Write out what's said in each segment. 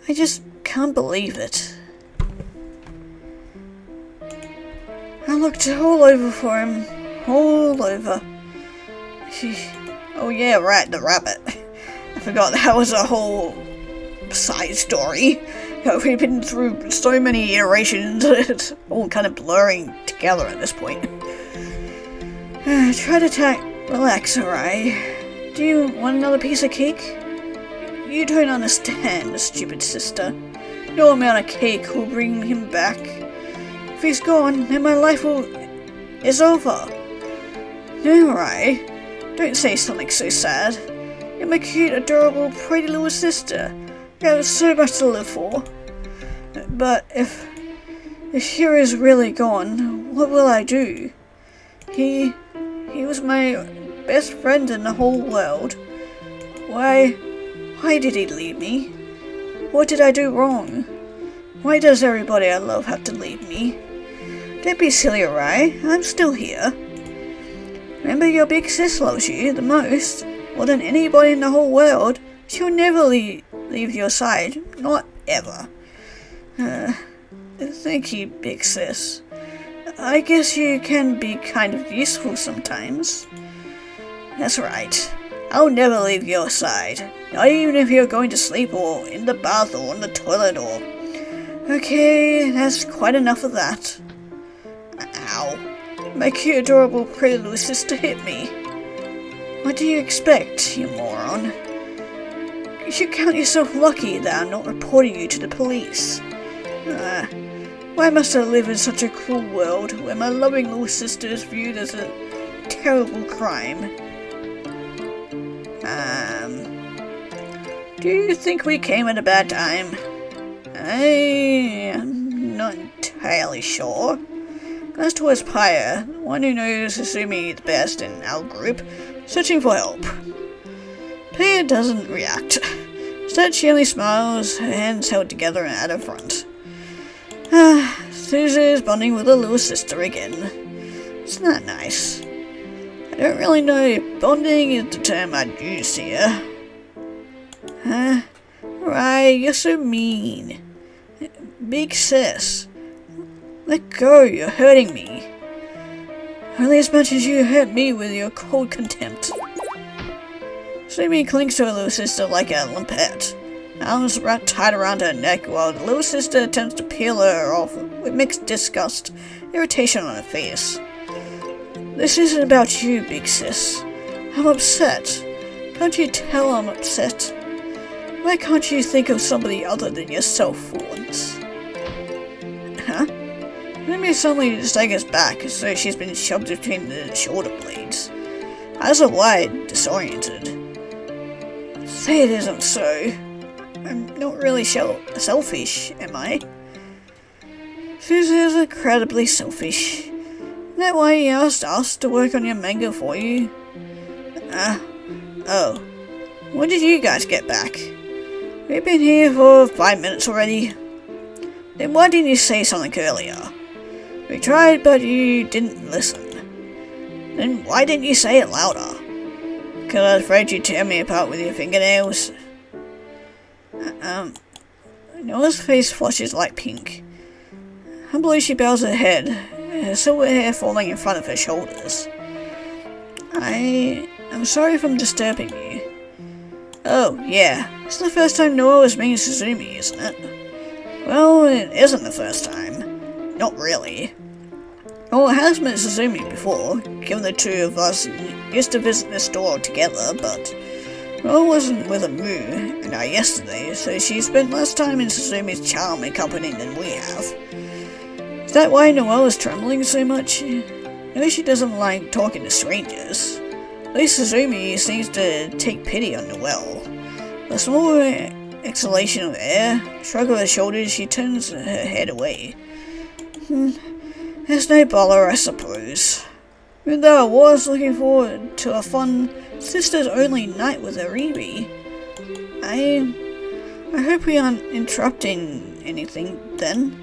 I just can't believe it. I looked all over for him. All over. Oh yeah, right, the rabbit. I forgot that was a whole side story. We've been through so many iterations, it's all kind of blurring together at this point. Try to relax, alright? Do you want another piece of cake? You don't understand, stupid sister. No amount of cake will bring him back. If he's gone, then my life is over. No, alright. Don't say something so sad. You're my cute, adorable, pretty little sister. You have so much to live for. But if Hiro is really gone, what will I do? He was my best friend in the whole world. Why did he leave me? What did I do wrong? Why does everybody I love have to leave me? Don't be silly, alright? I'm still here. Remember, your big sis loves you the most, more than anybody in the whole world. She'll never leave your side, not ever. Thank you, big sis. I guess you can be kind of useful sometimes. That's right. I'll never leave your side. Not even if you're going to sleep or in the bath or in the toilet or... Okay, that's quite enough of that. Ow. My cute, adorable, pretty little sister hit me. What do you expect, you moron? You should count yourself lucky that I'm not reporting you to the police. Why must I live in such a cruel world where my loving little sister is viewed as a terrible crime? Do you think we came at a bad time? I'm not entirely sure. Glass towards Pyre, the one who knows Susumi the best in our group, searching for help. Pyre doesn't react. Instead, she only smiles, her hands held together at her front. Suzu is bonding with her little sister again. Isn't that nice? I don't really know if bonding is the term I'd use here. Right, you're so mean. Big sis. Let go, you're hurting me. Only as much as you hurt me with your cold contempt. Sumi clings to her little sister like a limpet. Arms wrapped tight around her neck while the little sister attempts to peel her off with mixed disgust, irritation on her face. This isn't about you, big sis. I'm upset. Can't you tell I'm upset? Why can't you think of somebody other than yourself for once? Huh? Sumi suddenly staggers back as though she's been shoved between the shoulder blades. Eyes are wide, disoriented. Say it isn't so. I'm not really selfish, am I? Suzu is incredibly selfish. Isn't that why you asked us to work on your manga for you? Oh. When did you guys get back? We've been here for 5 minutes already. Then why didn't you say something earlier? We tried, but you didn't listen. Then why didn't you say it louder? Because I was afraid you'd tear me apart with your fingernails. Noah's face flushes light pink. Humbly she bows her head, her silver hair falling in front of her shoulders. I'm sorry if I'm disturbing you. Oh, yeah. It's the first time Noah was meeting Susumi, isn't it? Well, it isn't the first time. Not really. Noah has met Susumi before, given the two of us used to visit the store together, but Noah wasn't with Amu and I yesterday, so she spent less time in Suzumi's charm and company than we have. Is that why Noelle is trembling so much? No, she doesn't like talking to strangers. At least Suzumi seems to take pity on Noelle. A small exhalation of air, shrug of her shoulders, she turns her head away. There's no bother, I suppose. Even though I was looking forward to a fun sisters-only night with Aribi. I hope we aren't interrupting anything, then.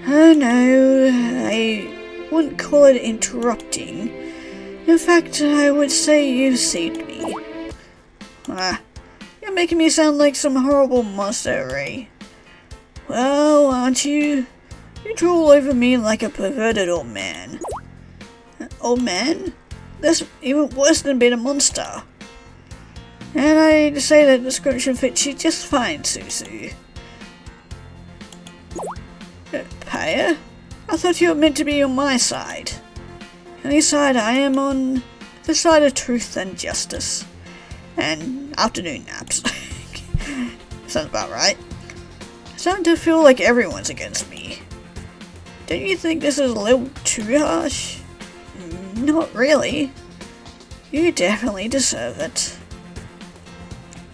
Oh no, I wouldn't call it interrupting. In fact, I would say you've saved me. You're You're making me sound like some horrible monster, Ray. Well, aren't you? You drool over me like a perverted old man. Old man? That's even worse than being a monster. And I'd say that description fits you just fine, Susu. Paya? I thought you were meant to be on my side. Any side I am on, the side of truth and justice. And afternoon naps. Sounds about right. It's starting to feel like everyone's against me. Don't you think this is a little too harsh? Not really. You definitely deserve it.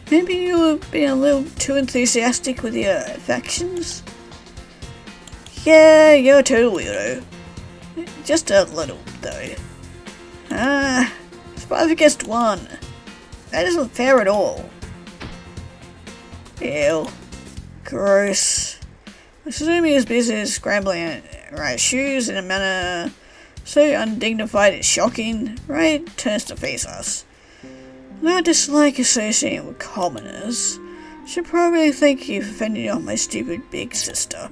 Maybe you were being a little too enthusiastic with your affections? Yeah, you're a total weirdo. Just a little, though. It's 5 against 1. That isn't fair at all. Ew. Gross. Assuming is busy scrambling Rai's shoes in a manner so undignified it's shocking, Rai turns to face us. I dislike associating with commoners. Should probably think you've offended on my stupid big sister.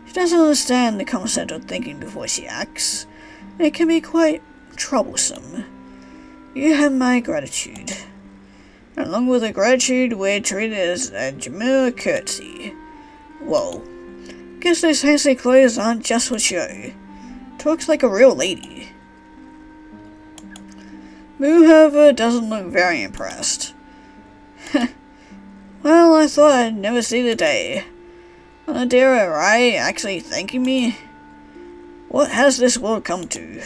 She doesn't understand the concept of thinking before she acts. It can be quite troublesome. You have my gratitude. Along with the gratitude, we're treated as a demure courtesy. Whoa. Guess those fancy clothes aren't just for show. Talks like a real lady. Moo, however, doesn't look very impressed. Well, I thought I'd never see the day. Dare Rai actually thanking me? What has this world come to?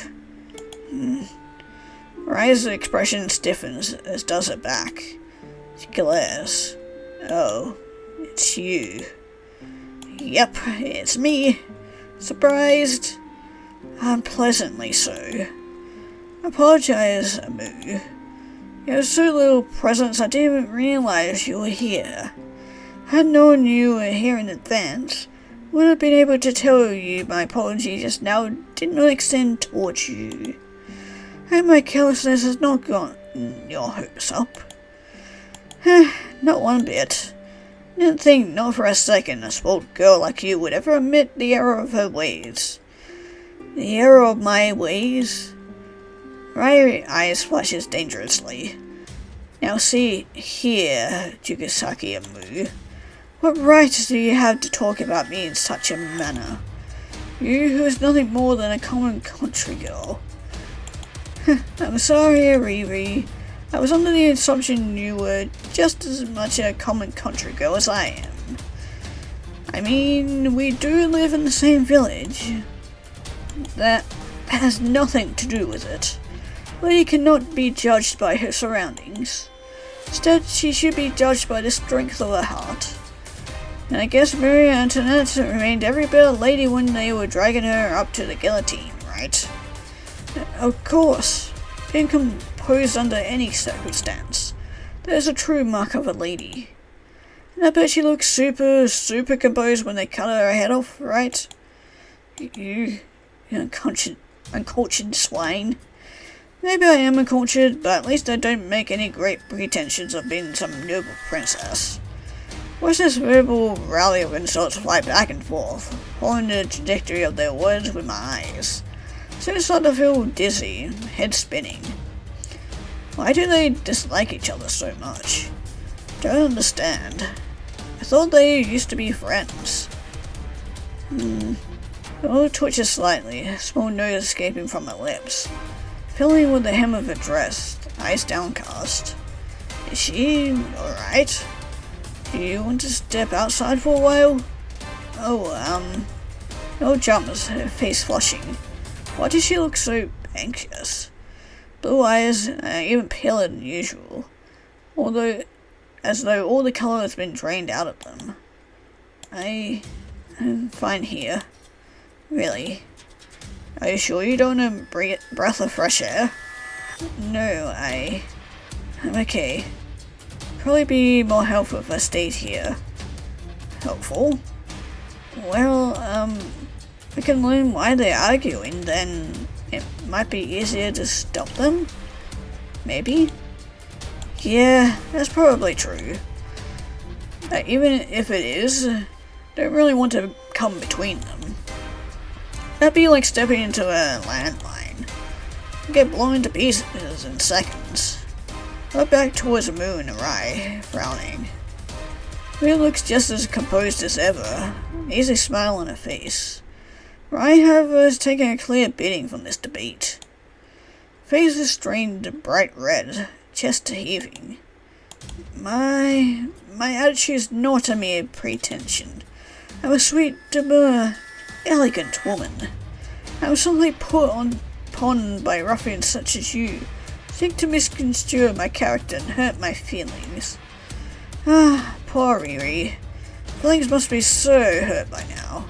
Rai's expression stiffens, as does her back. She glares. Oh, it's you. Yep, it's me. Surprised? Unpleasantly so. Apologize, Moo. You have so little presence I didn't realize you were here. Had known you were here in advance, would have been able to tell you my apology just now did not extend towards you. And my carelessness has not gotten your hopes up. Not one bit. Didn't think not for a second a spoiled girl like you would ever admit the error of her ways. The error of my ways? Rai's eyes flashes dangerously. Now see here, Jugasaki and Moo. What right do you have to talk about me in such a manner? You who is nothing more than a common country girl. I'm sorry, Riri. I was under the assumption you were just as much a common country girl as I am. I mean, we do live in the same village. That has nothing to do with it. Lady cannot be judged by her surroundings. Instead, she should be judged by the strength of her heart. And I guess Maria Antoinette remained every bit a lady when they were dragging her up to the guillotine, right? Of course. Being composed under any circumstance. That is a true mark of a lady. And I bet she looks super composed when they cut her head off, right? You uncultured swine. Maybe I am uncultured, but at least I don't make any great pretensions of being some noble princess. Watch this verbal rally of insults fly back and forth, following the trajectory of their words with my eyes. Soon start to feel dizzy, head spinning. Why do they dislike each other so much? Don't understand. I thought they used to be friends. Oh, twitches slightly, a small nose escaping from her lips. Filling with the hem of her dress, eyes downcast. Is she alright? Do you want to step outside for a while? No jumps, her face flushing. Why does she look so anxious? Blue eyes, even paler than usual. As though all the colour has been drained out of them. I'm fine here. Really? Are you sure you don't want a breath of fresh air? No, I'm okay. Probably be more helpful if I stayed here. Helpful? Well, we can learn why they're arguing, then it might be easier to stop them? Maybe? Yeah, that's probably true. Even if it is, don't really want to come between them. That'd be like stepping into a landmine. You get blown to pieces in seconds. Look back towards the moon, Arai, frowning. Ray looks just as composed as ever, an easy smile on her face. Rai, however, is taking a clear beating from this debate. Face is strained bright red, chest heaving. My attitude's not a mere pretension. I'm a sweet, demure, elegant woman. I was suddenly put upon by ruffians such as you, seek to misconstrue my character and hurt my feelings. Ah, poor Riri. Feelings must be so hurt by now.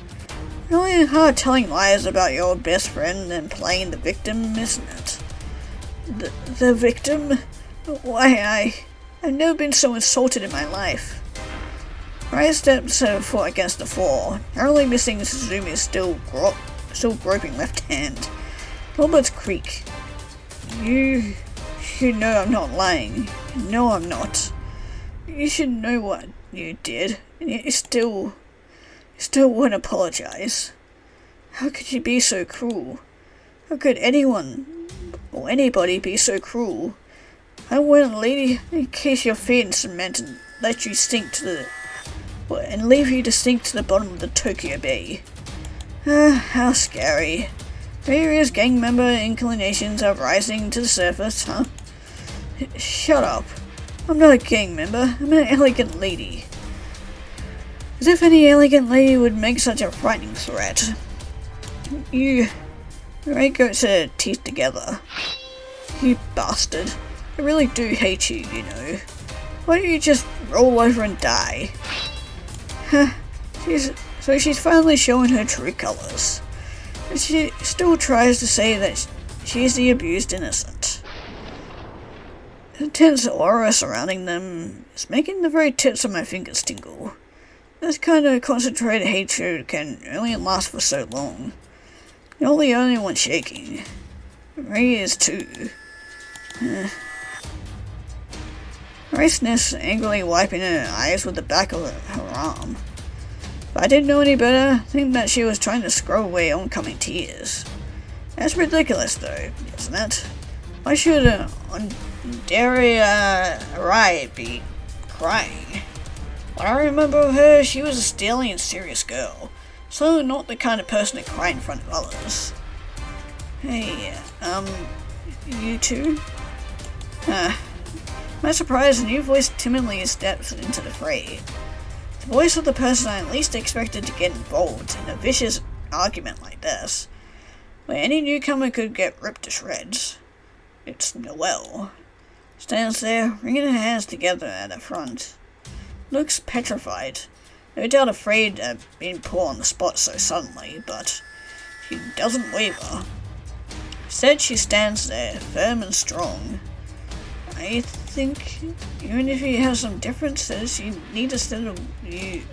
Really hard telling lies about your best friend and playing the victim, isn't it? The victim? Why, I've never been so insulted in my life. Raya steps her foot against the floor, narrowly missing Suzumi's still groping left hand. Robert's creak. You know I'm not lying. No, I'm not. You should know what you did, and yet you still won't apologize. How could you be so cruel? How could anyone or anybody be so cruel? I won't encase your feet in cement and let you sink to the and leave you to sink to the bottom of the Tokyo Bay. Ah, how scary. Various gang member inclinations are rising to the surface, huh? Shut up. I'm not a gang member. I'm an elegant lady. As if any elegant lady would make such a frightening threat. Ray gets her teeth together. You bastard. I really do hate you, you know. Why don't you just roll over and die? So she's finally showing her true colors. And she still tries to say that she's the abused innocent. The intense aura surrounding them is making the very tips of my fingers tingle. This kind of concentrated hatred can only last for so long. You're the only one shaking. Ray is too. Raceness angrily wiping her eyes with the back of her arm. If I didn't know any better, I think that she was trying to scrub away oncoming tears. That's ridiculous though, isn't it? Why should Arai be crying? When I remember of her, she was a stately and serious girl, so not the kind of person to cry in front of others. Hey, you two? My surprise, a new voice timidly steps into the fray. The voice of the person I least expected to get involved in a vicious argument like this, where any newcomer could get ripped to shreds. It's Noelle. Stands there, wringing her hands together at her front. Looks petrified, no doubt afraid of being put on the spot so suddenly, but she doesn't waver. Instead, she stands there, firm and strong. I think, even if you have some differences, you need to settle. You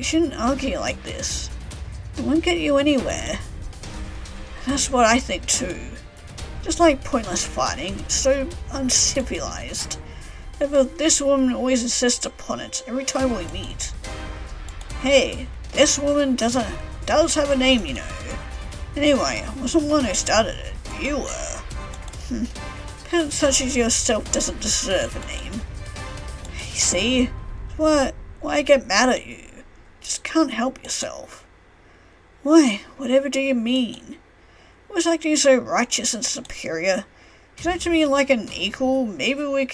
shouldn't argue like this. It won't get you anywhere. That's what I think too. Just like pointless fighting, it's so uncivilized. But this woman always insists upon it every time we meet. Hey, this woman does have a name, you know. Anyway, I wasn't the one who started it. You were. Parent such as yourself doesn't deserve a name. You see? Why I get mad at you? Just can't help yourself. Why? Whatever do you mean? What's acting so righteous and superior? You talk to me like an equal, maybe we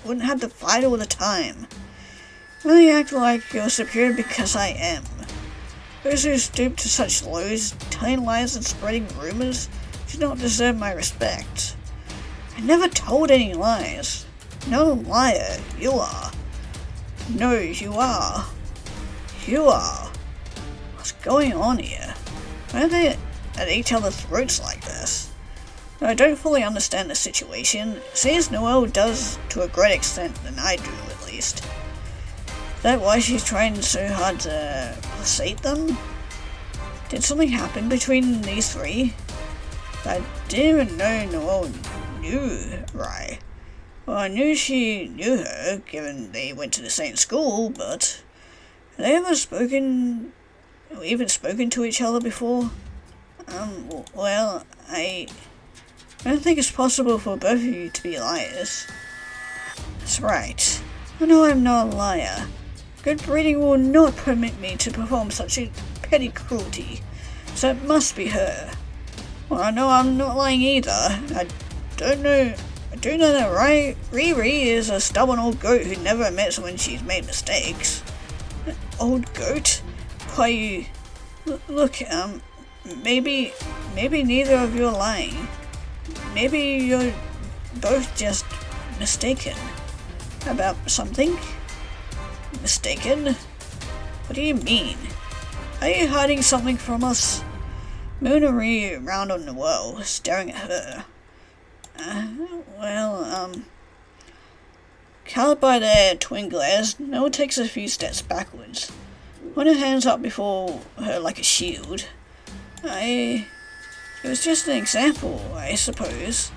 wouldn't have to fight all the time. Really act like you're superior because I am. Those who stoop to such lows, telling lies and spreading rumors, do not deserve my respect. I never told any lies. No liar, you are. No, you are. You are. What's going on here? Why are they at each other's throats like this? Though I don't fully understand the situation, it seems Noelle does to a great extent than I do, at least. Is that why she's trying so hard to placate them? Did something happen between these three? I didn't even know Noelle knew Rai. Well, I knew she knew her, given they went to the same school, but had they ever spoken, or even spoken to each other before? Well, I don't think it's possible for both of you to be liars. That's right. I know I'm not a liar. Good breeding will not permit me to perform such a petty cruelty, so it must be her. Well, I know I'm not lying either. I do know that Riri is a stubborn old goat who never admits when she's made mistakes. Old goat? Why, look, maybe neither of you are lying. Maybe you're both just mistaken about something. Mistaken? What do you mean? Are you hiding something from us? Moon and Riri round on the well, staring at her. Cowed by their twin glares, Noah takes a few steps backwards, one her hands up before her like a shield. It was just an example, I suppose.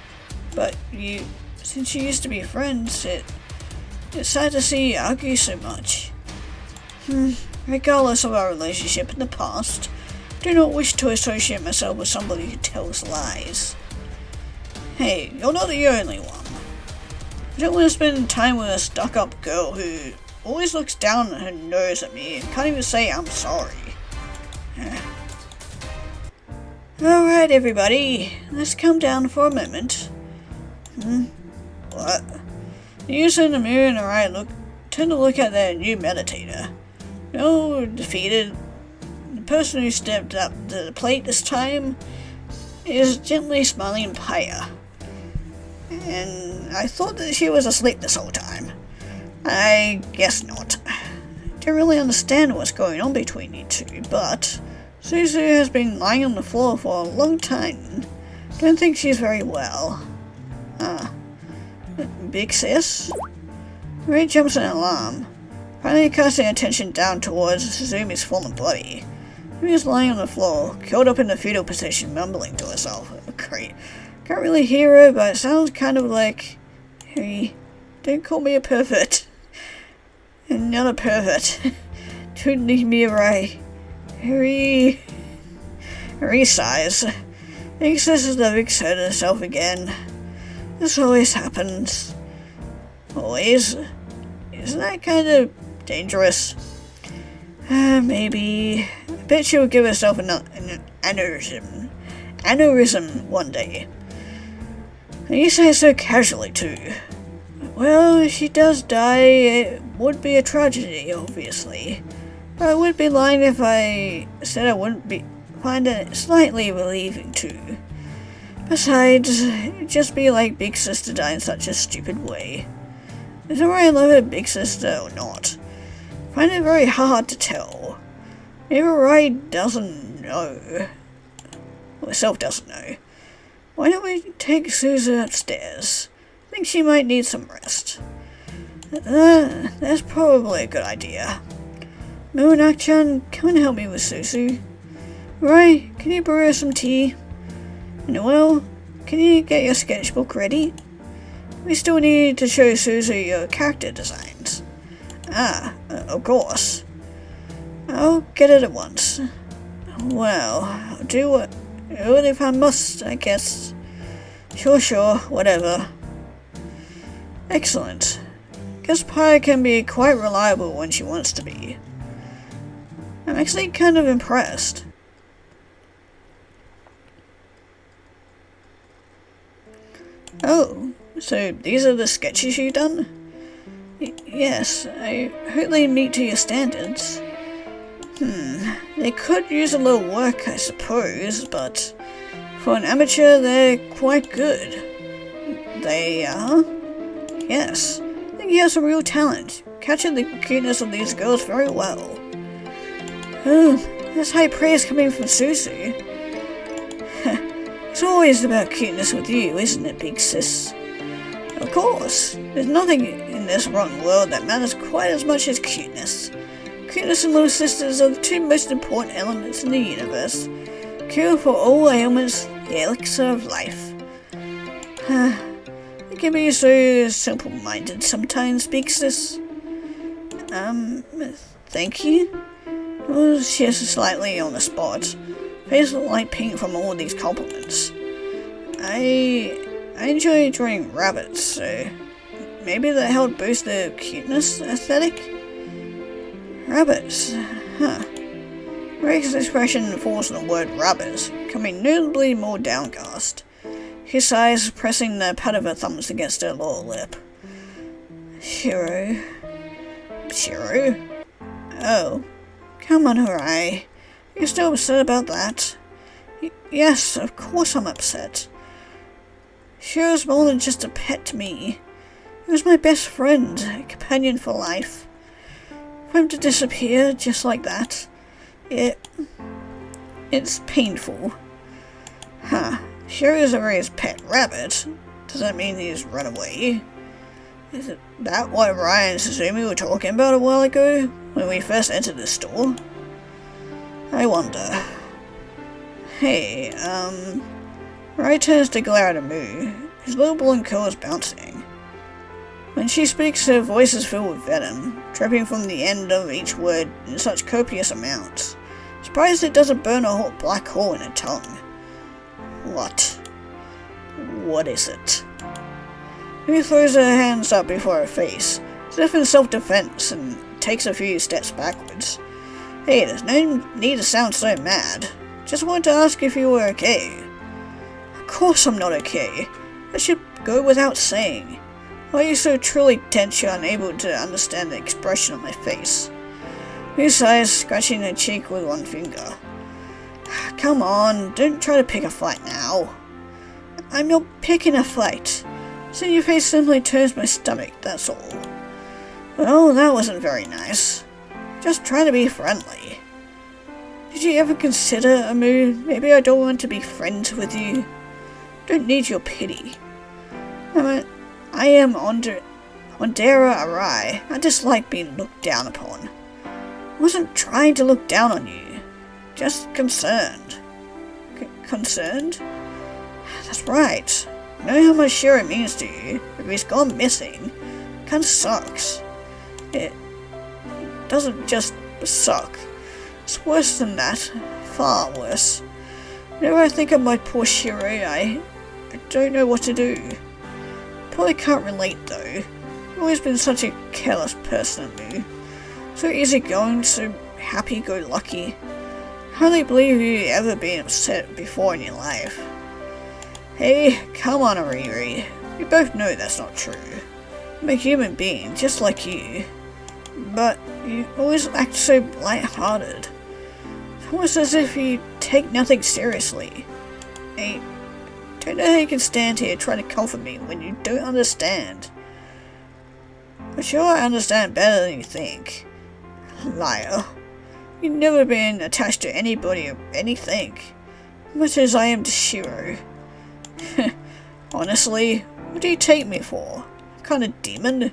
But since you used to be friends, it's sad to see you argue so much. Regardless of our relationship in the past, I do not wish to associate myself with somebody who tells lies. Hey, you're not the only one. I don't want to spend time with a stuck-up girl who always looks down her nose at me and can't even say I'm sorry. Alright everybody, let's calm down for a moment. What? The user in the mirror and I tend to look at their new meditator. No, defeated. The person who stepped up to the plate this time is gently smiling in Paya. And I thought that she was asleep this whole time. I guess not. Don't really understand what's going on between you two, but Suzu has been lying on the floor for a long time. Don't think she's very well. Big sis? Ray jumps in alarm, finally casting attention down towards Suzumi's fallen body. He was lying on the floor, curled up in the fetal position, mumbling to herself. Great. Can't really hear her, but it sounds kind of like, "Hey, don't call me a pervert. I'm not a pervert. Don't leave me away. Harry sighs. Thinks this is the big hurt herself again. This always happens. Always? Isn't that kind of dangerous? Maybe. I bet she will give herself an aneurysm one day. And you say it so casually too. Well, if she does die, it would be a tragedy, obviously. But I would be lying if I said I wouldn't find it slightly relieving too. Besides, it'd just be like Big Sister die in such a stupid way. Is it right I love her Big Sister or not? I find it very hard to tell. Maybe Rai doesn't know. Or herself doesn't know. Why don't we take Suzu upstairs? I think she might need some rest. That's probably a good idea. Moon-chan, come and help me with Suzu. Rai, can you brew some tea? Noel, can you get your sketchbook ready? We still need to show Suzu your character designs. Of course. I'll get it at once. Well, I'll do it if I must, I guess. Sure, whatever. Excellent. Guess Paya can be quite reliable when she wants to be. I'm actually kind of impressed. Oh, so these are the sketches you've done? Yes, I hope they meet to your standards. They could use a little work, I suppose, but for an amateur, they're quite good. They are? Yes, I think he has some real talent, catching the cuteness of these girls very well. That's high praise coming from Suzu. It's always about cuteness with you, isn't it, big sis? Of course, there's nothing in this rotten world that matters quite as much as cuteness. Cuteness and little sisters are the two most important elements in the universe. Cure for all ailments, the elixir of life. I can be so simple-minded sometimes, Big Sis. Thank you. Well, she's slightly on the spot. Face light pink from all these compliments. I enjoy drawing rabbits, so maybe that helped boost the cuteness aesthetic? Rabbits, huh. Rick's expression falls on the word rabbits, becoming notably more downcast. He sighs, pressing the pad of her thumbs against her lower lip. Shiro? Oh, come on, Harai. You're still upset about that? Yes, of course I'm upset. Shiro's more than just a pet to me. He was my best friend, a companion for life. For him to disappear just like that, it's painful. Huh. Shiro's Aray's pet rabbit. Does that mean he's run away? Is that what Ryan and Suzumi were talking about a while ago, when we first entered the store? I wonder. Hey, Ryan turns to glare at Amu. His little blonde curl is bouncing. When she speaks, her voice is filled with venom, dripping from the end of each word in such copious amounts. Surprised it doesn't burn a whole black hole in her tongue. What is it? She throws her hands up before her face, as if in self-defense, and takes a few steps backwards. Hey, there's no need to sound so mad. Just wanted to ask if you were okay. Of course I'm not okay. That should go without saying. Why are you so truly tense you're unable to understand the expression on my face? He sighs, scratching her cheek with one finger. Come on, don't try to pick a fight now. I'm not picking a fight. Seeing your face simply turns my stomach, that's all. Well, that wasn't very nice. Just trying to be friendly. Did you ever consider, Amu, maybe I don't want to be friends with you? Don't need your pity. I am Ondera Arai. I dislike being looked down upon. I wasn't trying to look down on you. Just concerned. Concerned? That's right. I know how much Shiro means to you. If he's gone missing, it kinda sucks. It doesn't just suck. It's worse than that. Far worse. Whenever I think of my poor Shiro, I don't know what to do. Probably can't relate though. I've always been such a careless person, Amu. So easygoing, so happy-go-lucky. Hardly believe you've ever been upset before in your life. Hey, come on, Ariri. We both know that's not true. I'm a human being, just like you. But you always act so light-hearted. It's almost as if you take nothing seriously. I don't know how you can stand here trying to comfort me when you don't understand. I'm sure I understand better than you think. Liar. You've never been attached to anybody or anything. Much as I am to Shiro. Honestly, what do you take me for? What kind of demon?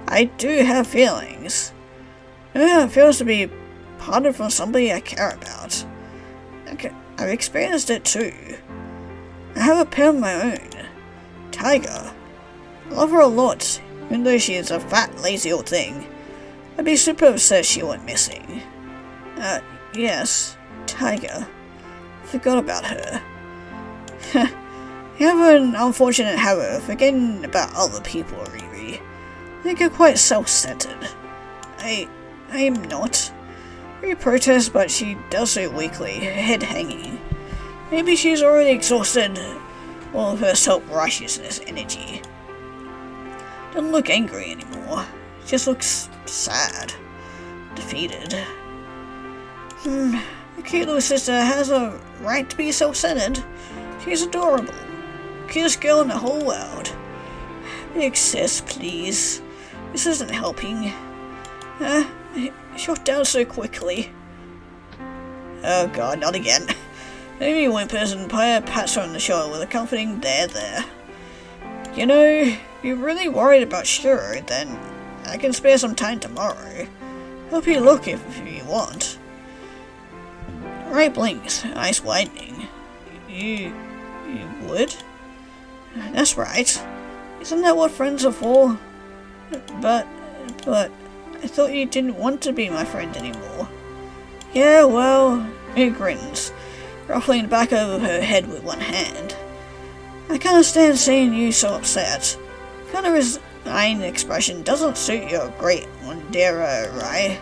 I do have feelings. I know how it feels to be parted from somebody I care about. I've experienced it too. I have a pet of my own. Tiger. I love her a lot, even though she is a fat, lazy old thing. I'd be super upset she went missing. Yes, Tiger. Forgot about her. You have an unfortunate habit of forgetting about other people, Riri. I think you're quite self-centered. I'm not. Riri protests, but she does so weakly, her head hanging. Maybe she's already exhausted all of her self-righteousness energy. Doesn't look angry anymore. She just looks sad. Defeated. The cute little sister has a right to be self-centered. She's adorable. Cutest girl in the whole world. Big sis, please. This isn't helping. Shut down so quickly. Oh god, not again. Amy whimpers and Pyre pats her on the shoulder with a comforting there. You know, if you're really worried about Shiro, then I can spare some time tomorrow. Help you look if you want. Ray blinks, eyes widening. You would? That's right. Isn't that what friends are for? But I thought you didn't want to be my friend anymore. Yeah, well, he grins, ruffling the back of her head with one hand. I can't stand seeing you so upset. Kind of resigned expression doesn't suit your great Wandera, right?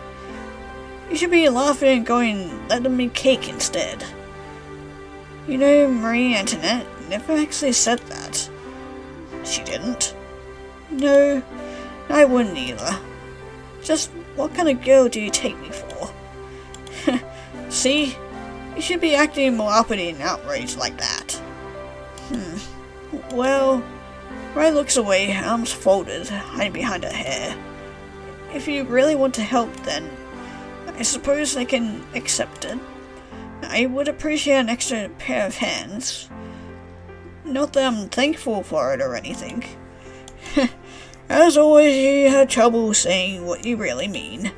You should be laughing and going, let them eat cake instead. You know, Marie Antoinette never actually said that. She didn't? No, I wouldn't either. Just what kind of girl do you take me for? See? You should be acting more uppity and outraged like that. Well, Ray looks away, arms folded, hiding behind her hair. If you really want to help, then I suppose I can accept it. I would appreciate an extra pair of hands. Not that I'm thankful for it or anything. As always, you have trouble saying what you really mean.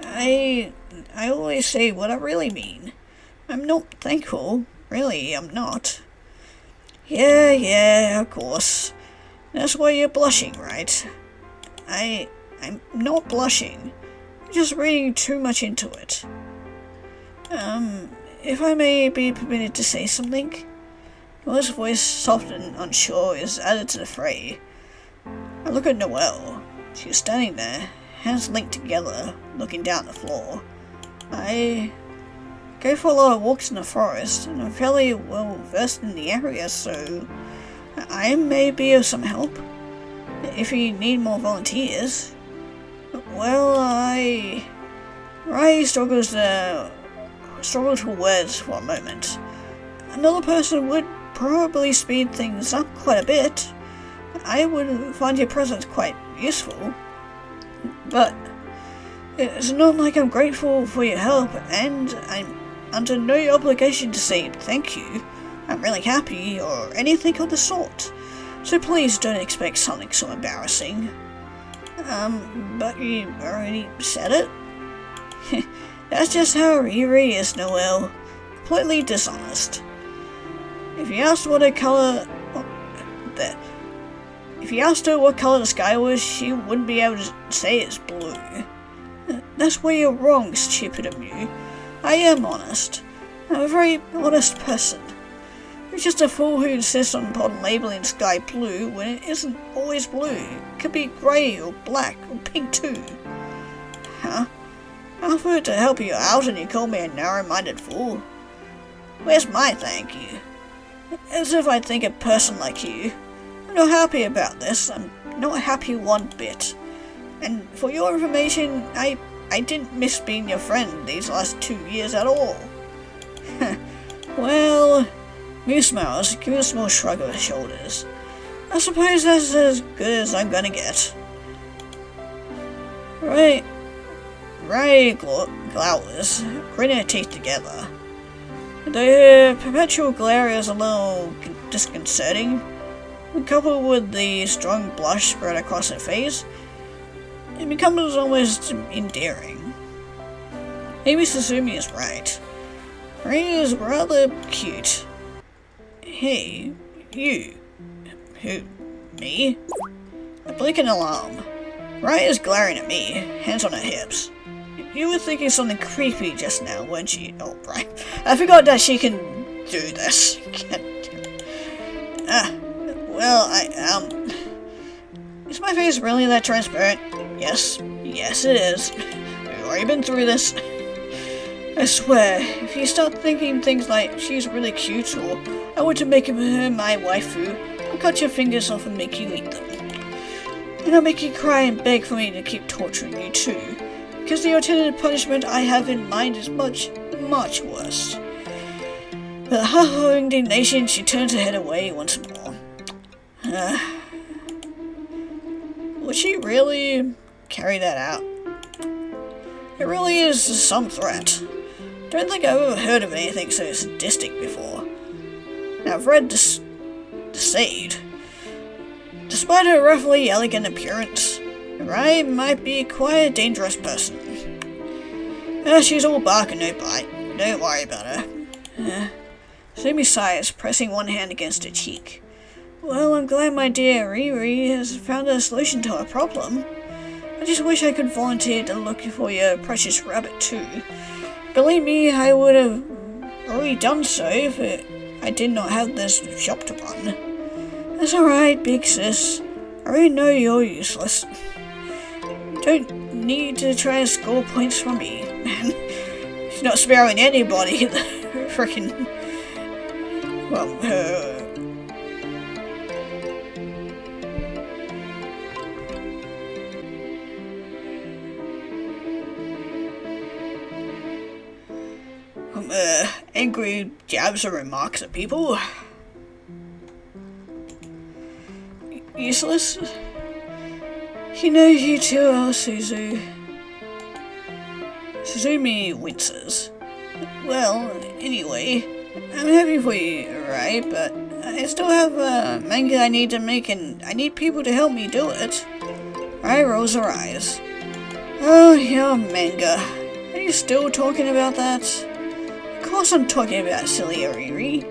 I always say what I really mean. I'm not thankful. Really, I'm not. Yeah, of course. That's why you're blushing, right? I'm not blushing. I'm just reading too much into it. If I may be permitted to say something? Noelle's voice, soft and unsure, is added to the fray. I look at Noelle. She's standing there, hands linked together, looking down at the floor. I go for a lot of walks in the forest, and I'm fairly well versed in the area, so I may be of some help. If you need more volunteers. Well, Ray struggles for words for a moment. Another person would probably speed things up quite a bit. I would find your presence quite useful. But it's not like I'm grateful for your help, and I'm under no obligation to say thank you. I'm really happy, or anything of the sort. So please don't expect something so embarrassing. But you already said it? That's just how Riri is, Noelle. Completely dishonest. If you asked If you asked her what color the sky was, she wouldn't be able to say it's blue. That's where you're wrong, stupid of you. I am honest. I'm a very honest person. You're just a fool who insists on labeling the sky blue when it isn't always blue. It could be grey or black or pink too. Huh? I offered to help you out and you called me a narrow-minded fool. Where's my thank you? As if I think a person like you. I'm not happy about this. I'm not happy one bit. And for your information, I didn't miss being your friend these last 2 years at all. Well, Mew smiles, gives a small shrug of her shoulders. I suppose that's as good as I'm gonna get. Ray glowers, gritting her teeth together. The perpetual glare is a little disconcerting. Coupled with the strong blush spread across her face, it becomes almost endearing. Maybe Suzumi is right. Ray is rather cute. Hey, you. Who? Me? I blink in alarm. Ray is glaring at me, hands on her hips. You were thinking something creepy just now, weren't you? Oh, right. I forgot that she can do this. Well, is my face really that transparent? Yes, it is. We've already been through this. I swear, if you start thinking things like she's really cute or I want to make her my waifu, I'll cut your fingers off and make you eat them. And I'll make you cry and beg for me to keep torturing you too, because the alternative punishment I have in mind is much, much worse. With a huff of indignation, she turns her head away once more. Would she really carry that out? It really is some threat. Don't think I've ever heard of anything so sadistic before. Now I've read Deceived. Despite her roughly elegant appearance, Rai might be quite a dangerous person. She's all bark and no bite. Don't worry about her. Sumi sighs, pressing one hand against her cheek. Well, I'm glad my dear Riri has found a solution to our problem. I just wish I could volunteer to look for your precious rabbit too. Believe me, I would have already done so if I did not have this shop to run. That's alright, big sis. I already know you're useless. Don't need to try to score points from me, man. She's not sparing anybody. Freaking. Well, angry jabs or remarks at people. Useless? He knows you too well, Suzu. Suzumi winces. Well, anyway, I'm happy for you, right? But I still have manga I need to make and I need people to help me do it. I rolls her eyes. Oh, your manga. Are you still talking about that? Of course I'm talking about silly Riri.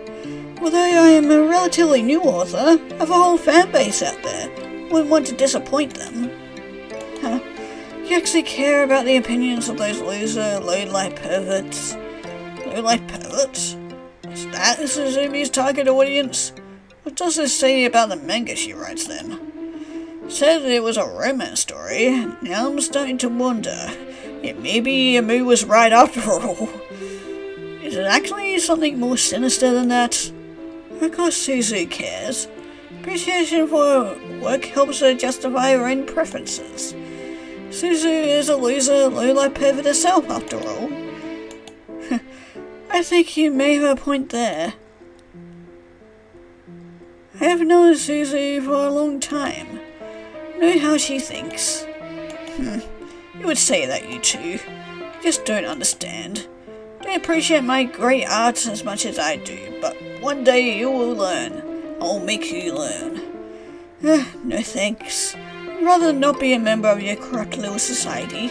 Although I am a relatively new author, I have a whole fan base out there. Wouldn't want to disappoint them. Huh? You actually care about the opinions of those loser, low-life perverts? Low-life perverts? Is that Suzumi's target audience? What does this say about the manga she writes then? Said it was a romance story. Now I'm starting to wonder. Maybe Amu was right after all. Is it actually something more sinister than that? Of course Suzu cares. Appreciation for work helps her justify her own preferences. Suzu is a loser, low-life pervert herself, after all. I think you may have a point there. I have known Suzu for a long time. Know how she thinks. You would say that, you two. You just don't understand. Don't appreciate my great art as much as I do, but one day you will learn. I'll make you learn. No thanks. I'd rather not be a member of your corrupt little society.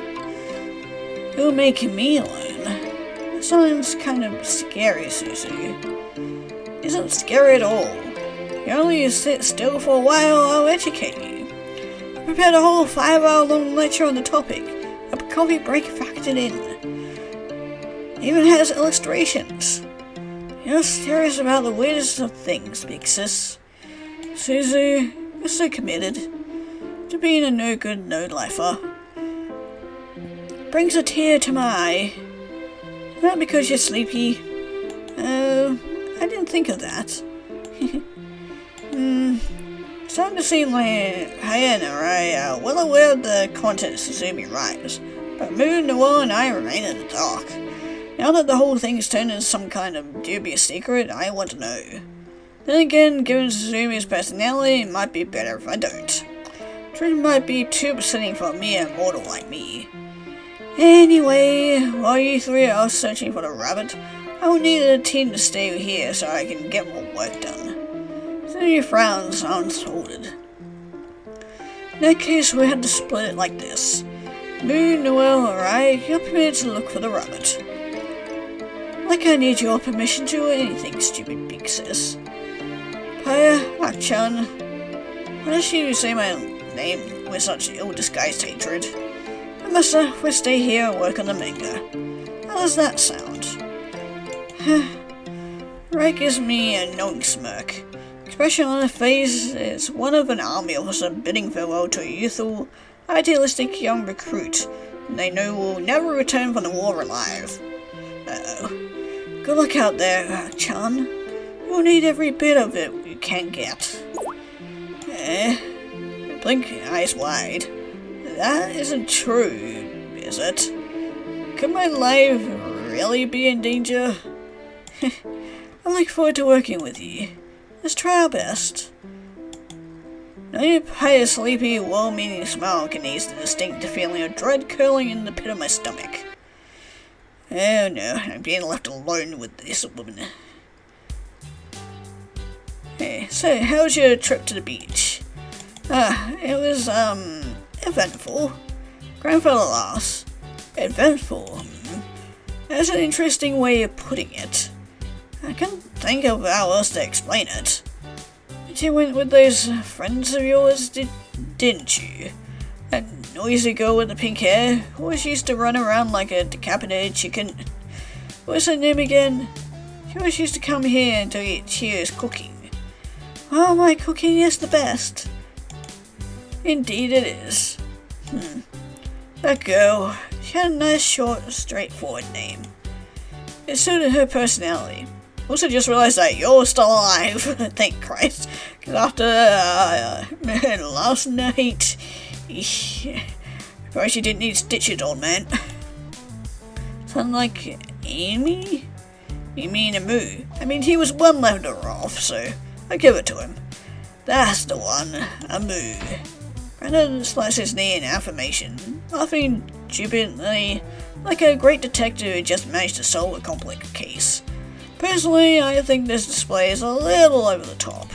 You're making me learn. That sounds kind of scary, Suzu. Isn't scary at all. You only sit still for a while, I'll educate you. I prepared a whole 5-hour-long lecture on the topic. A coffee break factored in. Even has illustrations. You're serious about the weirdest of things, big sis. Suzu, you're so committed to being a no-good no-lifer. Brings a tear to my eye. Not because you're sleepy. Oh, I didn't think of that. Starting to seem like Haya and I are well aware of the content Suzumi writes, but Moon, Noel, and I remain in the dark. Now that the whole thing's turned into some kind of dubious secret, I want to know. Then again, given Suzumi's personality, it might be better if I don't. Truth might be too upsetting for a mere mortal like me. Anyway, while you three are searching for the rabbit, I will need a team to stay here so I can get more work done. Suzumi frowns unfolded. In that case, we had to split it like this. Moon, Noel, or I, you're permitted to look for the rabbit. Like I need your permission to do anything, stupid big sis. Paya, Ak-chan, why does you say my name with such ill-disguised hatred? I must stay here and work on the manga. How does that sound? Rai gives me a knowing smirk. Expression on her face is one of an army officer bidding farewell to a youthful, idealistic young recruit they know will never return from the war alive. Uh-oh. Good luck out there, Chan. You'll need every bit of it you can get. Blink eyes wide. That isn't true, is it? Could my life really be in danger? I look forward to working with you. Let's try our best. No Paya's sleepy, well-meaning smile can ease the distinct feeling of dread curling in the pit of my stomach. Oh no, I'm being left alone with this woman. Hey, so how was your trip to the beach? It was, eventful. Grandfather laughs. Eventful? That's an interesting way of putting it. I can't think of how else to explain it. You went with those friends of yours, didn't you? That noisy girl with the pink hair, always used to run around like a decapitated chicken. What's her name again? She always used to come here to eat Chio's cooking. Oh, my cooking is the best. Indeed it is. That girl, she had a nice, short, straightforward name. It suited her personality. Also just realized that you're still alive, thank Christ. Because after last night, probably she didn't need stitches, old man. Sound like Amy? You mean Amu? I mean, he was one letter off, so I'll give it to him. That's the one, Amu. Brandon sliced his knee in affirmation, laughing jubilantly like a great detective who just managed to solve a complex case. Personally, I think this display is a little over the top.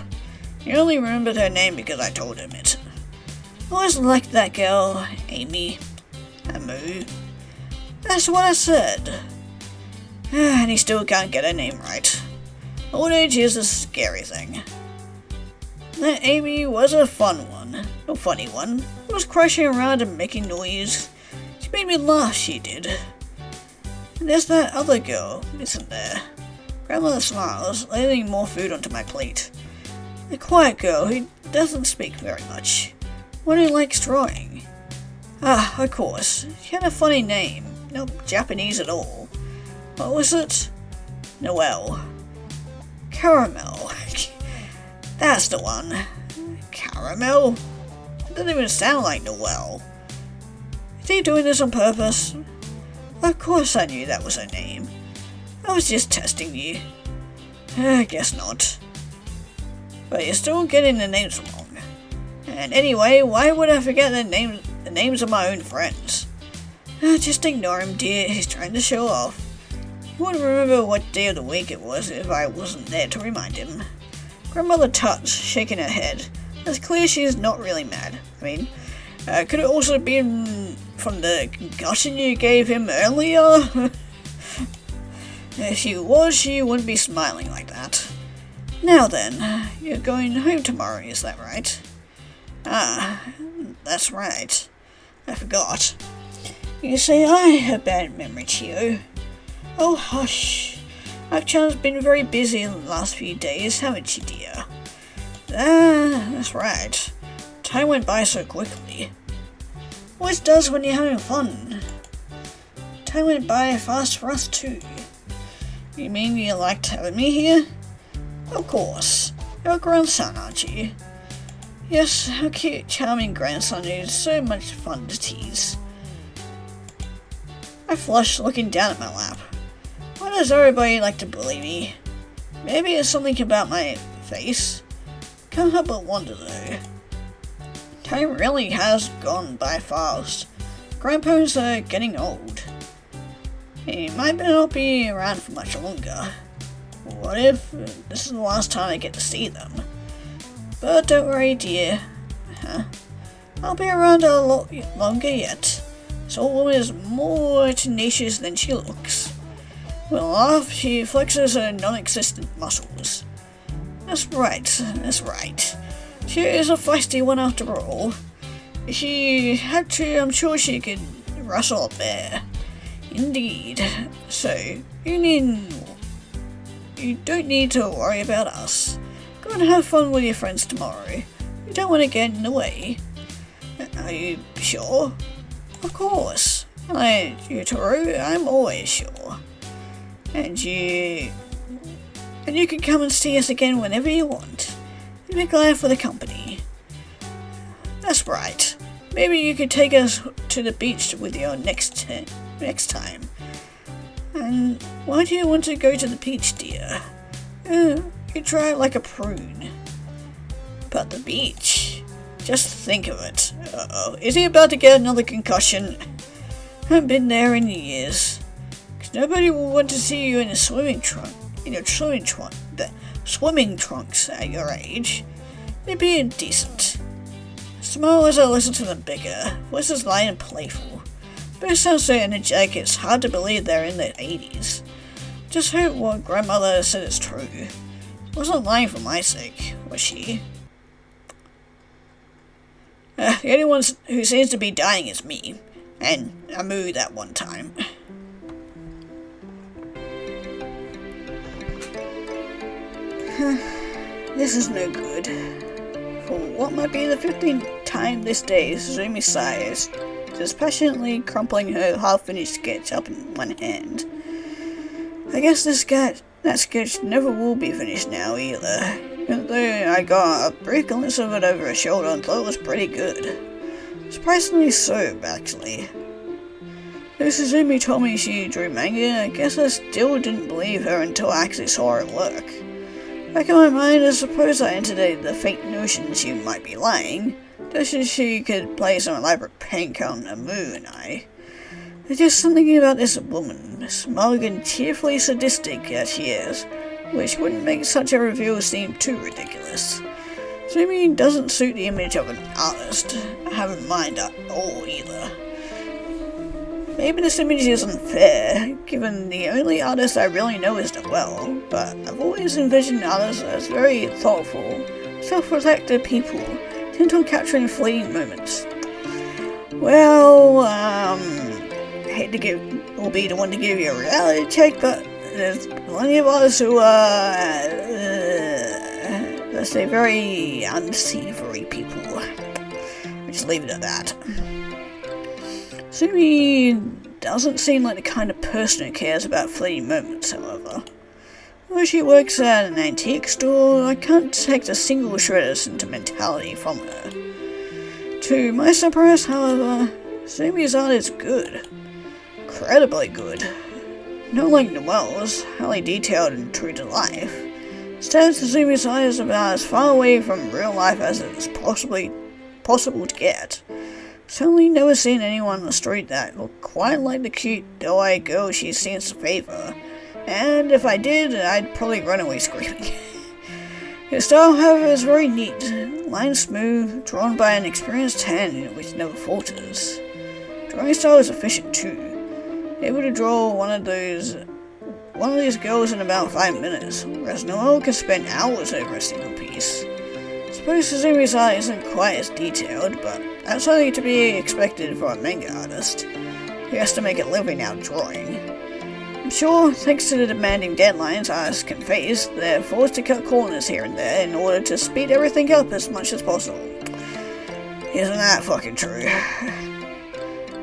He only remembered her name because I told him it. I always liked that girl, Amy. Amu. That's what I said. And he still can't get her name right. Old age is a scary thing. That Amy was a fun one. A funny one. She was crashing around and making noise. She made me laugh, she did. And there's that other girl, isn't there? Grandmother smiles, laying more food onto my plate. The quiet girl who doesn't speak very much. One who likes drawing. Ah, of course. She had a funny name. Not Japanese at all. What was it? Noelle. Caramel. That's the one. Caramel? It doesn't even sound like Noelle. Is he doing this on purpose? Of course I knew that was her name. I was just testing you. I guess not. But you're still getting the names wrong. And anyway, why would I forget the names of my own friends? Just ignore him, dear. He's trying to show off. He wouldn't remember what day of the week it was if I wasn't there to remind him. Grandmother tuts, shaking her head. It's clear she is not really mad. I mean, could it also be from the concussion you gave him earlier? If she was, she wouldn't be smiling like that. Now then, you're going home tomorrow, is that right? Ah, that's right. I forgot. You see, I have bad memory, Chio. Oh, hush. I've just been very busy in the last few days, haven't you, dear? Ah, that's right. Time went by so quickly. Always does when you're having fun. Time went by fast for us, too. You mean you liked having me here? Of course. You're a grandson, aren't you? Yes, how cute, charming grandson who's so much fun to tease. I flushed, looking down at my lap. Why does everybody like to bully me? Maybe it's something about my face. Can't help but wonder though. Time really has gone by fast. Grandpas are getting old. He might not be around for much longer. What if this is the last time I get to see them? But don't worry, dear. I'll be around a lot longer yet. This old woman is more tenacious than she looks. Well, laugh, she flexes her non-existent muscles. That's right. She is a feisty one after all. If she had to, I'm sure she could rustle a bear. Indeed. So, you don't need to worry about us. Go and have fun with your friends tomorrow. You don't want to get in the way. Are you sure? Of course. Yutaro, I'm always sure. And you can come and see us again whenever you want. You'll be glad for the company. That's right. Maybe you could take us to the beach with you next time. And why do you want to go to the beach, dear? You dry like a prune. But the beach. Just think of it. Uh-oh. Is he about to get another concussion? I haven't been there in years. Cause nobody will want to see you in a swimming trunk. Swimming trunks at your age. They'd be indecent. I smile as I listen to them bigger. Voices light and playful. Both sound so energetic it's hard to believe they're in their 80s. Just hope what grandmother said is true. Wasn't lying for my sake, was she? The only one who seems to be dying is me, and Amu that one time. This is no good. For what might be the 15th time this day, Suzumi sighs, dispassionately crumpling her half-finished sketch up in one hand. I guess that sketch never will be finished now either, even though I got a brief glimpse of it over her shoulder and thought it was pretty good. Surprisingly so, actually. Though Suzumi told me she drew manga, I guess I still didn't believe her until I actually saw her work. Back in my mind, I suppose I entertained the faint notion she might be lying, just as she could play some elaborate prank on Amu and I. There's just something about this woman, smug and cheerfully sadistic as she is, which wouldn't make such a reveal seem too ridiculous. Suzumi doesn't suit the image of an artist. I haven't mind at all either. Maybe this image is unfair, given the only artist I really know is Noelle, but I've always envisioned artists as very thoughtful, self-reflective people, intent on capturing fleeting moments. Well, hate to be the one to give you a reality check, but there's plenty of artists who are, let's say, very unsavory people. I'll just leave it at that. Suzumi doesn't seem like the kind of person who cares about fleeting moments, however. Though she works at an antique store, I can't detect a single shred of sentimentality from her. To my surprise, however, Suzumi's art is good. Incredibly good. Not like Noelle's, highly detailed and true to life. Instead, Suzumi's art is about as far away from real life as it is possible to get. Certainly never seen anyone on the street that looked quite like the cute, doe-eyed girl she seems to favor, and if I did, I'd probably run away screaming. His style, however, is very neat, lines smooth, drawn by an experienced hand which never falters. Drawing style is efficient too, able to draw one of these girls in about 5 minutes, whereas Noelle can spend hours over a single piece. I suppose Suzumi's art isn't quite as detailed, but that's only to be expected for a manga artist who has to make a living out drawing. I'm sure, thanks to the demanding deadlines artists can face, they're forced to cut corners here and there in order to speed everything up as much as possible. Isn't that fucking true?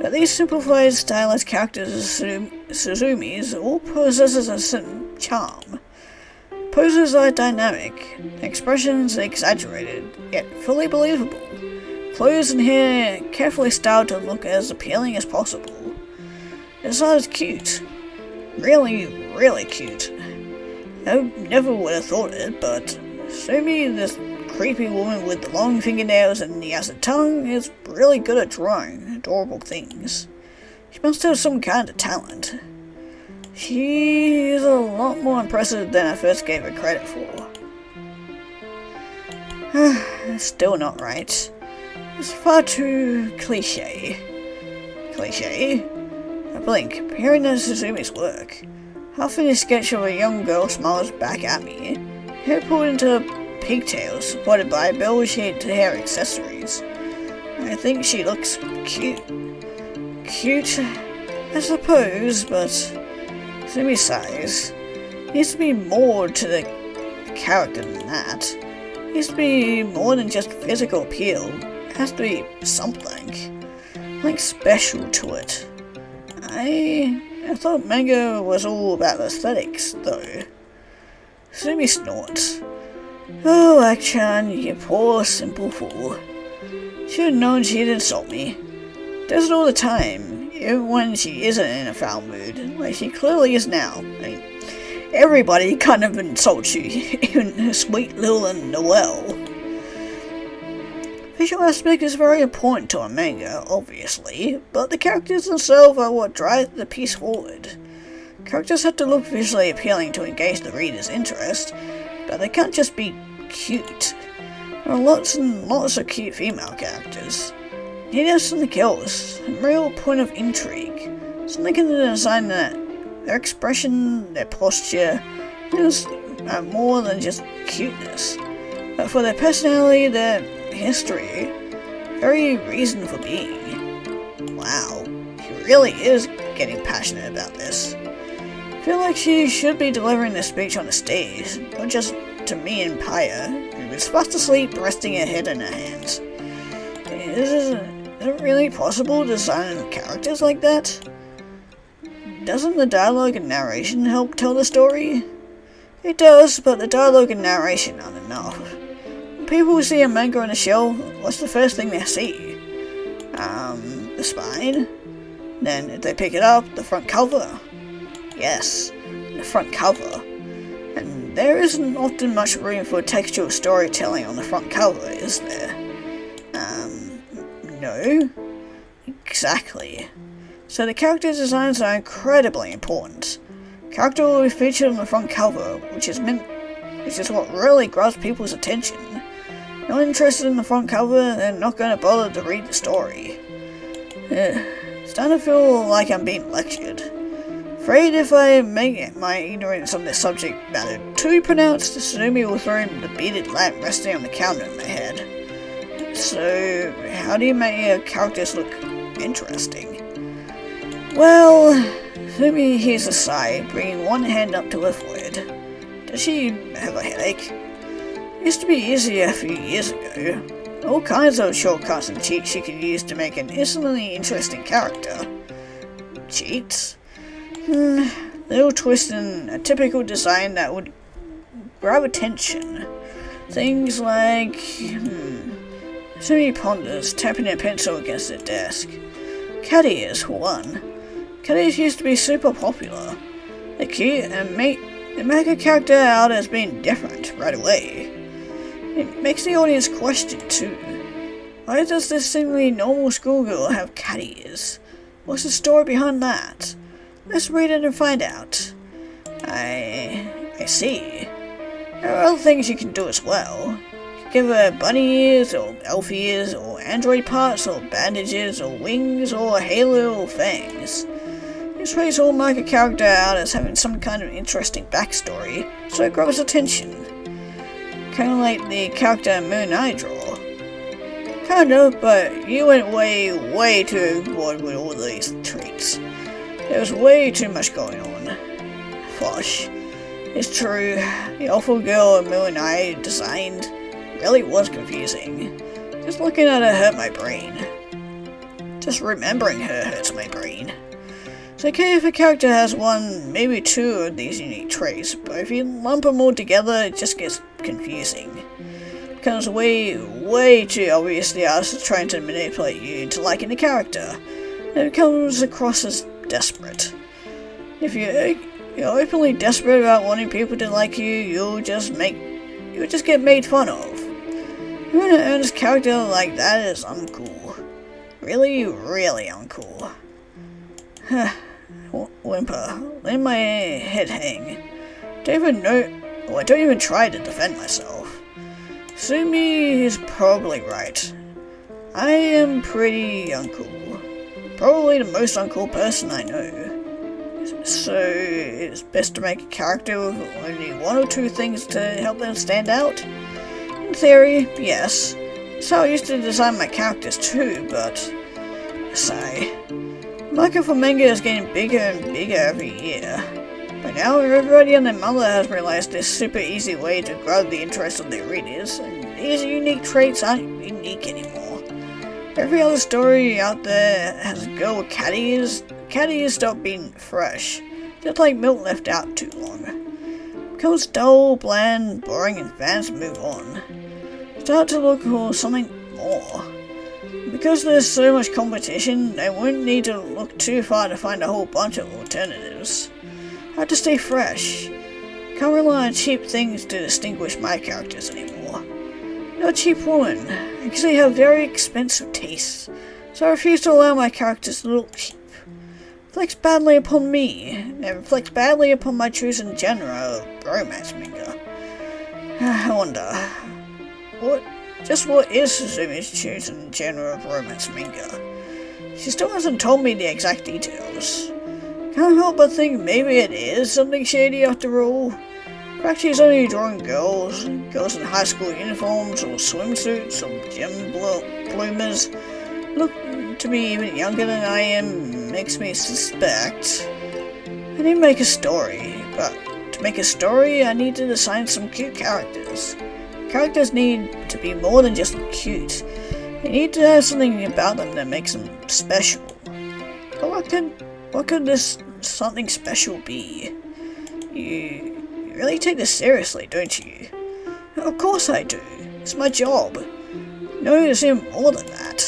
But these simplified, stylized characters of Suzumi's all possesses a certain charm. Poses are dynamic, expressions exaggerated, yet fully believable. Clothes and hair carefully styled to look as appealing as possible. His art is cute. Really, really cute. I never would have thought it, but Suzumi, this creepy woman with the long fingernails and the acid tongue, is really good at drawing adorable things. She must have some kind of talent. She is a lot more impressive than I first gave her credit for. Still not right. It's far too cliché. Cliché? I blink, peering at Suzumi's work. Half-finished sketch of a young girl smiles back at me, hair pulled into pigtails, supported by bell-shaped hair accessories. I think she looks cute. Cute, I suppose, but Suzumi sighs. Needs to be more to the character than that. Needs to be more than just physical appeal. It has to be something. Like special to it. I thought manga was all about aesthetics, though. Suzumi snorts. Oh, Ak-chan, you poor, simple fool. Should have known she'd insult me. Does it all the time, even when she isn't in a foul mood, like she clearly is now. I mean, everybody kind of insults you, even sweet little Noelle. Visual aspect is very important to a manga, obviously, but the characters themselves are what drive the piece forward. Characters have to look visually appealing to engage the reader's interest, but they can't just be cute. There are lots and lots of cute female characters. You need to have something else, a real point of intrigue, something in the design that their expression, their posture, just are more than just cuteness, but for their personality, their history, very reason for being. Wow, he really is getting passionate about this. I feel like she should be delivering this speech on the stage, not just to me and Paya, who was fast asleep resting her head in her hands. Is it really possible to design characters like that? Doesn't the dialogue and narration help tell the story? It does, but the dialogue and narration aren't enough. When people see a manga on a shelf, what's the first thing they see? The spine? Then if they pick it up, the front cover. Yes, the front cover. And there isn't often much room for textual storytelling on the front cover, is there? No. Exactly. So the character designs are incredibly important. Character will be featured on the front cover, which is what really grabs people's attention. Not interested in the front cover, they're not going to bother to read the story. Starting to feel like I'm being lectured. Afraid if I make my ignorance on this subject matter too pronounced, Suzumi will throw in the beaded lamp resting on the counter in my head. So, how do you make your characters look interesting? Well, Suzumi heaves a sigh, bringing one hand up to her forehead. Does she have a headache? It used to be easier a few years ago. All kinds of shortcuts and cheats she could use to make an instantly interesting character. Cheats? Little twist in a typical design that would grab attention. Things like, Suzumi ponders, tapping her pencil against the desk. Cat ears, for one. Cat ears used to be super popular. They're cute and they make a character out as being different right away. It makes the audience question too. Why does this seemingly normal schoolgirl have cat ears? What's the story behind that? Let's read it and find out. I see. There are other things you can do as well. You can give her bunny ears, or elf ears, or android parts, or bandages, or wings, or a halo, or fangs. This ways will mark a character out as having some kind of interesting backstory, so it grabs attention. Kinda like the character Moon Eye draw. Kinda, but you went way too overboard with all these traits. There was way too much going on. Fosh. It's true, the awful girl Moon Eye designed really was confusing. Just looking at her hurt my brain. Just remembering her hurts my brain. It's okay if a character has one, maybe two of these unique traits, but if you lump them all together, it just gets confusing. It becomes way too obvious the artist is trying to manipulate you into liking the character, and it comes across as desperate. If you're openly desperate about wanting people to like you, you'll just get made fun of. Having an earnest character like that is uncool. Really uncool. Whimper, letting my head hang. I don't even try to defend myself. Suzumi is probably right. I am pretty uncool. Probably the most uncool person I know. So it's best to make a character with only one or two things to help them stand out? In theory, yes. That's how I used to design my characters too, but... sigh. Market for manga is getting bigger and bigger every year. By now, everybody and their mother has realized this super easy way to grab the interest of their readers, and these unique traits aren't unique anymore. Every other story out there has a girl with cat ears. Cat ears stop being fresh, just like milk left out too long. It becomes dull, bland, boring, and fans move on. Start to look for something more. Because there's so much competition, they won't need to look too far to find a whole bunch of alternatives. I have to stay fresh. Can't rely on cheap things to distinguish my characters anymore. Not a cheap woman. I actually have very expensive tastes, so I refuse to allow my characters to look cheap. It reflects badly upon me, and it reflects badly upon my chosen genre of romance manga. I wonder, what is Suzumi's chosen genre of romance manga? She still hasn't told me the exact details. Can't help but think maybe it is something shady after all. fact, he's only drawing girls in high school uniforms or swimsuits or gym bloomers. Look to be even younger than I am makes me suspect. I need to make a story, but to make a story, I need to design some cute characters. Characters need to be more than just cute. They need to have something about them that makes them special. But what could this something special be? You really take this seriously, don't you? Of course I do. It's my job. No, it's even more than that.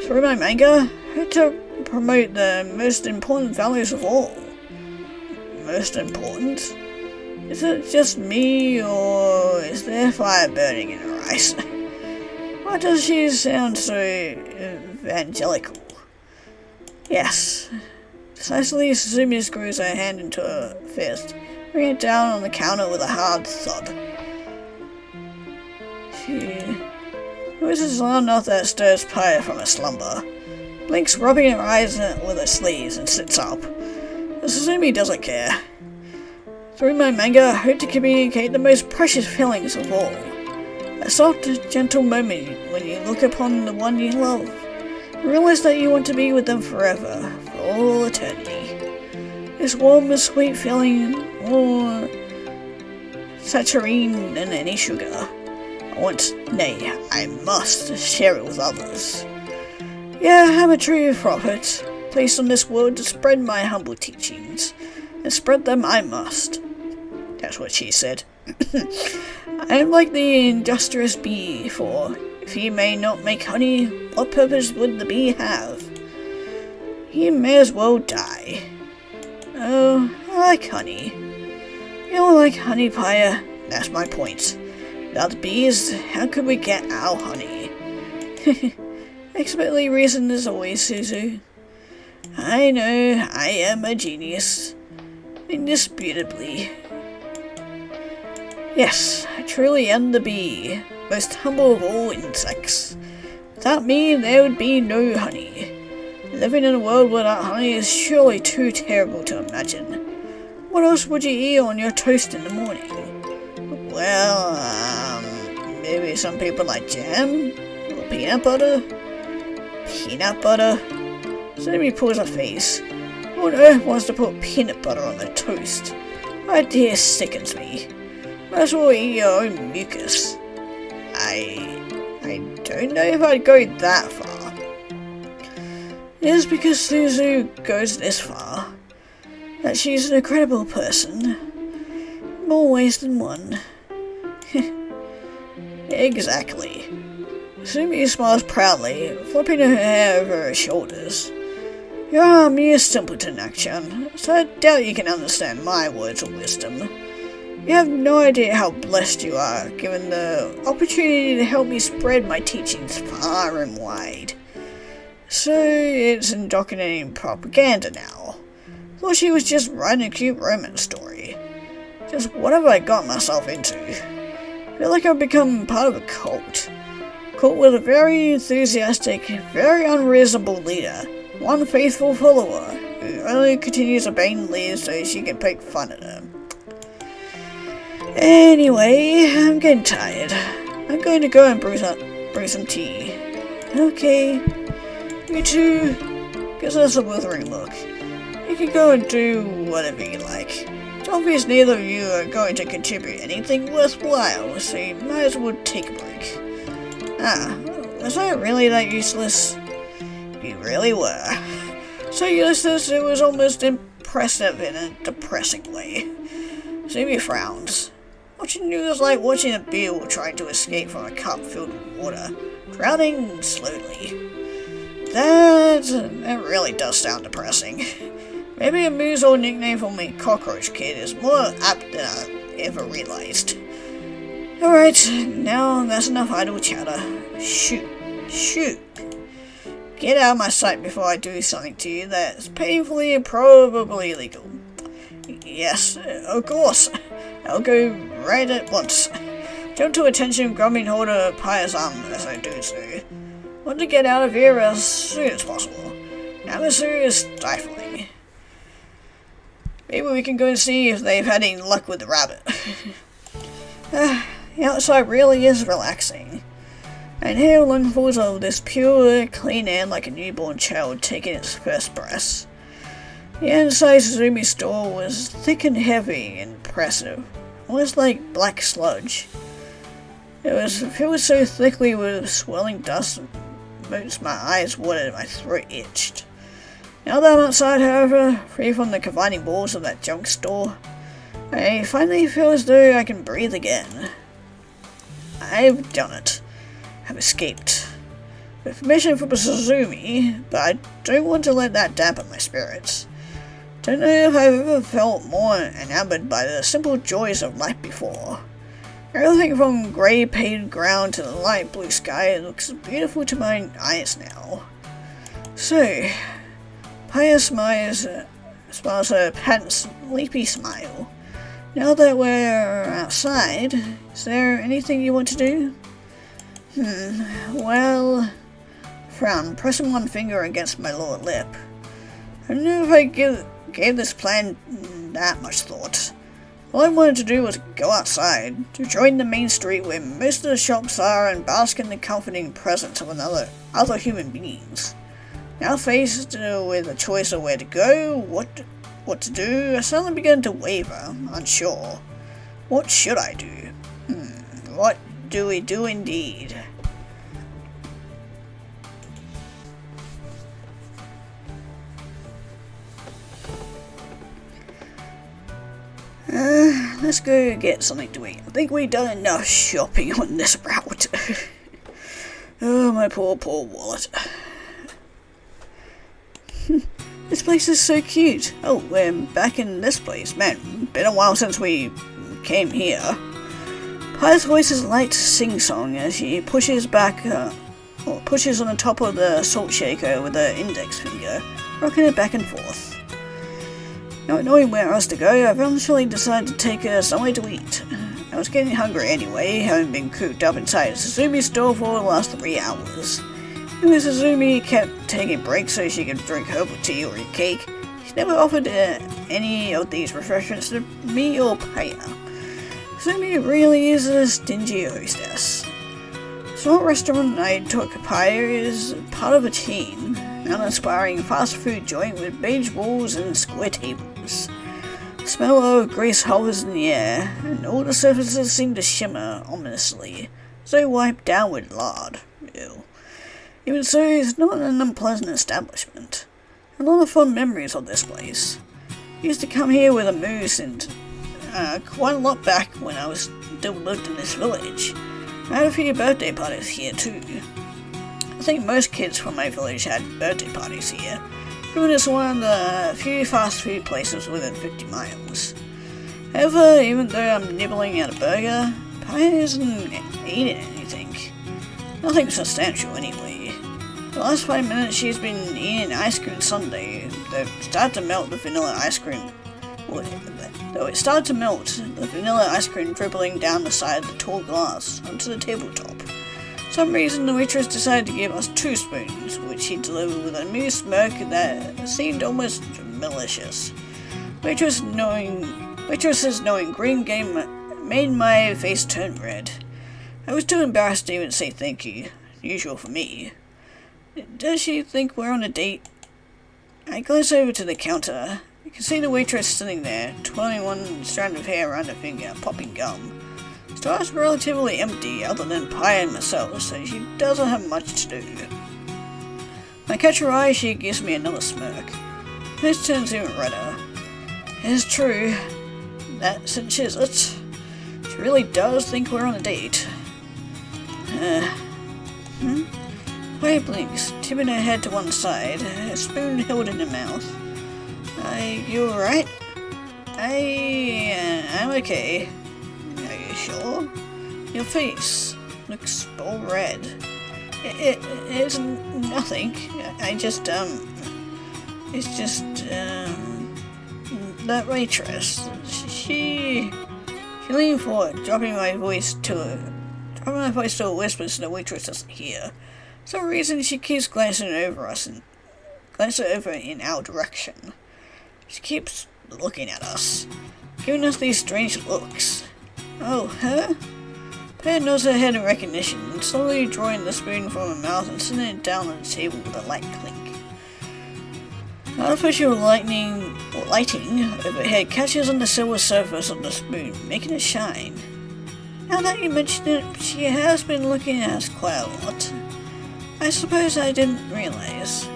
Through my manga, I hope to promote the most important values of all. Most important? Is it just me, or is there fire burning in her eyes? Why does she sound so evangelical? Yes. Decisively, Suzumi screws her hand into her fist, bringing it down on the counter with a hard thud. She noises loud enough that stirs Paya from her slumber, blinks, rubbing her eyes with her sleeves, and sits up. But Suzumi doesn't care. Through my manga, I hope to communicate the most precious feelings of all. A soft, gentle moment when you look upon the one you love, and realize that you want to be with them forever, for all eternity. This warm and sweet feeling, more saccharine than any sugar. I want, nay, I must share it with others. Yeah, I'm a true prophet, placed on this world to spread my humble teachings, and spread them I must. That's what she said. I am like the industrious bee, for if he may not make honey, what purpose would the bee have? He may as well die. Oh, I like honey. You don't like honey, Paya? That's my point. Without the bees, how could we get our honey? Explicitly reason as always, Suzu. I know, I am a genius. Indisputably. Yes, I truly am the bee, most humble of all insects. Without me, there would be no honey. Living in a world without honey is surely too terrible to imagine. What else would you eat on your toast in the morning? Well, maybe some people like jam? Or peanut butter? Peanut butter? Suzumi pulls her face. Who on earth wants to put peanut butter on their toast? The idea sickens me. Might as well eat your own mucus. I don't know if I'd go that far. It is because Suzu goes this far that she's an incredible person. More ways than one. Exactly. Suzumi smiles proudly, flipping her hair over her shoulders. You're a mere simpleton, Nak-chan, so I doubt you can understand my words of wisdom. You have no idea how blessed you are, given the opportunity to help me spread my teachings far and wide. So it's indoctrinating propaganda now. Thought she was just writing a cute romance story. Just what have I got myself into? Feel like I've become part of a cult. Cult with a very enthusiastic, very unreasonable leader, one faithful follower, who only continues obeying the leader so she can poke fun at her. Anyway, I'm getting tired. I'm going to go and brew some tea. Okay. You two, gives us a withering look. You can go and do whatever you like. It's obvious neither of you are going to contribute anything worthwhile, so you might as well take a break. Ah, was I really that useless? You really were. So useless it was almost impressive in a depressing way. Sumi frowns. Watching you is like watching a beetle trying to escape from a cup filled with water, drowning slowly. That really does sound depressing. Maybe a Moo's old nickname for me, Cockroach Kid, is more apt than I ever realized. Alright, now that's enough idle chatter. Shoot. Get out of my sight before I do something to you that's painfully and probably illegal. Yes, of course. I'll go right at once. Jump to attention, grabbing hold of Paya's arm as I do so. Want to get out of here as soon as possible. Atmosphere is stifling. Maybe we can go and see if they've had any luck with the rabbit. The outside really is relaxing. And here lungfuls of this pure, clean air like a newborn child taking its first breaths. The inside Suzumi's store was thick and heavy and oppressive, almost like black sludge. It was filled so thickly with swirling dust, most my eyes watered and my throat itched. Now that I'm outside, however, free from the confining walls of that junk store, I finally feel as though I can breathe again. I've done it. I've escaped. With permission from Suzumi, but I don't want to let that dampen my spirits. Don't know if I've ever felt more enamored by the simple joys of life before. Everything from grey paved ground to the light blue sky looks beautiful to my eyes now. So, Paya smiles her patent sleepy smile. Now that we're outside, is there anything you want to do? Well, frown, pressing one finger against my lower lip. I don't know if I gave this plan that much thought. All I wanted to do was go outside, to join the main street where most of the shops are and bask in the comforting presence of other human beings. Now faced with a choice of where to go, what to do, I suddenly began to waver, unsure. What should I do? What do we do indeed? Let's go get something to eat. I think we've done enough shopping on this route. Oh, my poor wallet. This place is so cute. Oh, we're back in this place. Man, been a while since we came here. Paya's voice is light sing-song as she pushes on the top of the salt shaker with her index finger, rocking it back and forth. Not knowing where else to go, I eventually decided to take her somewhere to eat. I was getting hungry anyway, having been cooped up inside Suzumi's store for the last 3 hours. When Suzumi kept taking breaks so she could drink herbal tea or eat cake, she never offered any of these refreshments to me or Paya. Suzumi really is a stingy hostess. The small restaurant I took Paya is part of a chain, an uninspiring fast food joint with beige walls and square tables. The smell of grease hovers in the air, and all the surfaces seem to shimmer ominously, as though wiped down with lard. Ew. Even so, it's not an unpleasant establishment. A lot of fond memories of this place. I used to come here with a moose and quite a lot back when I was still lived in this village. I had a few birthday parties here too. I think most kids from my village had birthday parties here, given it's one of the few fast food places within 50 miles. However, even though I'm nibbling at a burger, Paya isn't eating anything. Nothing substantial anyway. The last 5 minutes she's been eating ice cream sundae that started to melt the vanilla ice cream. Though it started to melt, the vanilla ice cream dribbling down the side of the tall glass onto the tabletop. For some reason the waitress decided to give us 2 spoons, which she delivered with a amused smirk that seemed almost malicious. Waitresses knowing green game made my face turn red. I was too embarrassed to even say thank you, usual for me. Does she think we're on a date? I glance over to the counter. I can see the waitress sitting there, twirling one strand of hair around her finger, popping gum. The store is relatively empty other than Paya and myself, so she doesn't have much to do. When I catch her eye, she gives me another smirk. This turns even redder. It's true. That cinches it. She really does think we're on a date. Paya blinks, tipping her head to one side, a spoon held in her mouth. You alright? I'm okay. Are you sure? Your face looks all red. It's nothing. It's just, that waitress. She leaned forward, dropping my voice to a whisper so the waitress doesn't hear. For some reason, she keeps glancing over in our direction. She keeps looking at us, giving us these strange looks. Oh, her? Pear nods her head in recognition, slowly drawing the spoon from her mouth and setting it down on the table with a light clink. Artificial lighting overhead catches on the silver surface of the spoon, making it shine. Now that you mention it, she has been looking at us quite a lot. I suppose I didn't realize.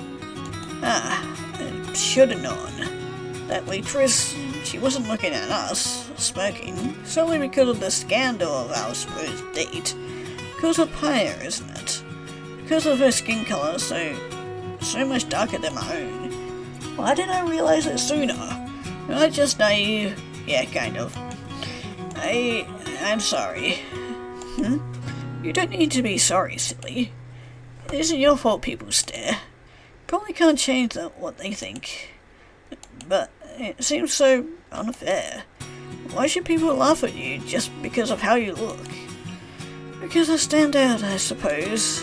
I should have known. That waitress, she wasn't looking at us, smoking, solely because of the scandal of our supposed date. Because of Pyre, isn't it? Because of her skin color so much darker than my own. Why didn't I realize it sooner? Am I just naive? Yeah, kind of. I'm sorry. You don't need to be sorry, silly. It isn't your fault people stare. Probably can't change what they think. But it seems so unfair. Why should people laugh at you just because of how you look? Because I stand out, I suppose.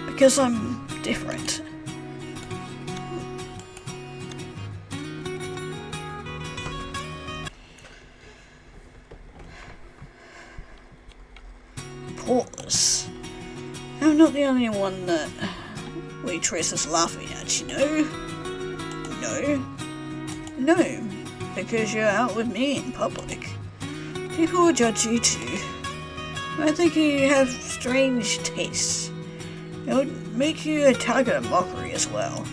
Because I'm different. Pause. I'm not the only one that waitress is laughing at, you know? No, because you're out with me in public. People will judge you too. I think you have strange tastes. It would make you a target of mockery as well.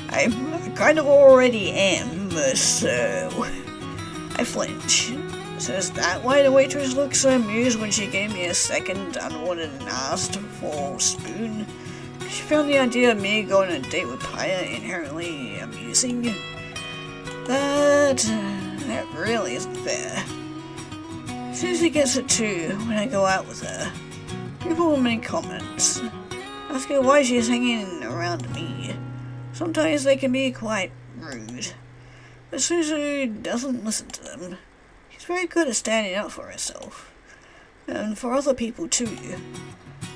I kind of already am, so I flinch. So is that why the waitress looked so amused when she gave me a second unwanted and asked for a spoon? She found the idea of me going on a date with Pyre inherently amusing. But that really isn't fair. Susie gets it too when I go out with her. People will make comments, ask her why she's hanging around me. Sometimes they can be quite rude, but Susie doesn't listen to them. She's very good at standing up for herself, and for other people too.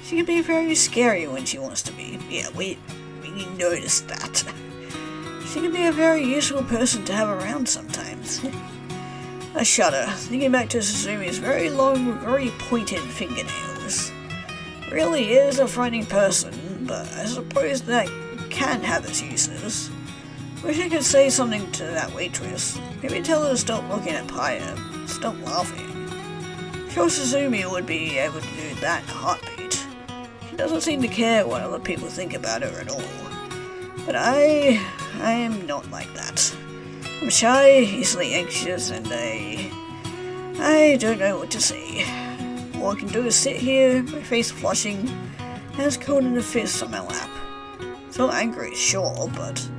She can be very scary when she wants to be. Yeah, we noticed that. She can be a very useful person to have around sometimes. I shudder, thinking back to Suzumi's very long, very pointed fingernails. Really is a frightening person, but I suppose that can have its uses. Wish I could say something to that waitress. Maybe tell her to stop looking at Pyre, stop laughing. Sure, Suzumi would be able to do that in a heartbeat. She doesn't seem to care what other people think about her at all. But I am not like that. I'm shy, easily anxious, and I don't know what to say. All I can do is sit here, my face flushing, hands cold in a fist on my lap. So angry, sure, but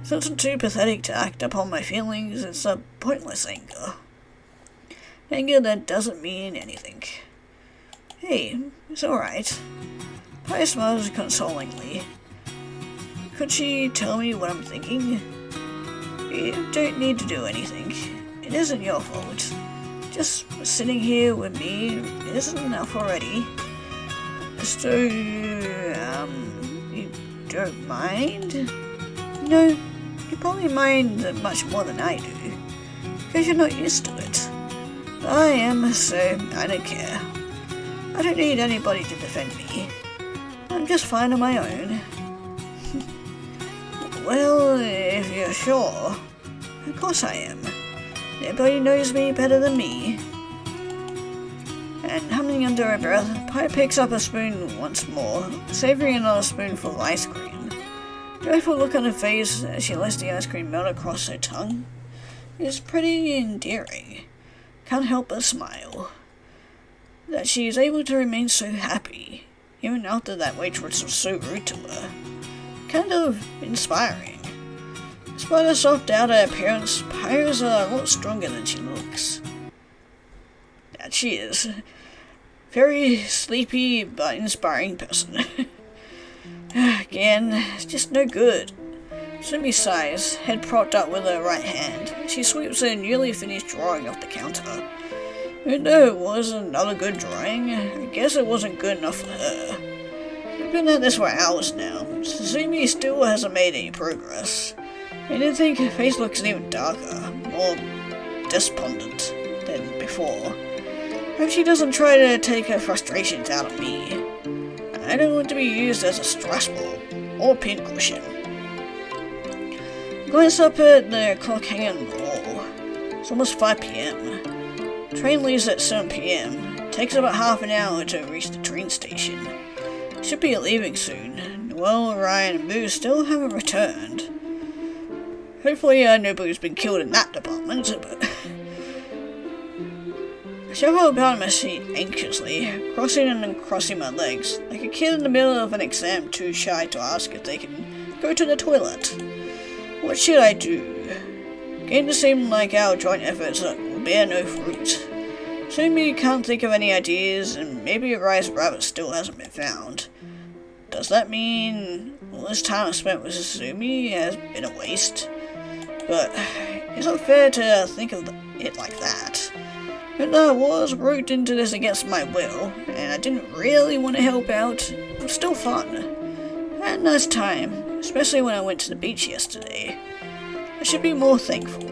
since I'm too pathetic to act upon my feelings, it's a pointless anger. Anger that doesn't mean anything. Hey, it's alright. Pyre smiles consolingly. Could she tell me what I'm thinking? You don't need to do anything. It isn't your fault. Just sitting here with me isn't enough already. So, you don't mind? No, you probably mind much more than I do, because you're not used to it. But I am, so I don't care. I don't need anybody to defend me. I'm just fine on my own. Well, if you're sure, of course I am. Nobody knows me better than me. And humming under her breath, Pyre picks up a spoon once more, savoring another spoonful of ice cream. The joyful look on her face as she lets the ice cream melt across her tongue is pretty endearing. Can't help but smile. That she is able to remain so happy, even after that waitress was so rude to her. Kind of inspiring. Despite her self-doubted appearance, Pyre's a lot stronger than she looks. That she is. Very sleepy but inspiring person. Again, it's just no good. Sumi sighs, head propped up with her right hand. She sweeps her newly finished drawing off the counter. Even though it was another good drawing, I guess it wasn't good enough for her. We've been at this for hours now. Suzumi still hasn't made any progress. I didn't think her face looks even darker, more despondent than before. Hope she doesn't try to take her frustrations out on me. I don't want to be used as a stress ball or pincushion. Glance up at the clock hanging on the wall. It's almost 5 PM. Train leaves at 7 PM. Takes about half an hour to reach the train station. Should be leaving soon. Noelle, Ryan, and Boo still haven't returned. Hopefully nobody's been killed in that department, but... I shuffle about in my seat anxiously, crossing and uncrossing my legs, like a kid in the middle of an exam too shy to ask if they can go to the toilet. What should I do? Getting to seem like our joint efforts will bear no fruit. Sumi can't think of any ideas, and maybe a rice rabbit still hasn't been found. Does that mean all this time I spent with Sumi has been a waste? But it's not fair to think of it like that. But I was roped into this against my will, and I didn't really want to help out. It was still fun. I had a nice time, especially when I went to the beach yesterday. I should be more thankful.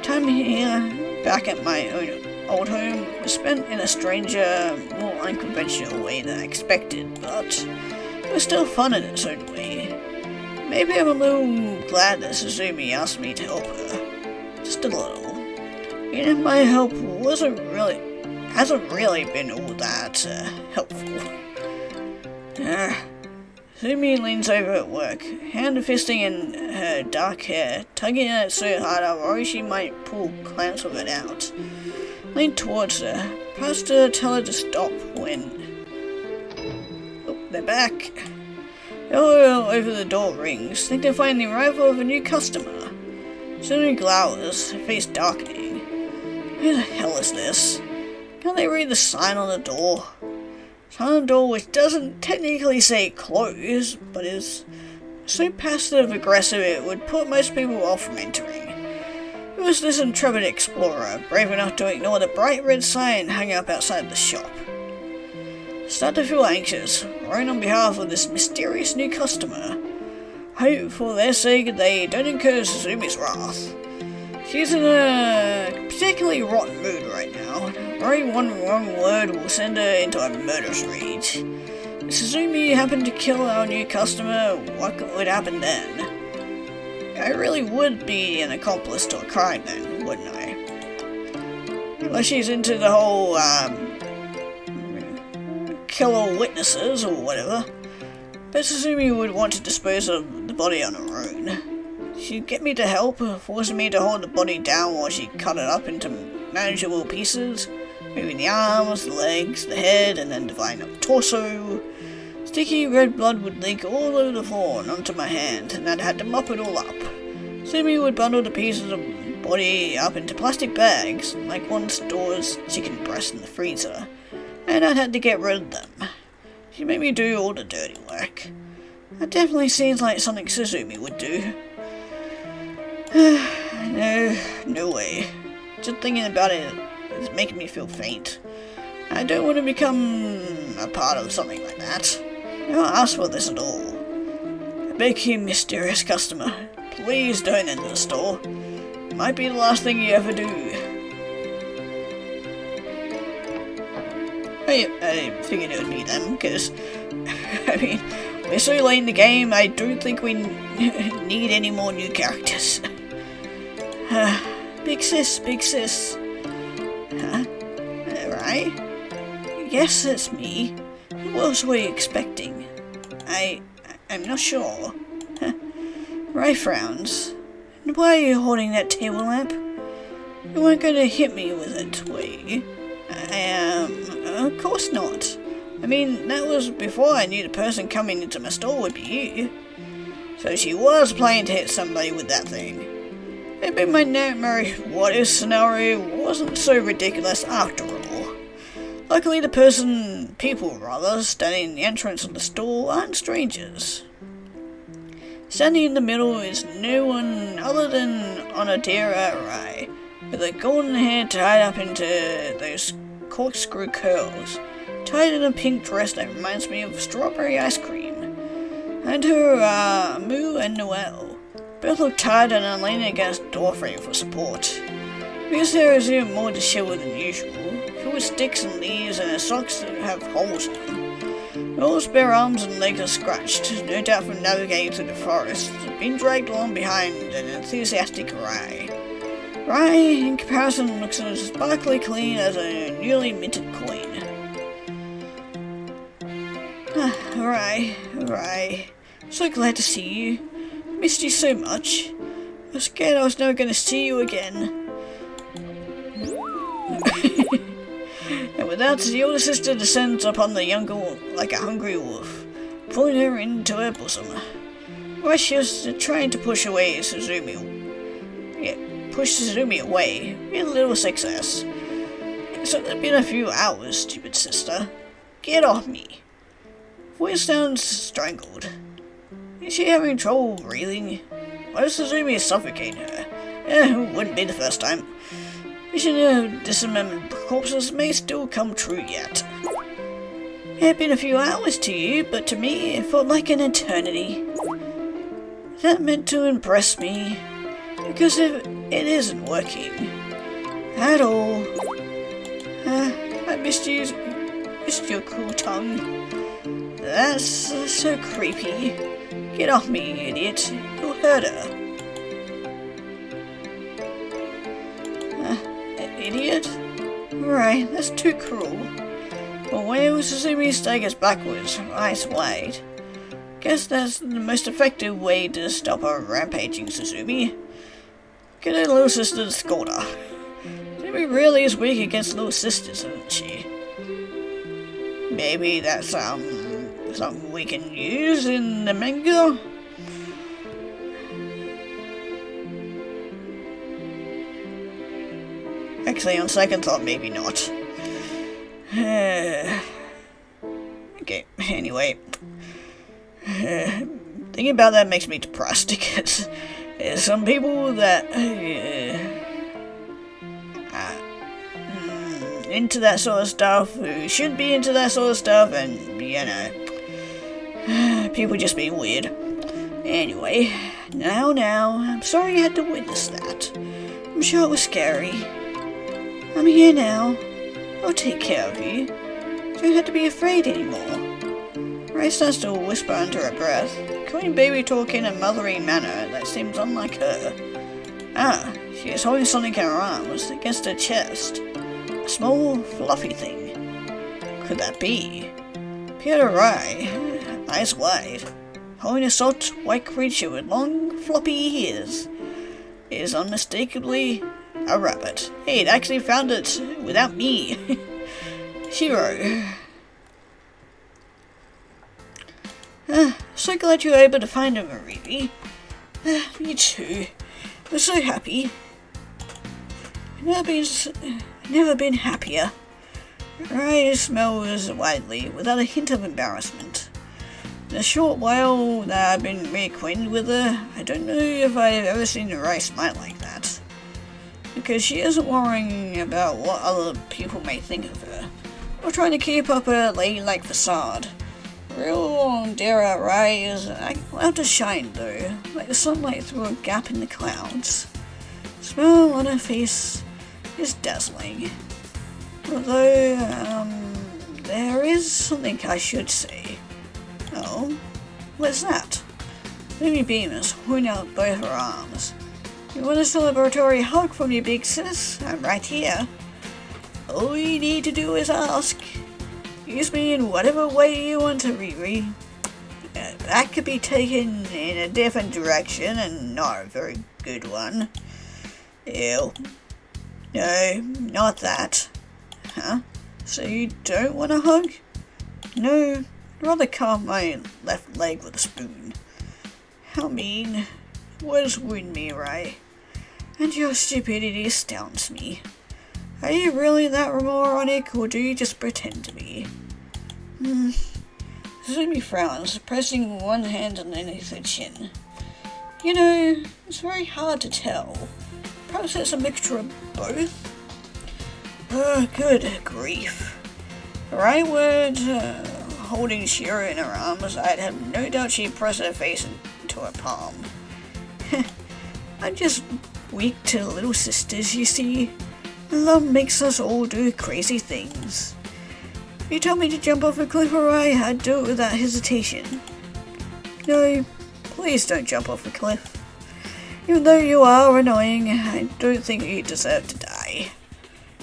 Time here, back at my own old home, was spent in a stranger, more unconventional way than I expected, but it was still fun in its own way. Maybe I'm a little glad that Suzumi asked me to help her. Just a little. And my help hasn't really been all that helpful. Sumi leans over at work, hand fisting in her dark hair, tugging at it so hard I worry she might pull clamps of it out. Lean towards her, past to tell her to stop when... Oh, they're back. Bell over the door rings, think they find the arrival of a new customer. Sumi glowers, her face darkening. Who the hell is this? Can't they read the sign on the door? Sign on the door which doesn't technically say close, but is so passive-aggressive it would put most people off from entering. Who was this intrepid explorer, brave enough to ignore the bright red sign hanging up outside the shop? Start to feel anxious, worrying on behalf of this mysterious new customer. Hope for their sake they don't incur Suzumi's wrath. She's in a particularly rotten mood right now. Worry one wrong word will send her into a murderous rage. If Suzumi happened to kill our new customer, what would happen then? I really would be an accomplice to a crime then, wouldn't I? Unless she's into the whole, kill all witnesses or whatever. But Suzumi would want to dispose of the body on her own. She'd get me to help, forcing me to hold the body down while she cut it up into manageable pieces, moving the arms, the legs, the head, and then dividing up the torso. Sticky red blood would leak all over the floor and onto my hand, and I'd had to mop it all up. Sumi would bundle the pieces of the body up into plastic bags, like one stores chicken breast in the freezer, and I'd had to get rid of them. She made me do all the dirty work. That definitely seems like something Suzumi would do. No way. Just thinking about it is making me feel faint. I don't want to become a part of something like that. I don't ask for this at all. I beg you, mysterious customer, please don't enter the store. It might be the last thing you ever do. I figured it would be them, because, I mean, we're so late in the game, I don't think we need any more new characters. Big sis, big sis. Huh? Right? Yes, it's me. Who else were you expecting? I'm not sure. Ray frowns. And why are you holding that table lamp? You weren't going to hit me with it, were you? Of course not. I mean, that was before I knew the person coming into my store would be you. So she was planning to hit somebody with that thing. Maybe my nightmarish what-if scenario wasn't so ridiculous after all. Luckily people standing in the entrance of the store aren't strangers. Standing in the middle is no one other than Onodera Arai, with her golden hair tied up into those corkscrew curls, tied in a pink dress that reminds me of strawberry ice cream, and her Moo and Noelle, Both look tired and are leaning against the doorframe for support. Because there is even more disheveled than usual, filled with sticks and leaves and their socks that have holes in them. All his bare arms and legs are scratched, no doubt from navigating through the forest, being dragged along behind an enthusiastic Rai. Rai, in comparison, looks as sparkly clean as a newly minted coin. Rai, so glad to see you. Missed you so much. I was scared I was never going to see you again. And with that, the older sister descends upon the younger like a hungry wolf, pulling her into her bosom. While she was trying to push Suzume away, with little success. It's only been a few hours, stupid sister. Get off me. Voice sounds strangled. Is she having trouble breathing? Why does Suzume suffocate her? It wouldn't be the first time. Vision of dismembered corpses may still come true yet. It had been a few hours to you, but to me it felt like an eternity. That meant to impress me, because if it isn't working at all. I missed your cool tongue. That's so creepy. Get off me, you idiot. You'll hurt her. Idiot? Right, that's too cruel. But when Suzume staggers backwards, eyes wide. Guess that's the most effective way to stop her rampaging, Suzume. Get her little sister to scold her. Suzume really is weak against little sisters, isn't she? Maybe that's something we can use in the manga? Actually, on second thought, maybe not. Okay, anyway. Thinking about that makes me depressed because there's some people that into that sort of stuff who shouldn't be into that sort of stuff, and you know, people just being weird. Anyway, now, I'm sorry you had to witness that. I'm sure it was scary. I'm here now. I'll take care of you. You don't have to be afraid anymore. Ray starts to whisper under her breath, calling baby talk in a mothering manner that seems unlike her. She is holding something in her arms against her chest. A small, fluffy thing. Could that be? Peter Rai, eyes wide, holding a soft white creature with long, floppy ears, is unmistakably a rabbit. Hey, it actually found it without me. Shiro. So glad you were able to find him, Maribi. Me too. I'm so happy. Never been happier. Rai smells widely, without a hint of embarrassment. In the short while that I've been reacquainted with her, I don't know if I've ever seen Rai smile like that. Because she isn't worrying about what other people may think of her, or trying to keep up a ladylike facade. Real Dara Rai is allowed to shine though, like the sunlight through a gap in the clouds. The smile on her face is dazzling. Although, there is something I should say. Oh, what's that? Mimi beams, holding out both her arms. You want a celebratory hug from your big sis? I'm right here. All you need to do is ask. Use me in whatever way you want to, Riri. That could be taken in a different direction and not a very good one. Ew. No, not that. Huh? So you don't want a hug? No, I'd rather carve my left leg with a spoon. How mean. Words wound me, Rai. And your stupidity astounds me. Are you really that moronic, or do you just pretend to be? Suzume frowns, pressing one hand underneath her chin. You know, it's very hard to tell. Perhaps it's a mixture of both? Good grief. Rai would, holding Shiro in her arms, I'd have no doubt she'd press her face into her palm. I'm just weak to little sisters, you see. Love makes us all do crazy things. If you told me to jump off a cliff, Arai, I'd do it without hesitation. No, please don't jump off a cliff. Even though you are annoying, I don't think you deserve to die.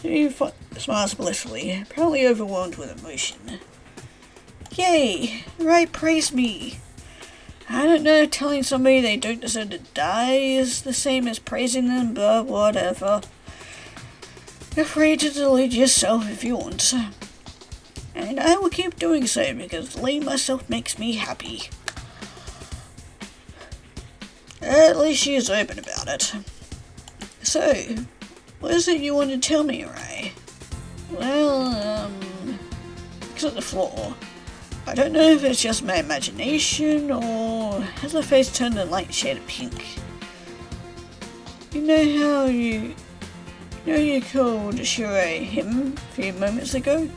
He smiles blissfully, apparently overwhelmed with emotion. Yay! Right, praise me. I don't know if telling somebody they don't deserve to die is the same as praising them, but whatever. You're free to delude yourself if you want. And I will keep doing so because delude myself makes me happy. At least she is open about it. So, what is it you want to tell me, Ray? Well, looks at the floor. I don't know if it's just my imagination or has her face turned a light shade of pink. You know how you called Shiro him a few moments ago?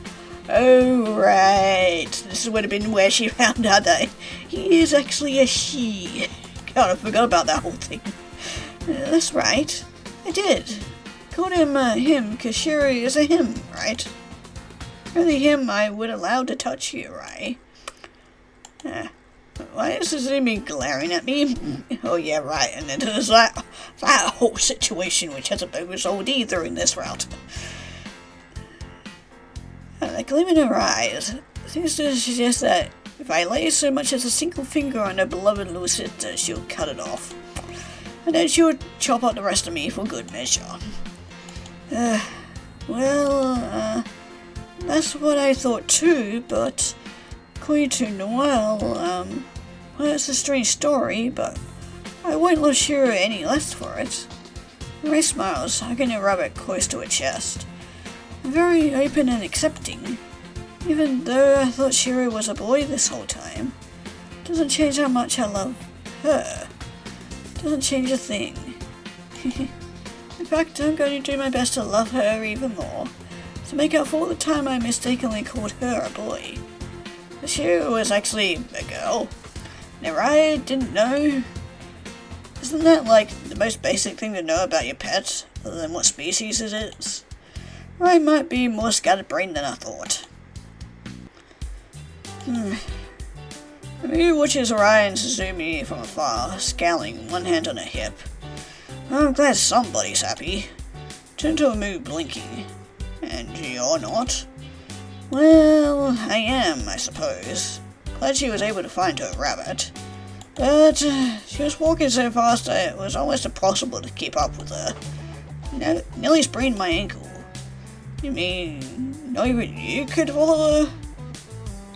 Oh, right. This would have been where she found out that he is actually a she. God, I forgot about that whole thing. That's right. I did. Called him him because Shiro is a him, right? Only him I would allow to touch you, right? Why is Suzumi glaring at me? Oh yeah, right, and then there's that whole situation which hasn't been resolved either in this route. The gleam in her eyes seems to suggest that if I lay so much as a single finger on her beloved little sister, she'll cut it off. And then she'll chop up the rest of me for good measure. That's what I thought too, but according to Noelle, well, it's a strange story, but I won't love Shiro any less for it. Ray smiles, hugging her rabbit close to her chest. Very open and accepting, even though I thought Shiro was a boy this whole time. Doesn't change how much I love her. Doesn't change a thing. In fact, I'm going to do my best to love her even more, to make up for all the time I mistakenly called her a boy. But Shiro was actually a girl. Now I didn't know. Isn't that like the most basic thing to know about your pet, other than what species it is? I might be more scatterbrained than I thought. He watches Orion Suzumi from afar, scowling, one hand on her hip. I'm glad somebody's happy. Turn to a mood, blinking. And you're not? Well, I am, I suppose. Glad she was able to find her rabbit. But she was walking so fast that it was almost impossible to keep up with her. Nearly sprained my ankle. You mean, not even you could follow her?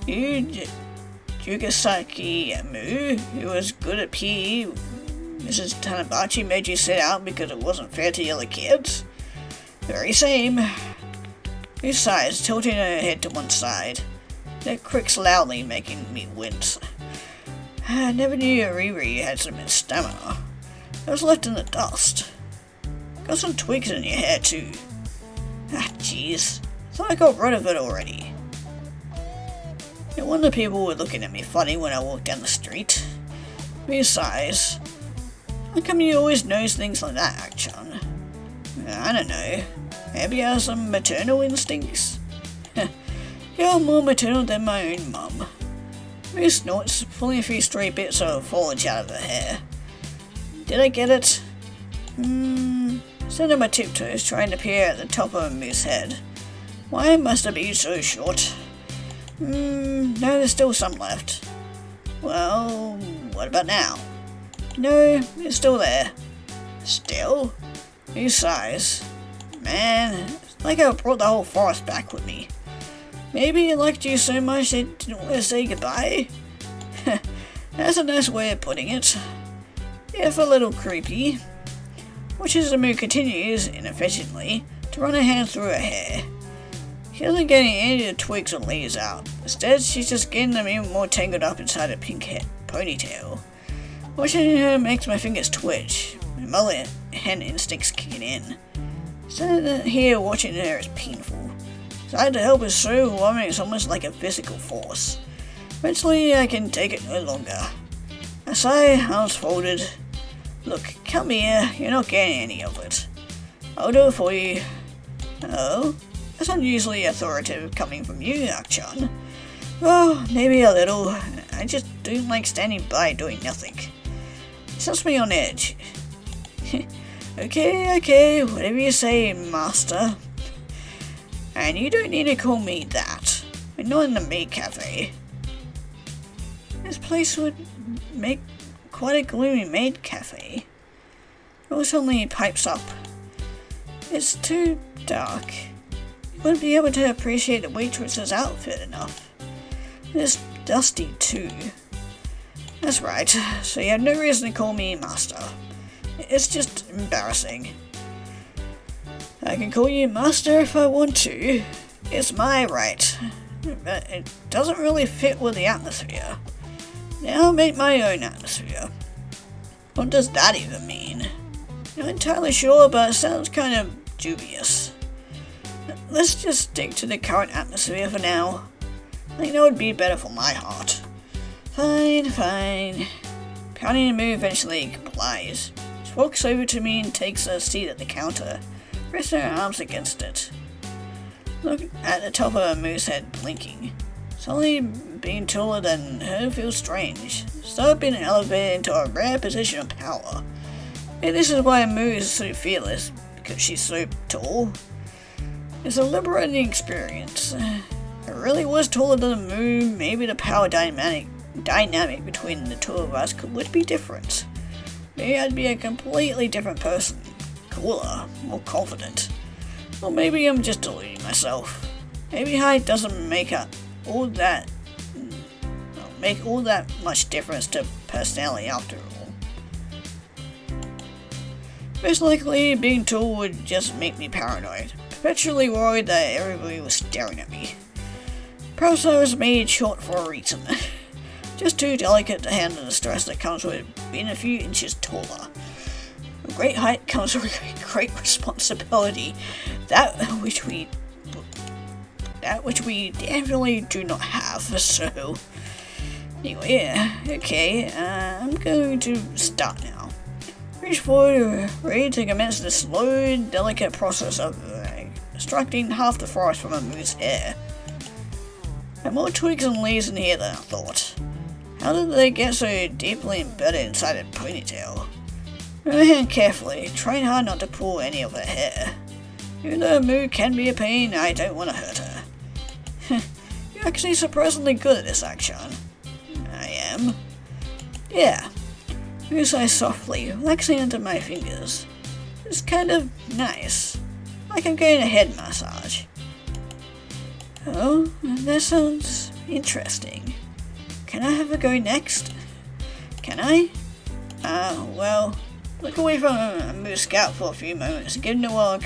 You, Jugasaki Amu, who was good at PE, Mrs. Tanabachi made you sit out because it wasn't fair to the other kids? Very same. He sighs, tilting her head to one side. It creaks loudly, making me wince. I never knew Riri had so much stamina. It was left in the dust. Got some twigs in your hair too. Ah, jeez. Thought I got rid of it already. No wonder people were looking at me funny when I walked down the street. He sighs. How come you always knows things like that, Ak-chan? I don't know. Maybe I have some maternal instincts? You're more maternal than my own mum. He snorts, pulling a few stray bits of foliage out of her hair. Did I get it? Stood on my tiptoes, trying to peer at the top of a moose head. Why must it be so short? No, there's still some left. Well, what about now? No, it's still there. Still? He sighs. Man, it's like I brought the whole forest back with me. Maybe it liked you so much it didn't want to say goodbye? That's a nice way of putting it. If a little creepy. Shizumu continues, inefficiently, to run her hand through her hair. She isn't getting any of the twigs or leaves out. Instead, she's just getting them even more tangled up inside her pink ponytail. Watching her makes my fingers twitch, my mullet hen instincts kicking in. Standing here watching her is painful. Decided to help is so overwhelming it's almost like a physical force. Eventually, I can take it no longer. I sigh, arms folded. Look, come here, you're not getting any of it. I'll do it for you. Oh, that's unusually authoritative coming from you, Akchan. Well, maybe a little. I just don't like standing by doing nothing. It sets me on edge. Okay, whatever you say, master. And you don't need to call me that. We're not in the maid cafe. This place would make quite a gloomy maid cafe. Rose suddenly pipes up. It's too dark. You wouldn't be able to appreciate the waitress's outfit enough. It's dusty too. That's right, so you have no reason to call me master. It's just embarrassing. I can call you master if I want to. It's my right. But it doesn't really fit with the atmosphere. Now I'll make my own atmosphere. What does that even mean? Not entirely sure, but it sounds kind of dubious. Let's just stick to the current atmosphere for now. I think that would be better for my heart. Fine. Pouting and Moo eventually complies. She walks over to me and takes a seat at the counter, resting her arms against it. Look at the top of her Moo's head, blinking. Suddenly, being taller than her feels strange. Started being elevated into a rare position of power. Maybe this is why Moo is so fearless, because she's so tall. It's a liberating experience. If I really was taller than Moo, maybe the power dynamic between the two of us would be different. Maybe I'd be a completely different person. Cooler, more confident. Or maybe I'm just deluding myself. Maybe height doesn't make all that much difference to personality after all. Most likely, being tall would just make me paranoid, perpetually worried that everybody was staring at me. Perhaps I was made short for a reason. Just too delicate to handle the stress that comes with being a few inches taller. With great height comes with great responsibility, that which we definitely do not have, so... Anyway, okay, I'm going to start now. Reach forward, ready to commence the slow, delicate process of extracting half the forest from a moo's hair. There are more twigs and leaves in here than I thought. How did they get so deeply embedded inside a ponytail? Move my hand carefully, trying hard not to pull any of her hair. Even though Moo can be a pain, I don't want to hurt her. You're actually surprisingly good at this, Akchan. I am. Yeah. Moo sighs softly, relaxing under my fingers. It's kind of nice. Like I'm getting a head massage. Oh, that sounds interesting. Can I have a go next? Can I? Well, look away from a Moo's scalp for a few moments and give Noelle a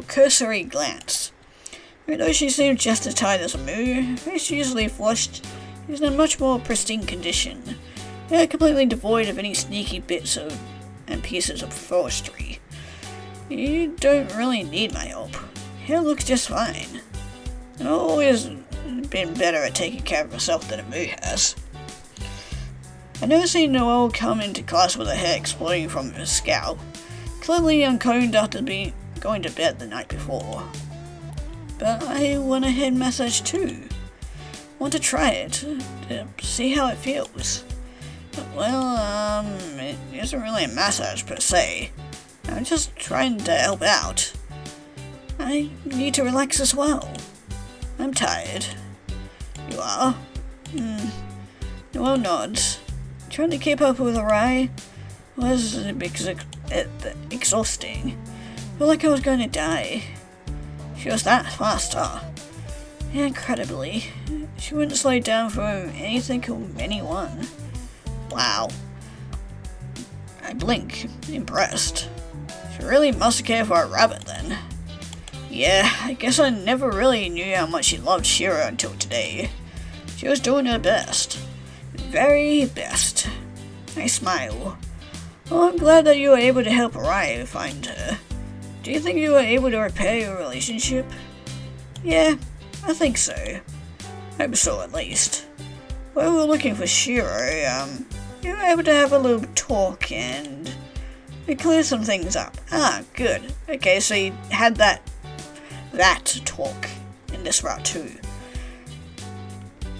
cursory glance. Even though she seemed just as tired as a Moo, her face usually flushed, is in a much more pristine condition, yet completely devoid of any sneaky bits and pieces of forestry. You don't really need my help. Hair looks just fine. I've always been better at taking care of herself than a Moo has. I've never seen Noelle come into class with her hair exploding from her scalp, clearly uncombed after going to bed the night before. But I want a head massage too. Want to try it, to see how it feels. Well, it isn't really a massage per se. I'm just trying to help out. I need to relax as well. I'm tired. You are? Noelle nods. Trying to keep up with Arai was exhausting. Felt like I was going to die. She was that fast, huh? Incredibly. She wouldn't slow down for anything or anyone. Wow. I blink, impressed. She really must care for a rabbit then. Yeah, I guess I never really knew how much she loved Shiro until today. She was doing her best. Very best. I smile. Well, I'm glad that you were able to help Arai find her. Do you think you were able to repair your relationship? Yeah, I think so. Hope so, at least. While we were looking for Shiro, you were able to have a little talk and clear some things up. Ah, good. Okay, so you had that talk in this route too.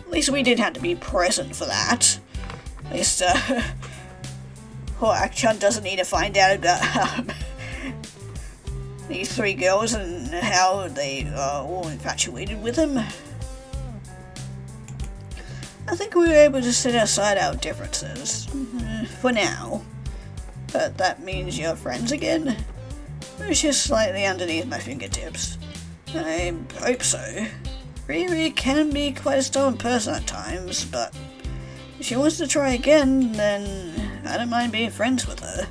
At least we didn't have to be present for that. At least, poor Ak-chan doesn't need to find out about these three girls and how they are all infatuated with him. I think we were able to set aside our differences, for now. But that means you're friends again? It's just slightly underneath my fingertips. I hope so. Riri can be quite a stubborn person at times, but if she wants to try again, then I don't mind being friends with her.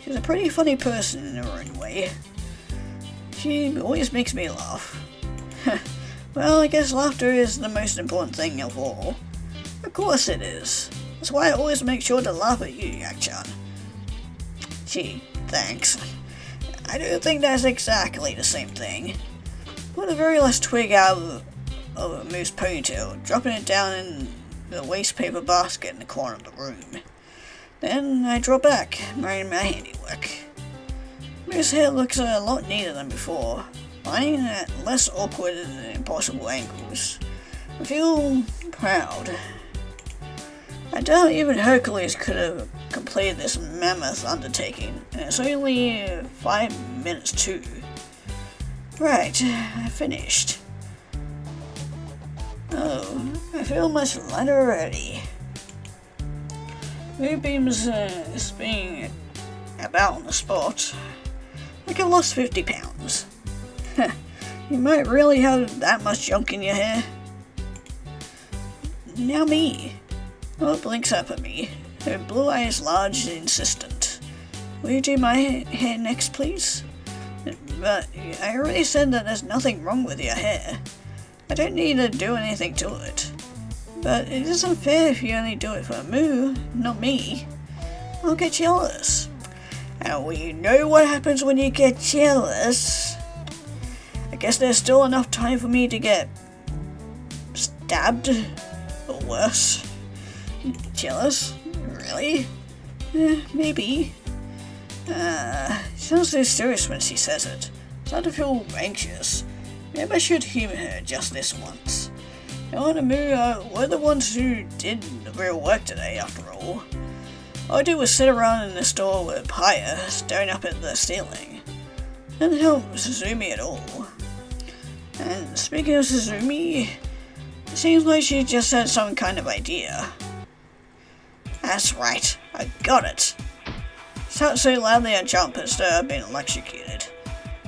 She's a pretty funny person in her own way. She always makes me laugh. Well, I guess laughter is the most important thing of all. Of course it is. That's why I always make sure to laugh at you, Yak-chan. Gee, thanks. I don't think that's exactly the same thing. Pull the very last twig out of a moose ponytail, dropping it down in the waste paper basket in the corner of the room. Then I draw back, marrying my handiwork. Moose hair looks a lot neater than before, finding it at less awkward and impossible angles. I feel proud. I doubt even Hercules could have completed this mammoth undertaking, and it's only 5 minutes too. Right, I finished. Oh, I feel much lighter already. Moonbeam's being about on the spot. Like I've lost 50 pounds. You might really have that much junk in your hair. Now me. Oh, blinks up at me, her blue eyes large and insistent. Will you do my hair next, please? But I already said that there's nothing wrong with your hair. I don't need to do anything to it. But it isn't fair if you only do it for Moo, not me. I'll get jealous. And we know what happens when you get jealous. I guess there's still enough time for me to get stabbed, or worse. Jealous? Really? Maybe. She sounds so serious when she says it. I start to feel anxious. Maybe I should humour her just this once. No and Moo were the ones who did the real work today, after all. All I did was sit around in the store with Paya, staring up at the ceiling. Didn't help Suzumi at all. And speaking of Suzumi, it seems like she just had some kind of idea. That's right, I got it. Shout so loudly I jump as though I've been electrocuted.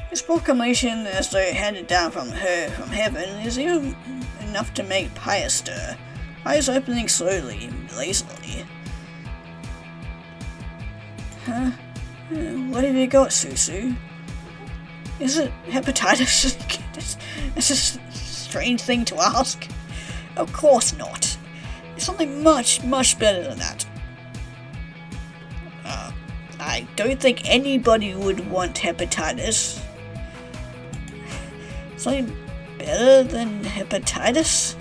This proclamation, as though handed down from heaven, is even enough to make Paya stir, eyes opening slowly, lazily. Huh? What have you got, Susu? Is it hepatitis? It's a strange thing to ask. Of course not. It's something much, much better than that. I don't think anybody would want hepatitis. Something better than hepatitis?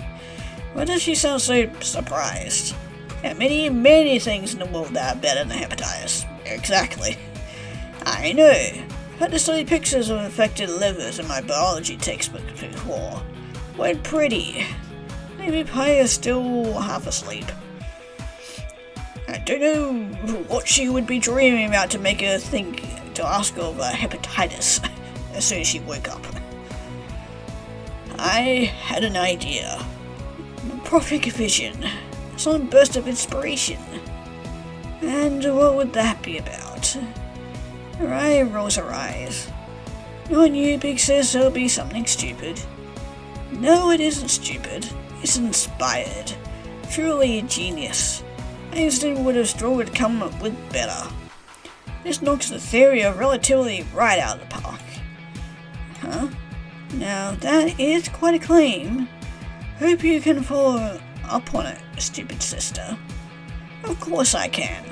Why does she sound so surprised? There are many, many things in the world that are better than hepatitis. Exactly. I know. I've had to study pictures of infected livers in my biology textbook before. Quite pretty. Maybe Paya's still half asleep. I don't know what she would be dreaming about to make her think to ask her about hepatitis as soon as she woke up. I had an idea. A prophetic vision. Some burst of inspiration. And what would that be about? Her eye rolls her eyes. Knowing you, Big Sis, it'll be something stupid. No, it isn't stupid. It's inspired. Truly a genius. Einstein would have struggled to come up with better. This knocks the theory of relativity right out of the park. Huh? Now, that is quite a claim. Hope you can follow up on it, stupid sister. Of course I can.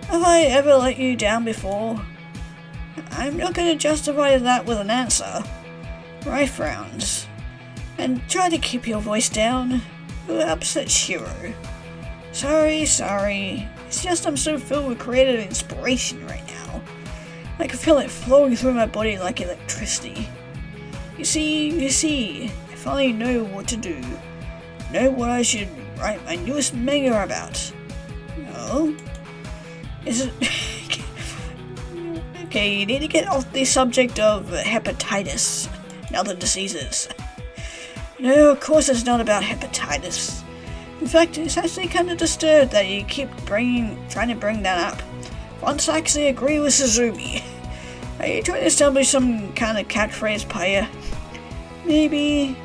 Have I ever let you down before? I'm not going to justify that with an answer. Rai frowns. And try to keep your voice down. You upset Shiro. Sorry. It's just I'm so filled with creative inspiration right now. I can feel it flowing through my body like electricity. You see, I finally know what to do. Know what I should write my newest manga about. Oh? Is it... Okay, you need to get off the subject of hepatitis and other diseases. No, of course it's not about hepatitis. In fact, it's actually kind of disturbed that you keep trying to bring that up. Once I actually agree with Suzumi. Are you trying to establish some kind of catchphrase, Paya? Maybe.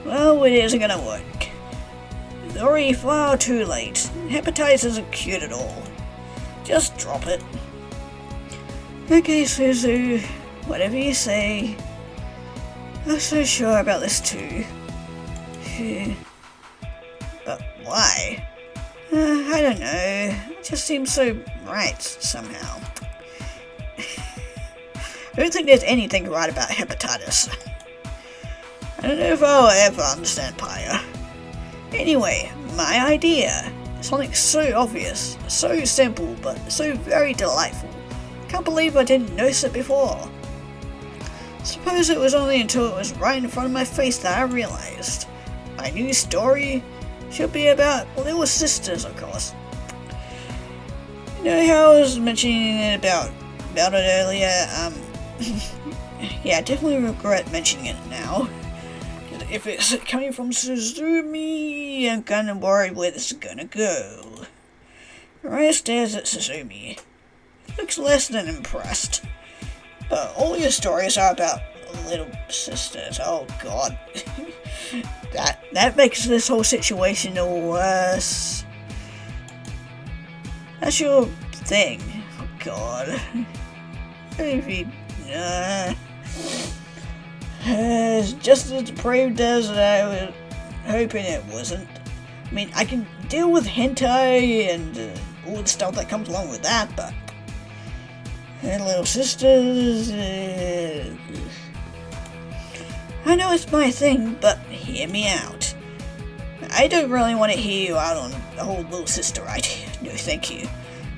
Well, it isn't gonna work. It's already far too late. Hepatitis isn't cured at all. Just drop it. Okay, Suzu. Whatever you say. I'm not so sure about this too. But why? I don't know. It just seems so right, somehow. I don't think there's anything right about hepatitis. I don't know if I'll ever understand Paya. Anyway, my idea. Something so obvious, so simple, but so very delightful. Can't believe I didn't notice it before. Suppose it was only until it was right in front of my face that I realized. My new story should be about little sisters, of course. You know how I was mentioning it about it earlier? Yeah, I definitely regret mentioning it now. If it's coming from Suzumi, I'm kinda worried where this is gonna go. Raya stares at Suzumi. Looks less than impressed. But all your stories are about little sisters. Oh god. That makes this whole situation worse. That's your thing. Oh god. Maybe just as depraved as I was hoping it wasn't. I mean, I can deal with hentai and all the stuff that comes along with that, but her little sisters... I know it's my thing, but hear me out. I don't really want to hear you out on the whole little sister idea. No, thank you.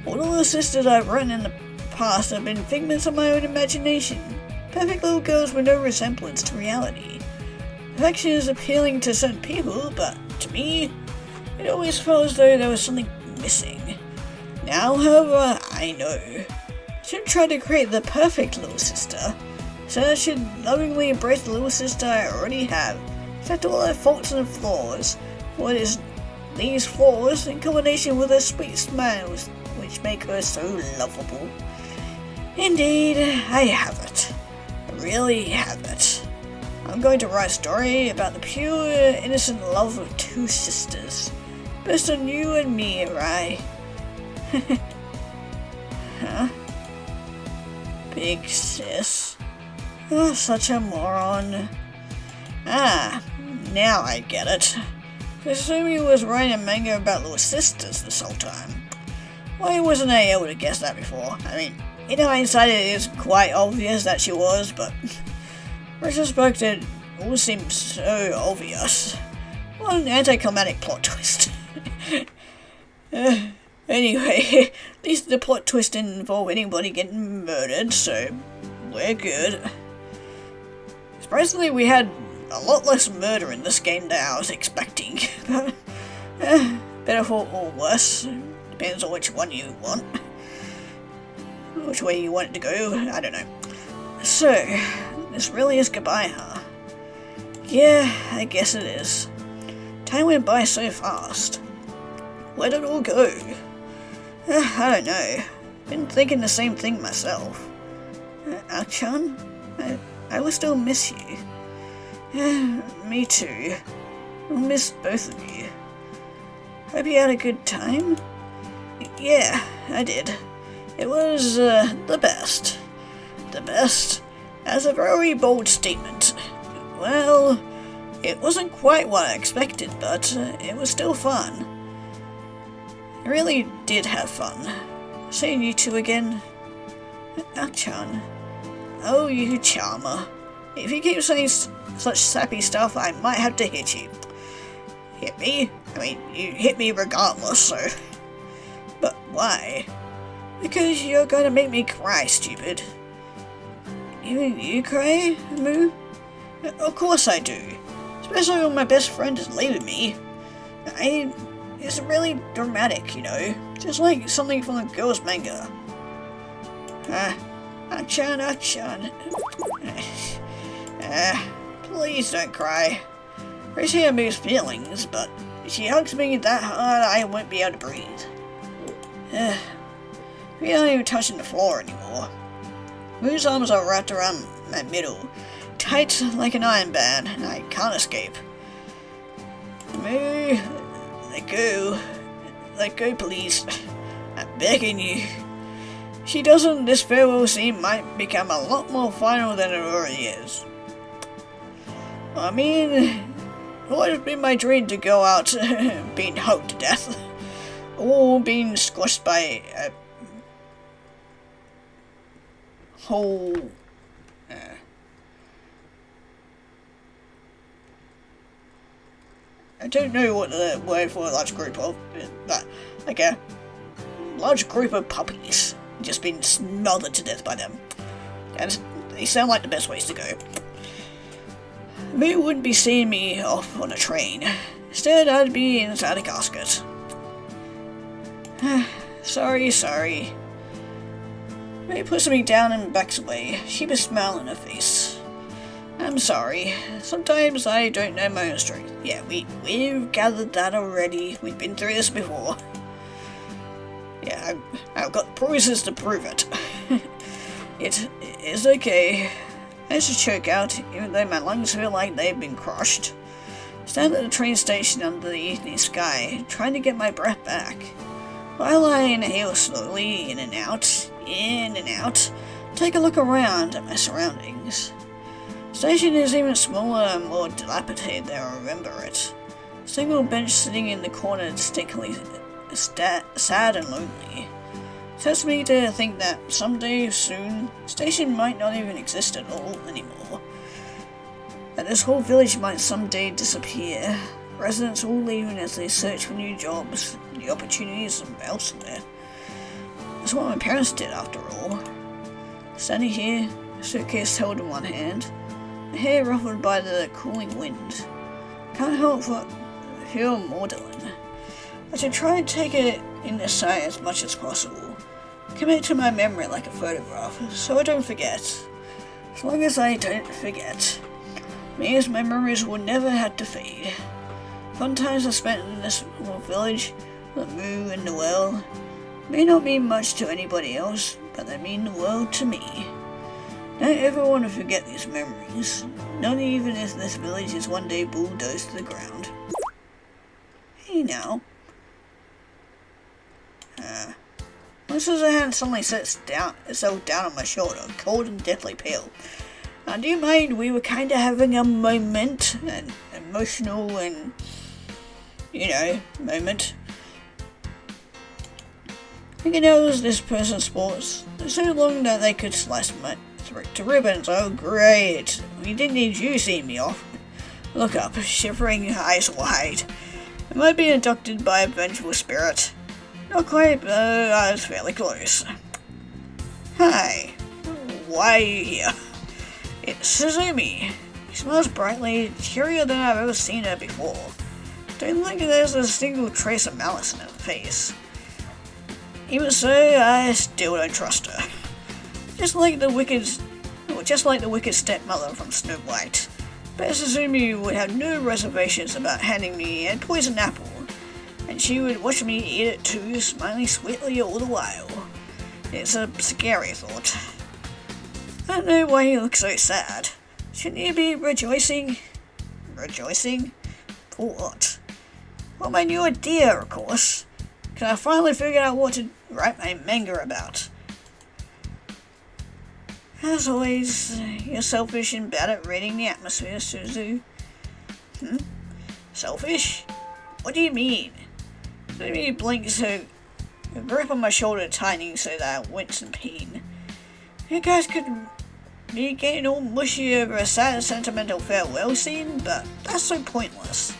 All the little sisters I've written in the past have been figments of my own imagination. Perfect little girls with no resemblance to reality. Perfection is appealing to certain people, but to me, it always felt as though there was something missing. Now, however, I know. I shouldn't try to create the perfect little sister. So I should lovingly embrace the little sister I already have, accept all her faults and flaws. What is these flaws in combination with her sweet smiles, which make her so lovable? Indeed, I have it. I really have it. I'm going to write a story about the pure, innocent love of two sisters, based on you and me, Rai. Huh? Big sis. Oh, such a moron. Ah, now I get it. Kasumi was writing a manga about little sisters this whole time. Why wasn't I able to guess that before? I mean, in hindsight it is quite obvious that she was, but retrospect it all seems so obvious. What an anticlimactic plot twist. Anyway, at least the plot twist didn't involve anybody getting murdered, so we're good. Surprisingly, we had a lot less murder in this game than I was expecting. Better or worse. Depends on which one you want. Which way you want it to go, I don't know. So, this really is goodbye, huh? Yeah, I guess it is. Time went by so fast. Where did it all go? I don't know. Been thinking the same thing myself. Akchan? I will still miss you. Me too. I'll miss both of you. Hope you had a good time? Yeah, I did. It was, the best. The best? That's a very bold statement. Well, it wasn't quite what I expected, but it was still fun. I really did have fun. Seeing you two again. Akchan. Oh, you charmer. If you keep saying such sappy stuff, I might have to hit you. Hit me? I mean, you hit me regardless, so... But why? Because you're gonna make me cry, stupid. Even you cry, Moo? Of course I do. Especially when my best friend is leaving me. It's really dramatic, you know. Just like something from a girl's manga. Achan. Please don't cry. I appreciate Moo's feelings, but if she hugs me that hard, I won't be able to breathe. We aren't even touching the floor anymore. Moo's arms are wrapped around my middle, tight like an iron band, and I can't escape. Moo, let go. Let go, please. I'm begging you. If she doesn't, this farewell scene might become a lot more final than it already is. I mean, it would have been my dream to go out being hugged to death, or being squashed by a whole... I don't know what the word for a large group of, but like a large group of puppies just being smothered to death by them. And they sound like the best ways to go. Moo wouldn't be seeing me off on a train. Instead, I'd be inside a casket. Sorry. Moo puts me down and backs away, sheep a smile on her face. I'm sorry. Sometimes I don't know my own strength. Yeah, we've gathered that already. We've been through this before. Yeah, I've got bruises to prove it. It is okay. I just choke out, even though my lungs feel like they've been crushed. Stand at the train station under the evening sky, trying to get my breath back. While I inhale slowly, in and out, take a look around at my surroundings. The station is even smaller and more dilapidated than I remember it. A single bench sitting in the corner distinctly sad and lonely. It tells me to think that someday soon, the station might not even exist at all anymore. That this whole village might someday disappear. Residents all leaving as they search for new jobs, new opportunities elsewhere. That's what my parents did after all. Standing here, a suitcase held in one hand, my hair ruffled by the cooling wind. Can't help but feel maudlin. I should try and take it in the sight as much as possible. Commit to my memory like a photograph, so I don't forget. As long as I don't forget, Mia's memories will never have to fade. Fun times I spent in this little village, with Moo and Noelle, may not mean much to anybody else, but they mean the world to me. Don't ever want to forget these memories, not even if this village is one day bulldozed to the ground. Hey now. Mrs. hand suddenly sets itself down on my shoulder, cold and deathly pale. Do you mind, we were kinda having a moment, an emotional and, moment. Fingernails this person's sports, so long that they could slice my throat to ribbons. Oh great, we didn't need you seeing me off. Look up, shivering, eyes wide. Am I being abducted by a vengeful spirit? Not quite, but I was fairly close. Hi, why are you here? It's Suzumi. She smiles brightly, cheerier than I've ever seen her before. Don't think there's a single trace of malice in her face. Even so, I still don't trust her. Just like the wicked stepmother from Snow White, but Suzumi would have no reservations about handing me a poisoned apple, and she would watch me eat it too, smiling sweetly all the while. It's a scary thought. I don't know why you look so sad. Shouldn't you be rejoicing? Rejoicing? For what? Well, my new idea, of course. Because I finally figured out what to write my manga about. As always, you're selfish and bad at reading the atmosphere, Suzu. Selfish? What do you mean? Suzumi blinks, her grip on my shoulder tightening so that I wince in pain. You guys could be getting all mushy over a sad sentimental farewell scene, but that's so pointless.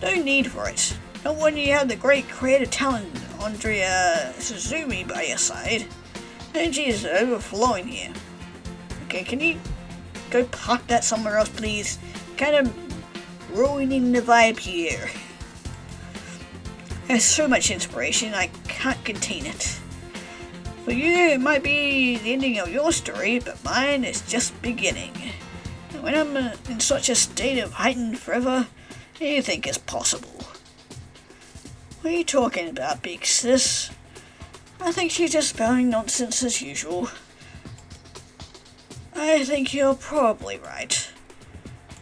No need for it. Not when you have the great creative talent Andrea Suzumi by your side. Energy is overflowing here. Okay, can you go park that somewhere else, please? Kind of ruining the vibe here. There's so much inspiration, I can't contain it. For you, it might be the ending of your story, but mine is just beginning. And when I'm in such a state of heightened fervor, anything is possible. What are you talking about, big sis? I think she's just spouting nonsense as usual. I think you're probably right.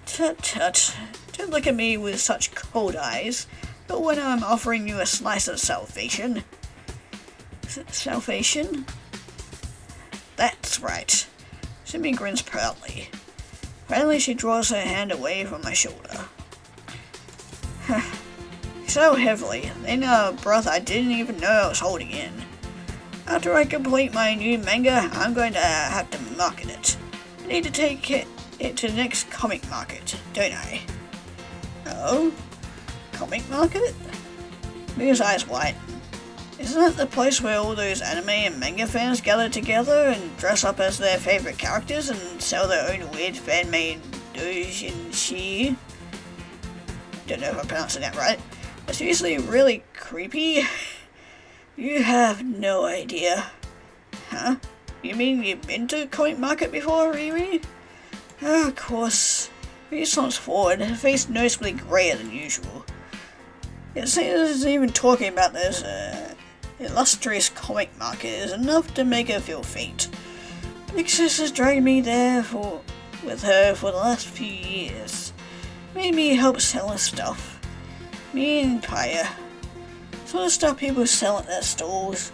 Tut tut, don't look at me with such cold eyes, but when I'm offering you a slice of salvation. Salvation? That's right. Simi grins proudly. Finally she draws her hand away from my shoulder. So heavily, then a breath I didn't even know I was holding in. After I complete my new manga, I'm going to have to market it. I need to take it to the next comic market, don't I? Oh? Comic market? Mia's eyes widen. Isn't that the place where all those anime and manga fans gather together and dress up as their favourite characters and sell their own weird fan-made doujinshi? Don't know if I'm pronouncing that right. It's usually really creepy. You have no idea. Huh? You mean you've been to a comic market before, Riri? Oh, of course. Riri slumps forward, her face noticeably grayer than usual. It seems even talking about this illustrious comic market is enough to make her feel faint. Big Sis has dragged me there with her for the last few years. Made me help sell her stuff. Me and Paya. Sort of stuff people sell at their stalls.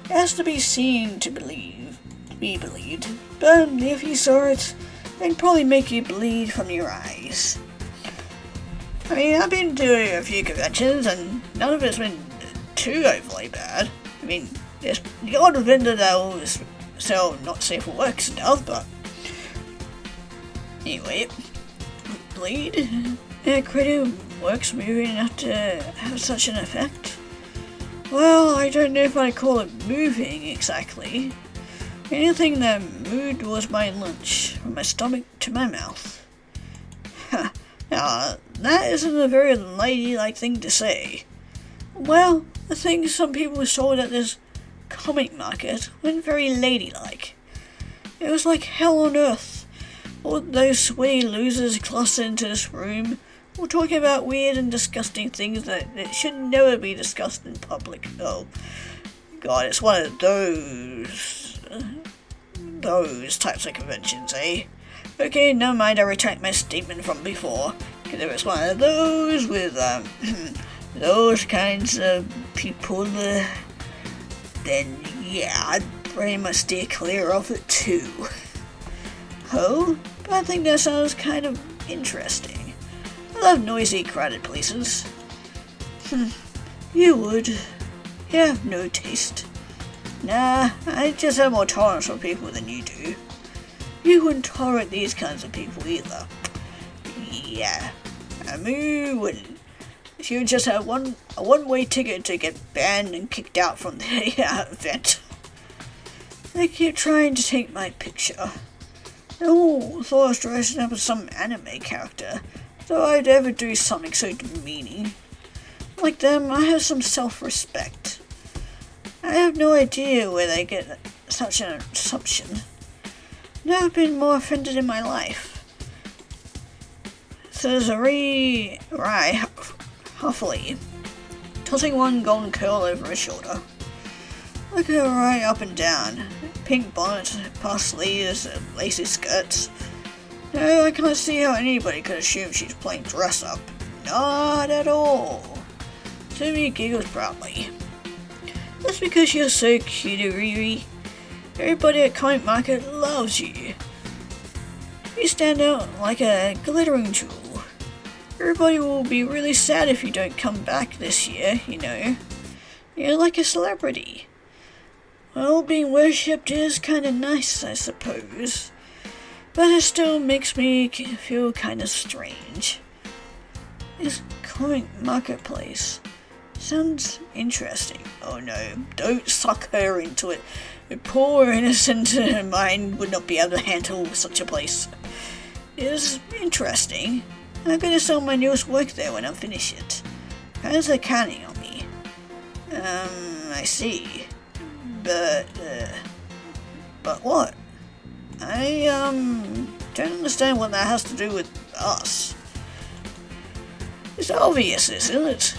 It has to be seen to be believed. But if you saw it, it'd probably make you bleed from your eyes. I mean, I've been to a few conventions and none of it's been too overly bad. I mean, there's the odd vendor that will sell not safe for work stuff, but anyway, bleed. Creative works moving enough to have such an effect. Well, I don't know if I'd call it moving exactly. Anything that moved was my lunch, from my stomach to my mouth. Now, that isn't a very ladylike thing to say. Well, the things some people sold at this comic market weren't very ladylike. It was like hell on earth. All those sweaty losers clustered into this room, all talking about weird and disgusting things that should never be discussed in public. Oh, God, it's one of those types of conventions, eh? Okay, never mind, I retract my statement from before. Because if it's one of those with, those kinds of people, then yeah, I'd pretty much steer clear of it too. Oh, but I think that sounds kind of interesting. I love noisy, crowded places. You would. You have no taste. Nah, I just have more tolerance for people than you do. You wouldn't tolerate these kinds of people either. Yeah, Amu wouldn't. She would just have a one-way ticket to get banned and kicked out from the event. They keep trying to take my picture. Oh, thought I was dressing up as some anime character. Thought I'd ever do something so demeaning. Like them, I have some self-respect. I have no idea where they get such an assumption. Never been more offended in my life. Says Rai huffily, tossing one golden curl over his shoulder. Look at her right up and down. Pink bonnet, puff sleeves, lacy skirts. No, I can't see how anybody could assume she's playing dress up. Not at all. Sumi giggles proudly. That's because you're so cute, Riri. Everybody at Comic Market loves you. You stand out like a glittering jewel. Everybody will be really sad if you don't come back this year, you know. You're like a celebrity. Well, being worshipped is kinda nice, I suppose. But it still makes me feel kinda strange. This comic marketplace. Sounds interesting. Oh no, don't suck her into it. Her poor innocent mind would not be able to handle such a place. It is interesting, and I'm gonna sell my newest work there when I finish it. Parents are counting on me. I see. But what? I, don't understand what that has to do with us. It's obvious, isn't it?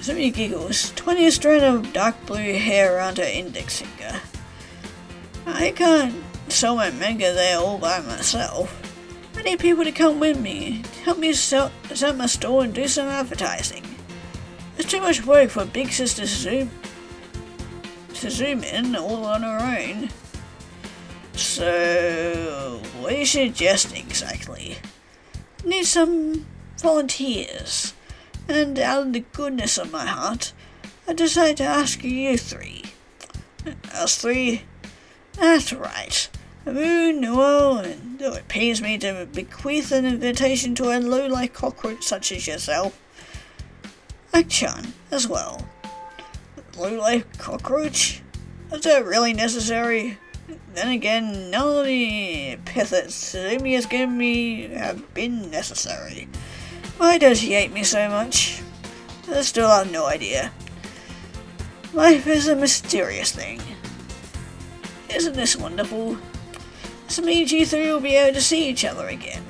Sumi giggles, 20 strand of dark blue hair around her index finger. I can't sell my manga there all by myself. I need people to come with me, help me set my store and do some advertising. It's too much work for Big Sis to zoom in all on her own. So, what are you suggesting exactly? I need some volunteers, and out of the goodness of my heart, I decided to ask you three. Us three? That's right. Moon, Noel, and though it pains me to bequeath an invitation to a low-life cockroach such as yourself, Ak-chan as well. Low-life cockroach? Is that really necessary? Then again, none of the epithets Sumi has given me have been necessary. Why does he hate me so much? I still have no idea. Life is a mysterious thing. Isn't this wonderful? This means you three will be able to see each other again.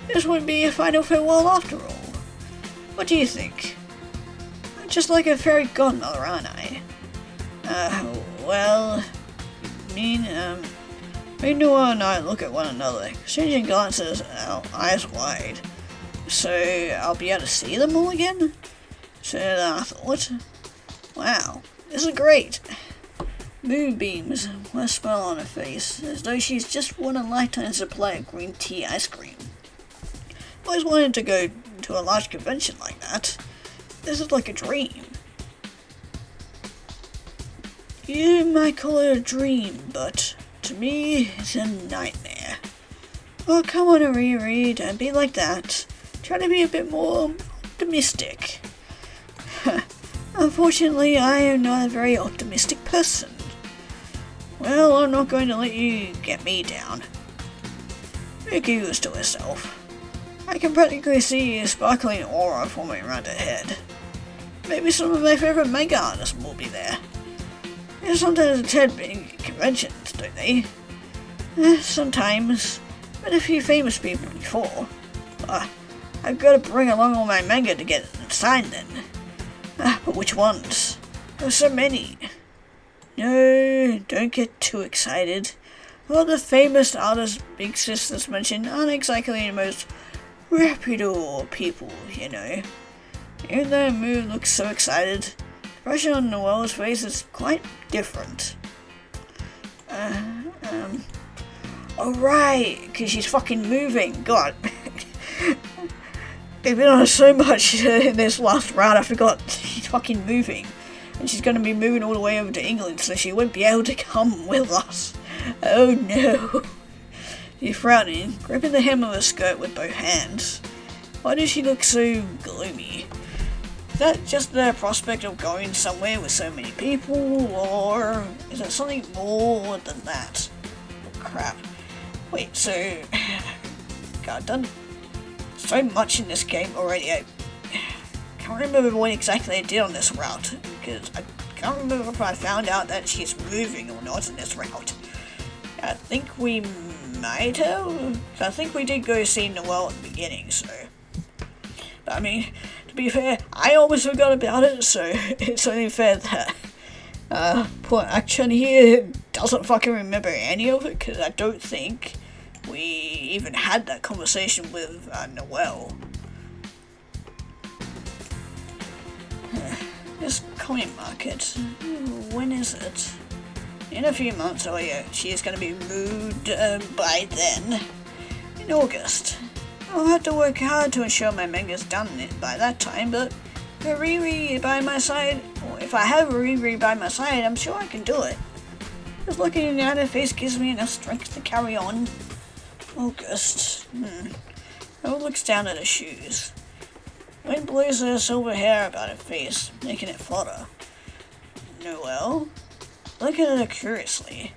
This won't be a final farewell after all. What do you think? I'm just like a fairy godmother, aren't I? Well... Noel and I look at one another, exchanging glances, our eyes wide. So, I'll be able to see them all again? So I thought. Wow, this is great. Moonbeams with a smile on her face, as though she's just won a lifetime supply of green tea ice cream. I always wanted to go to a large convention like that. This is like a dream. You might call it a dream, but to me, it's a nightmare. Oh, come on, Ariri, don't be like that. Try to be a bit more optimistic. Unfortunately, I am not a very optimistic person. Well, I'm not going to let you get me down. Mickey was to herself. I can practically see a sparkling aura forming around her head. Maybe some of my favourite manga artists will be there. They sometimes attend big conventions, don't they? Sometimes. Met a few famous people before. I've got to bring along all my manga to get signed then. But which ones? There's so many. No, don't get too excited. All the famous artists Big Sisters mentioned aren't exactly the most reputable people, you know. Even though Moon looks so excited, the expression on Noel's face is quite different. Oh right, because she's fucking moving. God. They've been on so much in this last round, I forgot she's fucking moving. And she's going to be moving all the way over to England, so she won't be able to come with us. Oh no. She's frowning, gripping the hem of her skirt with both hands. Why does she look so gloomy? Is that just the prospect of going somewhere with so many people, or is it something more than that? Oh, crap. Wait, so... God, I've done so much in this game already. I can't remember what exactly I did on this route, because I can't remember if I found out that she's moving or not in this route. I think we might have. I think we did go see Noel at the beginning, so... I mean, to be fair, I almost forgot about it, so it's only fair that poor Ak-chan here doesn't fucking remember any of it, because I don't think we even had that conversation with Noel. This coin market, when is it? In a few months, oh yeah, she is going to be moved by then, in August. I'll have to work hard to ensure my manga's done it by that time, but with Riri by my side, or if I have Riri by my side, I'm sure I can do it. Just looking at her face gives me enough strength to carry on. August. Noel looks down at her shoes. Wind blows her silver hair about her face, making it flutter. Noelle? Look at her curiously.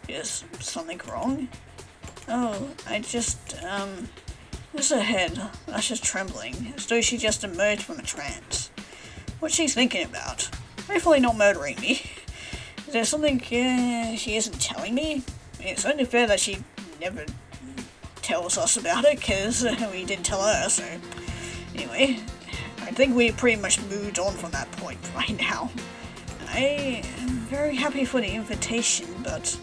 Is something wrong? Oh, just her head, lashes trembling, as though she just emerged from a trance. What's she thinking about? Hopefully not murdering me. Is there something she isn't telling me? It's only fair that she never tells us about it, because we didn't tell her, so... Anyway, I think we pretty much moved on from that point right now. I am very happy for the invitation, but...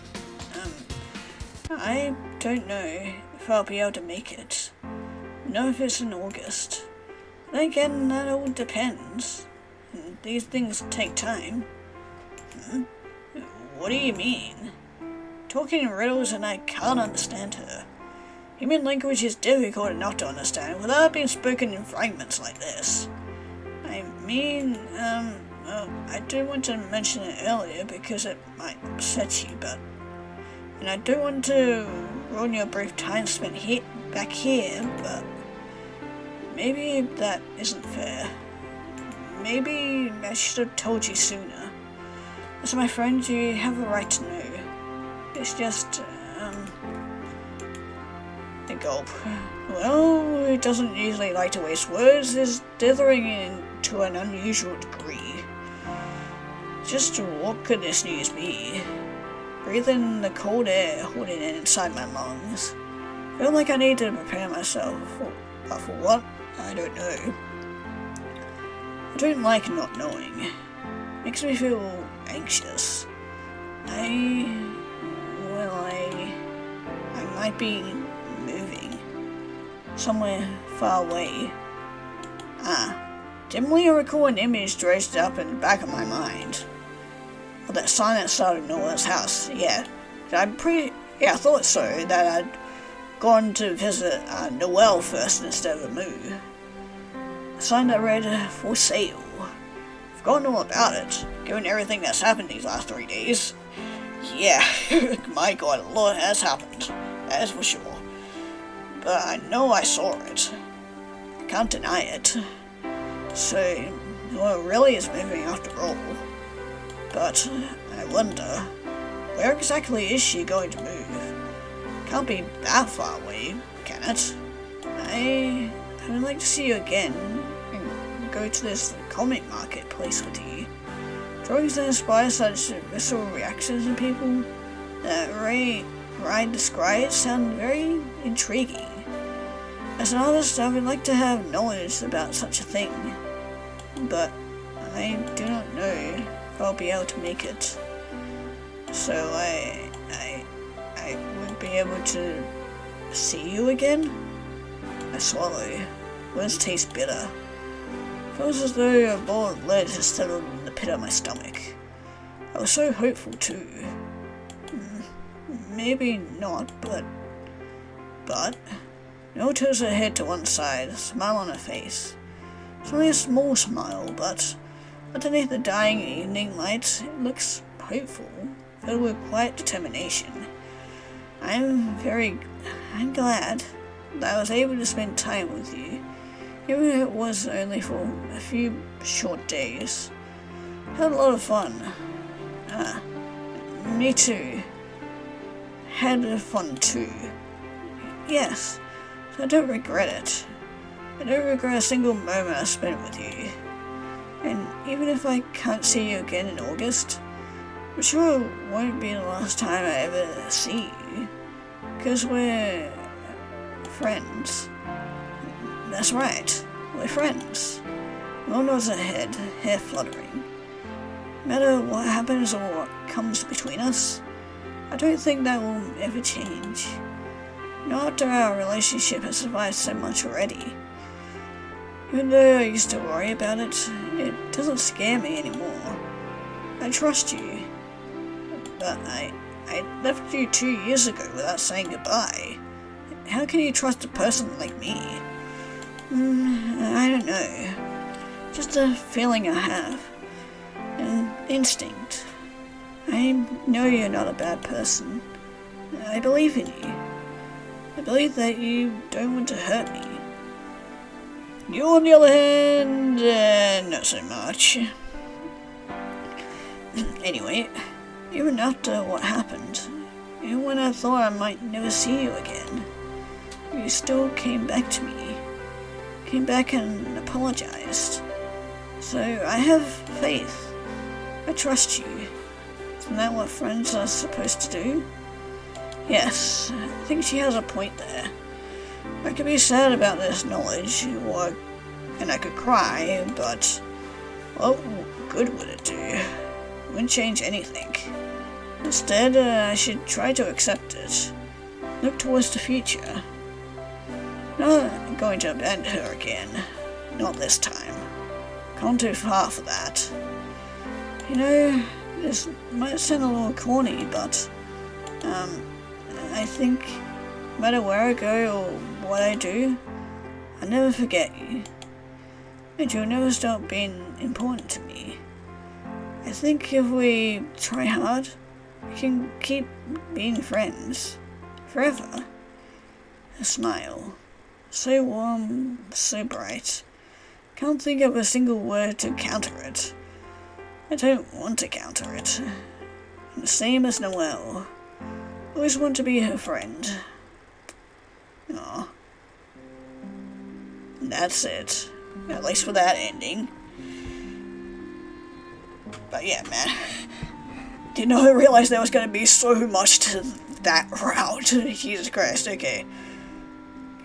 I don't know if I'll be able to make it. Know if it's in August. Then again, that all depends. These things take time. What do you mean? Talking in riddles and I can't understand her. Human language is difficult enough to understand without being spoken in fragments like this. I mean, I didn't want to mention it earlier because it might upset you, but... And I don't want to ruin your brief time spent back here, but... Maybe that isn't fair. Maybe I should have told you sooner. As my friend, you have a right to know. It's just, a gulp. Well, who doesn't usually like to waste words is dithering to an unusual degree. Just what could this news be? Breathing the cold air, holding it inside my lungs. Feel like I need to prepare myself, but for what? I don't know. I don't like not knowing. Makes me feel anxious. I might be moving. Somewhere far away. Dimly I recall an image dredged up in the back of my mind. Of that sign outside of Noelle's house, yeah. I thought so, that I'd gone to visit Noelle first instead of the Moo. A sign that read, for sale. Forgotten all about it, given everything that's happened these last 3 days. Yeah, my god, a lot has happened, that is for sure. But I know I saw it. I can't deny it. So, Noelle really is moving after all. But I wonder, where exactly is she going to move? Can't be that far away, can it? I would like to see you again and go to this comic marketplace with you. Drawings that inspire such visceral reactions in people that Ryan described sound very intriguing. As an artist, I would like to have knowledge about such a thing, but I do not know if I'll be able to make it. So I won't be able to see you again? I swallow. Words taste bitter. Feels as though a ball of lead has settled in the pit of my stomach. I was so hopeful too. Maybe not, but... Noelle tilts her head to one side, a smile on her face. It's only a small smile, but underneath the dying evening light, it looks hopeful, filled with quiet determination. I'm glad that I was able to spend time with you, even if it was only for a few short days. Had a lot of fun. Me too. Had fun too. Yes, so I don't regret it. I don't regret a single moment I spent with you. And even if I can't see you again in August, I'm sure it won't be the last time I ever see you. Because we're friends. That's right, we're friends. Noelle nods her head, hair fluttering. No matter what happens or what comes between us, I don't think that will ever change. Not after our relationship has survived so much already. Even though I used to worry about it, it doesn't scare me anymore. I trust you. But I left you 2 years ago without saying goodbye. How can you trust a person like me? I don't know. Just a feeling I have. An instinct. I know you're not a bad person. I believe in you. I believe that you don't want to hurt me. You, on the other hand, not so much. Anyway, even after what happened, even when I thought I might never see you again, you still came back to me. Came back and apologized. So I have faith. I trust you. Isn't that what friends are supposed to do? Yes, I think she has a point there. I could be sad about this knowledge, and I could cry, but what good would it do? It wouldn't change anything. Instead, I should try to accept it. Look towards the future. Not going to abandon her again. Not this time. Gone too far for that. You know, this might sound a little corny, but I think no matter where I go or what I do, I never forget you. And you'll never stop being important to me. I think if we try hard, we can keep being friends. Forever. A smile. So warm, so bright. Can't think of a single word to counter it. I don't want to counter it. I'm the same as Noelle. Always want to be her friend. Aw. And that's it. At least for that ending. But yeah, man. Did not realize there was going to be so much to that route. Jesus Christ, okay.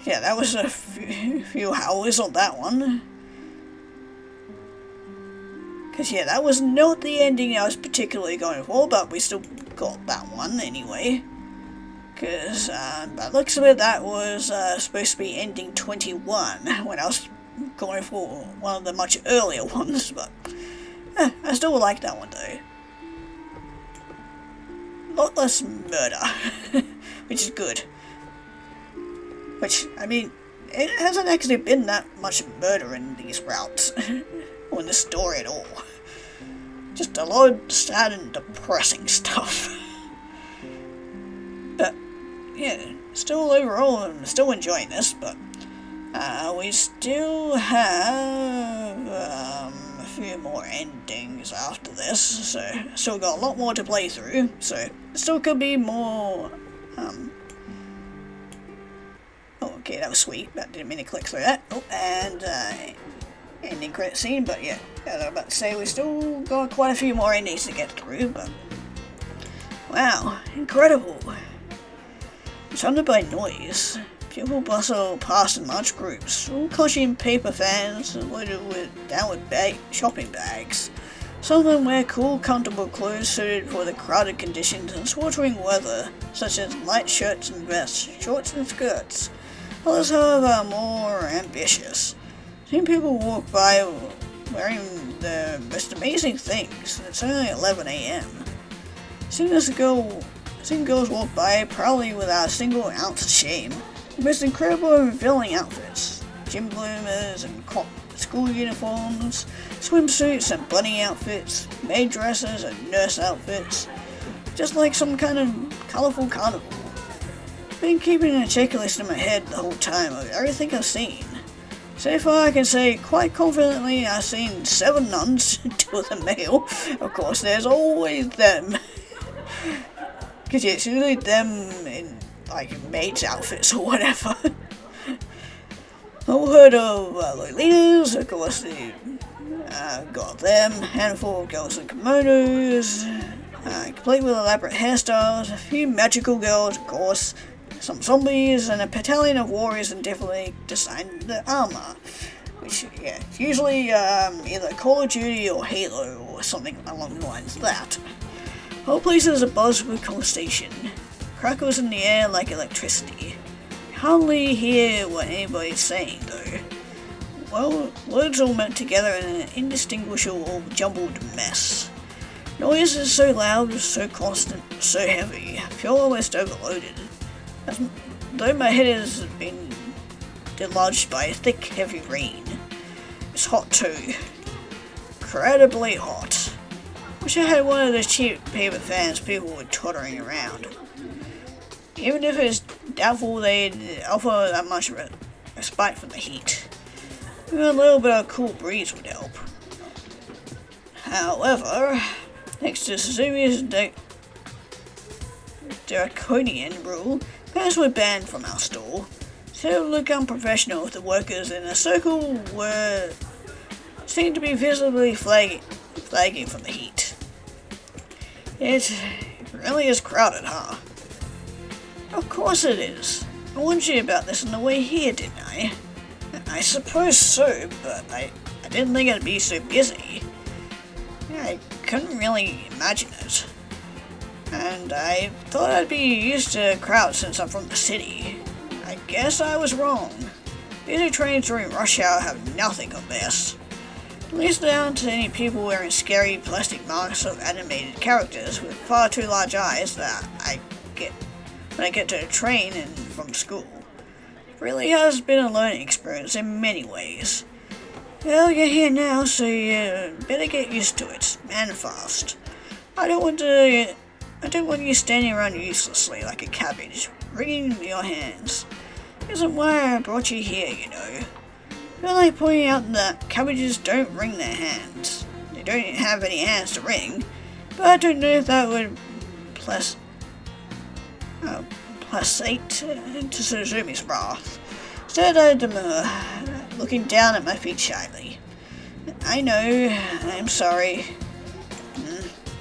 Yeah, that was a few hours on that one. Because yeah, that was not the ending I was particularly going for, but we still got that one anyway. Because by the looks of it, that was supposed to be ending 21, when I was going for one of the much earlier ones, but I still like that one though. A lot less murder, which is good. Which, I mean, it hasn't actually been that much murder in these routes, or in the story at all. Just a lot of sad and depressing stuff. But, yeah, still overall, I'm still enjoying this, but we still have a few more endings after this, so still got a lot more to play through, so still could be more, okay, that was sweet, but didn't mean to click through that. Oh, and ending credit scene, but yeah, as I was about to say, we still got quite a few more endings to get through, but wow, incredible. Surrounded by noise, people bustle past in large groups, all clutching paper fans loaded with downward shopping bags. Some of them wear cool, comfortable clothes suited for the crowded conditions and sweltering weather, such as light shirts and vests, shorts and skirts. Others, however, are more ambitious. Seen people walk by wearing the most amazing things. It's only 11 a.m. Seen girls walk by proudly without a single ounce of shame. The most incredible and revealing outfits. Gym bloomers and school uniforms, swimsuits and bunny outfits, maid dresses and nurse outfits. Just like some kind of colourful carnival. Been keeping a checklist in my head the whole time of everything I've seen. So far I can say quite confidently I've seen 7 nuns, 2 of them male. Of course there's always them. Because yeah, it's usually them in like maids outfits or whatever. All heard of Lolitas, of course they got them, handful of girls in kimonos, complete with elaborate hairstyles, a few magical girls of course, some zombies, and a battalion of warriors in differently designed armor, which yeah, it's usually either Call of Duty or Halo or something along the lines of that. The whole place is abuzz with conversation, crackles in the air like electricity. Hardly hear what anybody's saying though. Well, words all meant together in an indistinguishable jumbled mess. Noise is so loud, so constant, so heavy, I feel almost overloaded. As though my head has been deluged by a thick, heavy rain. It's hot too. Incredibly hot. Wish I had one of those cheap paper fans people were tottering around. Even if it's doubtful they'd offer that much respite from the heat. A little bit of cool breeze would help. However, thanks to Suzumi's draconian rule, players were banned from our store. So look unprofessional if the workers in the circle seemed to be visibly flagging from the heat. It really is crowded, huh? Of course it is. I warned you about this on the way here, didn't I? I suppose so, but I didn't think it'd be so busy. I couldn't really imagine it. And I thought I'd be used to crowds since I'm from the city. I guess I was wrong. Busy trains during rush hour have nothing on this. At least there aren't any people wearing scary plastic masks of animated characters with far too large eyes that I get when I get to a train and from school. It really has been a learning experience in many ways. Well, you're here now, so you better get used to it, and fast. I don't want you standing around uselessly like a cabbage, wringing your hands. Isn't why I brought you here, you know. I feel like pointing out that cabbages don't wring their hands. They don't have any hands to wring, but I don't know if that would placate to Suzumi's wrath. Instead, I demur, looking down at my feet shyly. I know, I'm sorry.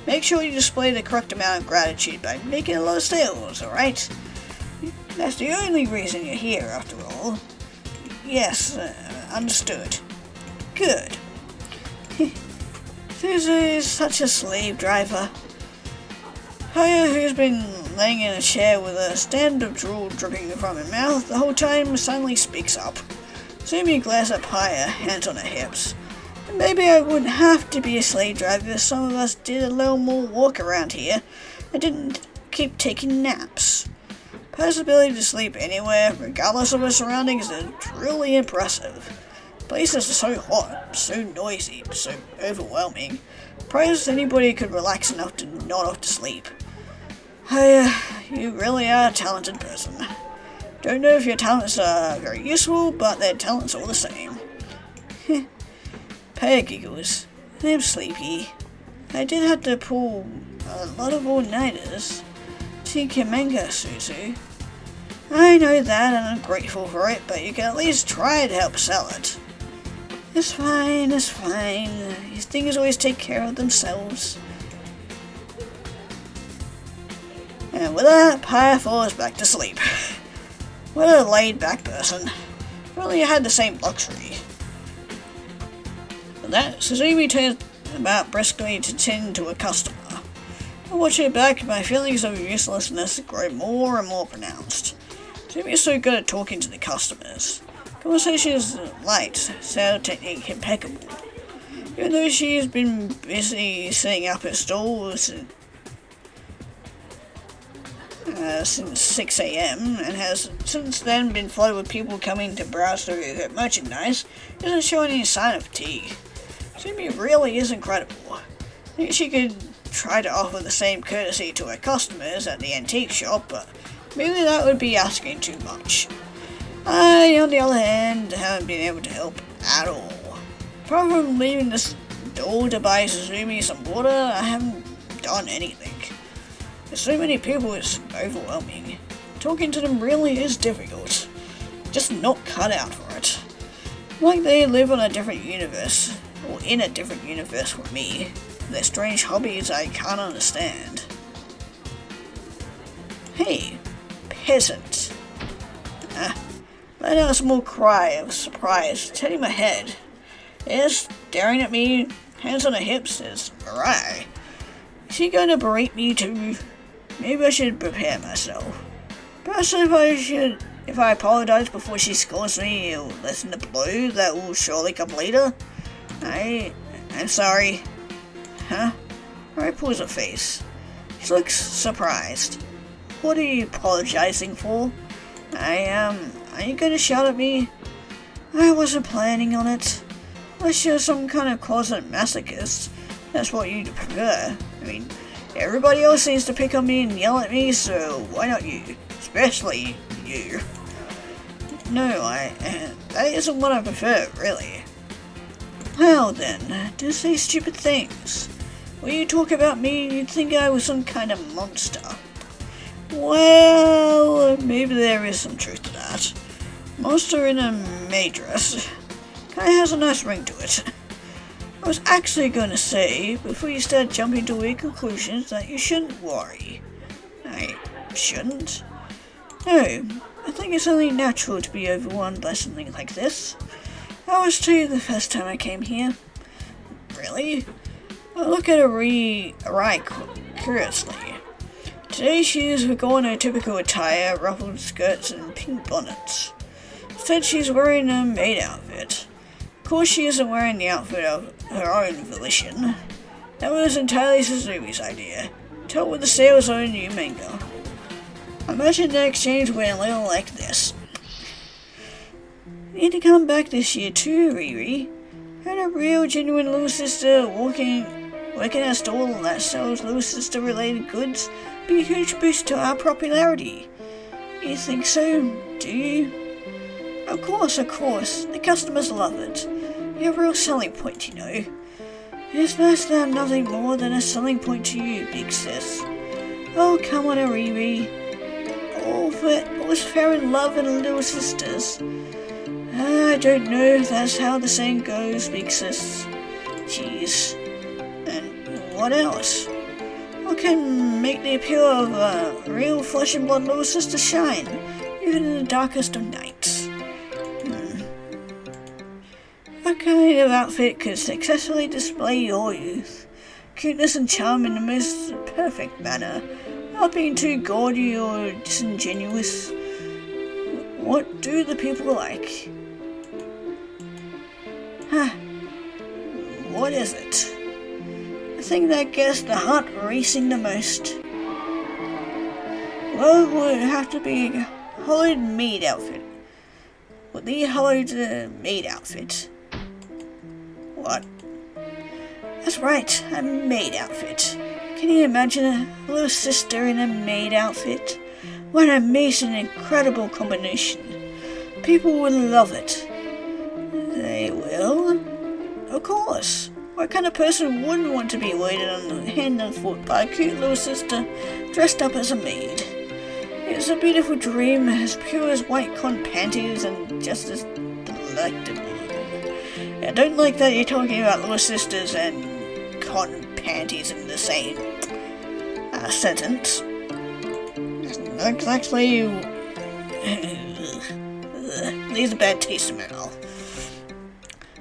Make sure you display the correct amount of gratitude by making a lot of sales, alright? That's the only reason you're here, after all. Yes, understood. Good. Suzu is such a slave driver. Haya, who's been laying in a chair with a stand of drool dripping from her mouth the whole time, suddenly speaks up. Sumi glares up Haya, hands on her hips. Maybe I wouldn't have to be a slave driver if some of us did a little more walk around here and didn't keep taking naps. Pa's ability to sleep anywhere, regardless of her surroundings, is truly impressive. The place is so hot, so noisy, so overwhelming. Surprised anybody could relax enough to nod off to sleep. You really are a talented person. Don't know if your talents are very useful, but they're talents all the same. Paya giggles. I'm sleepy. I did have to pull a lot of all-nighters. Manga, Suzu. I know that and I'm grateful for it, but you can at least try to help sell it. It's fine, it's fine. These things always take care of themselves. And with that, Paya falls back to sleep. What a laid-back person. If only I had the same luxury. With that, Suzumi turns about briskly to tend to a customer. I watch her back, my feelings of uselessness grow more and more pronounced. Suzumi is so good at talking to the customers. Conversation is light, sound technique impeccable. Even though she has been busy setting up her stalls since 6 AM and has since then been flooded with people coming to browse through her merchandise, isn't showing any sign of fatigue. Suzumi really is incredible. I think she could try to offer the same courtesy to her customers at the antique shop, but maybe that would be asking too much. I, on the other hand, haven't been able to help at all. Apart from leaving this door to buy Suzumi some water, I haven't done anything. There's so many people, it's overwhelming. Talking to them really is difficult. Just not cut out for it. Like they live on a different universe, or in a different universe from me. Their strange hobbies I can't understand. Hey, peasant. Let out a small cry of surprise, turning my head. Yes, staring at me, hands on her hips, is Mirai. Is she going to berate me too? Maybe I should prepare myself. Perhaps if I apologize before she scores me, it'll lessen the blow that will surely come later. I'm sorry. Huh? Mirai pulls her face. She looks surprised. What are you apologizing for? Are you gonna shout at me? I wasn't planning on it. Unless you're some kind of closet masochist, that's what you'd prefer. I mean, everybody else seems to pick on me and yell at me, so why not you? Especially you. No, that isn't what I prefer, really. Well then, don't say stupid things. When you talk about me, you'd think I was some kind of monster. Well, maybe there is some truth to that. Monster in a maid dress. Kinda has a nice ring to it. I was actually gonna say, before you start jumping to weird conclusions, that you shouldn't worry. I shouldn't? No, I think it's only natural to be overwhelmed by something like this. I was too the first time I came here. Really? I look at Rai curiously. Today she is wearing her typical attire, ruffled skirts and pink bonnets. Instead she's wearing a maid outfit. Of course she isn't wearing the outfit of her own volition. That was entirely Suzumi's idea. Told with the sales of a new manga. I imagine the exchange went a little like this. Need to come back this year too, Riri. Had a real genuine little sister working at a stall that sells little sister related goods be a huge boost to our popularity. You think so, do you? Of course, the customers love it. You're a real selling point, you know. It's nice to have nothing more than a selling point to you, big sis. Oh, come on, Riri. All's fair in love and little sisters. I don't know if that's how the saying goes, big sis. Jeez. And what else? What can make the appeal of a real flesh and blood little sister shine, even in the darkest of nights? What kind of outfit could successfully display your youth, cuteness and charm in the most perfect manner, without being too gaudy or disingenuous? What do the people like? What is it? The thing that gets the heart racing the most? Well, it would have to be a hollowed maid outfit. With the hollowed maid outfit. What? That's right, a maid outfit. Can you imagine a little sister in a maid outfit? What an amazing, incredible combination. People would love it. They will? Of course. What kind of person wouldn't want to be waited on hand and foot by a cute little sister dressed up as a maid? It's a beautiful dream, as pure as white cotton panties and just as delectable. I don't like that you're talking about little sisters and cotton panties in the same sentence. It's not exactly leaves a bad taste in my mouth.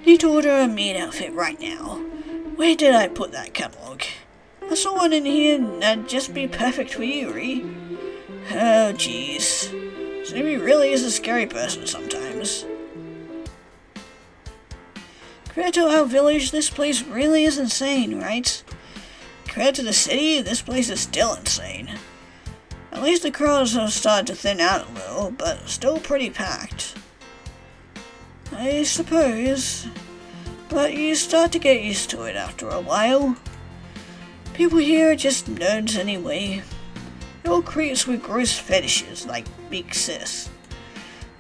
Need to order a maid outfit right now. Where did I put that catalog? I saw one in here that'd just be perfect for you, Ri. Oh, jeez. Sumi really is a scary person sometimes. Compared to our village, this place really is insane, right? Compared to the city, this place is still insane. At least the crowds have started to thin out a little, but still pretty packed. I suppose. But you start to get used to it after a while. People here are just nerds anyway. They're all creeps with gross fetishes like Big Sis.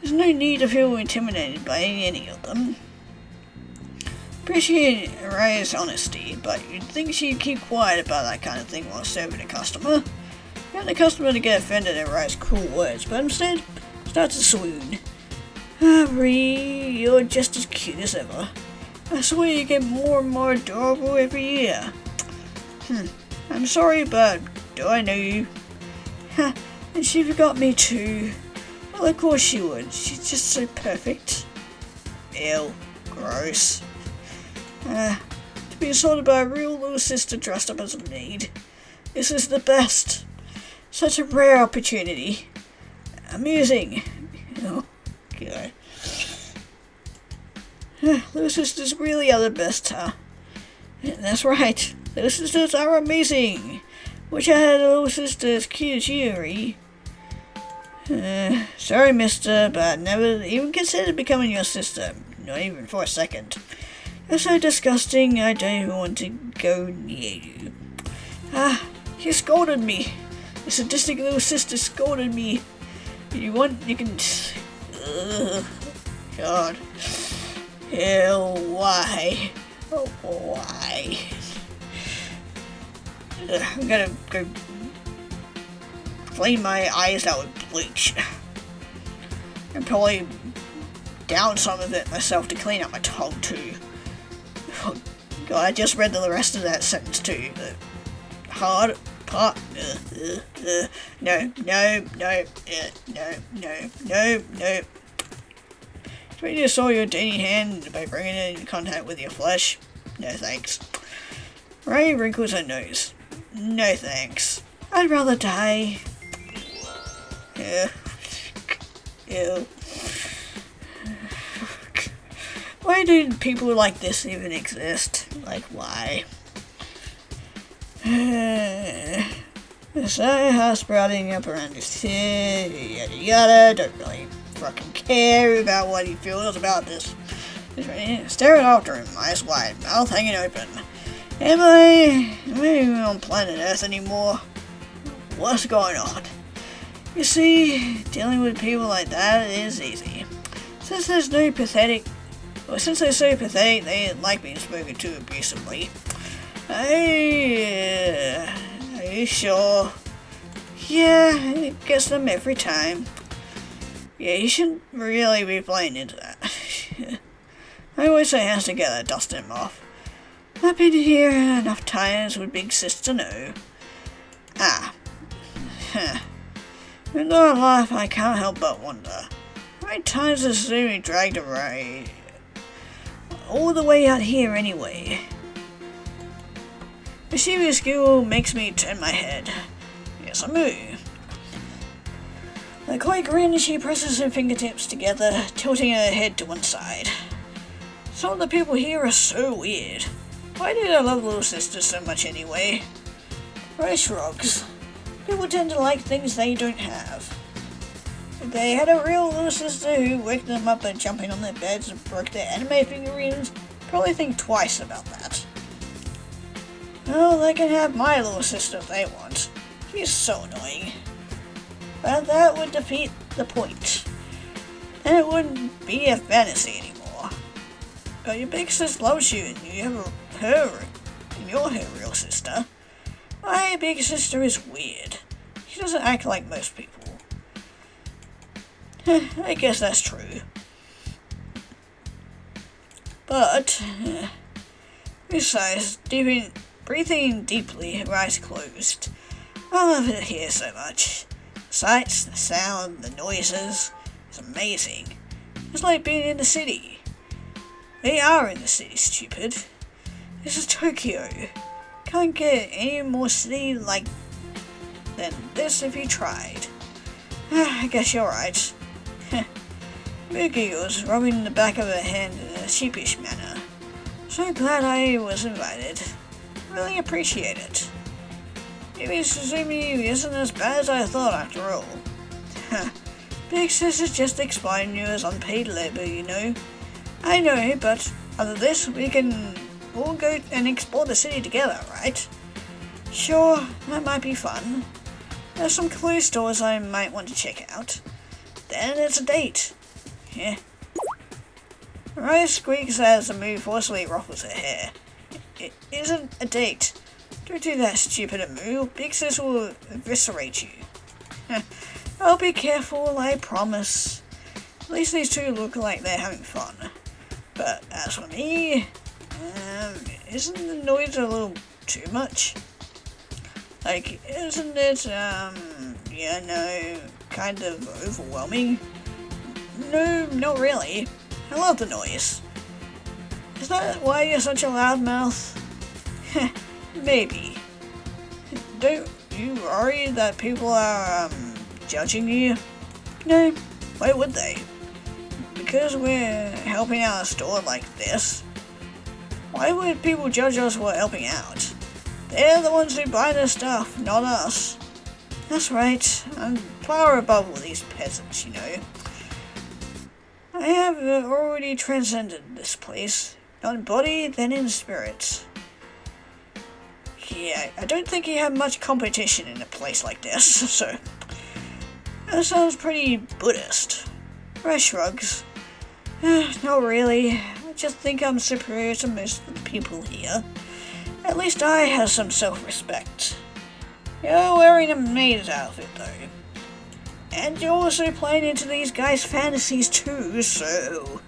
There's no need to feel intimidated by any of them. Appreciate Rai's honesty, but you'd think she'd keep quiet about that kind of thing while serving a customer. Get the customer to get offended at Rai's cruel words, but instead starts to swoon. Ri, you're just as cute as ever. I swear you get more and more adorable every year. I'm sorry, but do I know you? And she forgot me too. Well, of course she would. She's just so perfect. Ew. Gross. To be assaulted by a real little sister dressed up as a maid. This is the best. Such a rare opportunity. Amusing. Oh, God. Little sisters really are the best, huh? That's right. Little sisters are amazing. Wish I had a little sister as cute as you, Ri. Sorry, mister, but I never even considered becoming your sister. Not even for a second. You're so disgusting, I don't even want to go near you. You scolded me. The sadistic little sister scolded me. You can... Ugh. God. Ew, why? Oh, why? Ugh, I'm gonna go clean my eyes out with bleach. And probably down some of it myself to clean out my tongue too. Oh, God, I just read the rest of that sentence too. The hard part. No. Can you soil your dirty hand by bringing it in contact with your flesh? No thanks. Ray wrinkles her nose. No thanks. I'd rather die. Ew. Why do people like this even exist? Like, why? So, house sprouting up around his head, yada yada, don't really fucking care about what he feels about this. Staring after him, eyes wide, mouth hanging open. Am I even on planet Earth anymore? What's going on? You see, dealing with people like that is easy. Since they're so pathetic, they like being spoken to abusively. Are you sure? Yeah, it gets them every time. Yeah, you shouldn't really be playing into that. I always say hands together, dusting him off. I've been here enough times with Big Sis to know. Even though I laugh, I can't help but wonder. How many times has Sumi dragged away? All the way out here anyway. Mischievous skill makes me turn my head. Yes, I move. Like quite grin, she presses her fingertips together, tilting her head to one side. Some of the people here are so weird. Why do I love little sisters so much anyway? Ray shrugs. People tend to like things they don't have. If they had a real little sister who waked them up by jumping on their beds and broke their anime figurines, probably think twice about that. Well, they can have my little sister if they want. She's so annoying. But that would defeat the point. Then it wouldn't be a fantasy anymore. But your big sis loves you and you have her, and you're her real sister. My big sister is weird. She doesn't act like most people. I guess that's true. But, besides, breathing deeply, her eyes closed. I love it here so much. The sights, the sound, the noises. It's amazing. It's like being in the city. They are in the city, stupid. This is Tokyo. Can't get any more city like than this if you tried. I guess you're right. Moo giggles, rubbing the back of her hand in a sheepish manner. So glad I was invited. Really appreciate it. Maybe Suzumi isn't as bad as I thought after all. Big Sis is just exploiting you as unpaid labor, you know. I know, but after this we can all go and explore the city together, right? Sure, that might be fun. There's some clothes stores I might want to check out. Then it's a date. Yeah. Rice squeaks as the Moo forcefully ruffles her hair. It isn't a date. Don't do that, stupid Moo. Big Sis will eviscerate you. I'll be careful, I promise. At least these two look like they're having fun. But as for me, isn't the noise a little too much? Like, isn't it, kind of overwhelming? No, not really. I love the noise. Is that why you're such a loudmouth? Maybe. Don't you worry that people are, judging you? No, why would they? Because we're helping out a store like this? Why would people judge us for helping out? They're the ones who buy their stuff, not us. That's right, I'm far above all these peasants, you know. I have already transcended this place, not in body, then in spirit. Yeah, I don't think you have much competition in a place like this, so... That sounds pretty Buddhist. Ray shrugs. Not really. I just think I'm superior to most of the people here. At least I have some self-respect. You're wearing a maid's outfit though. And you're also playing into these guys' fantasies too, so...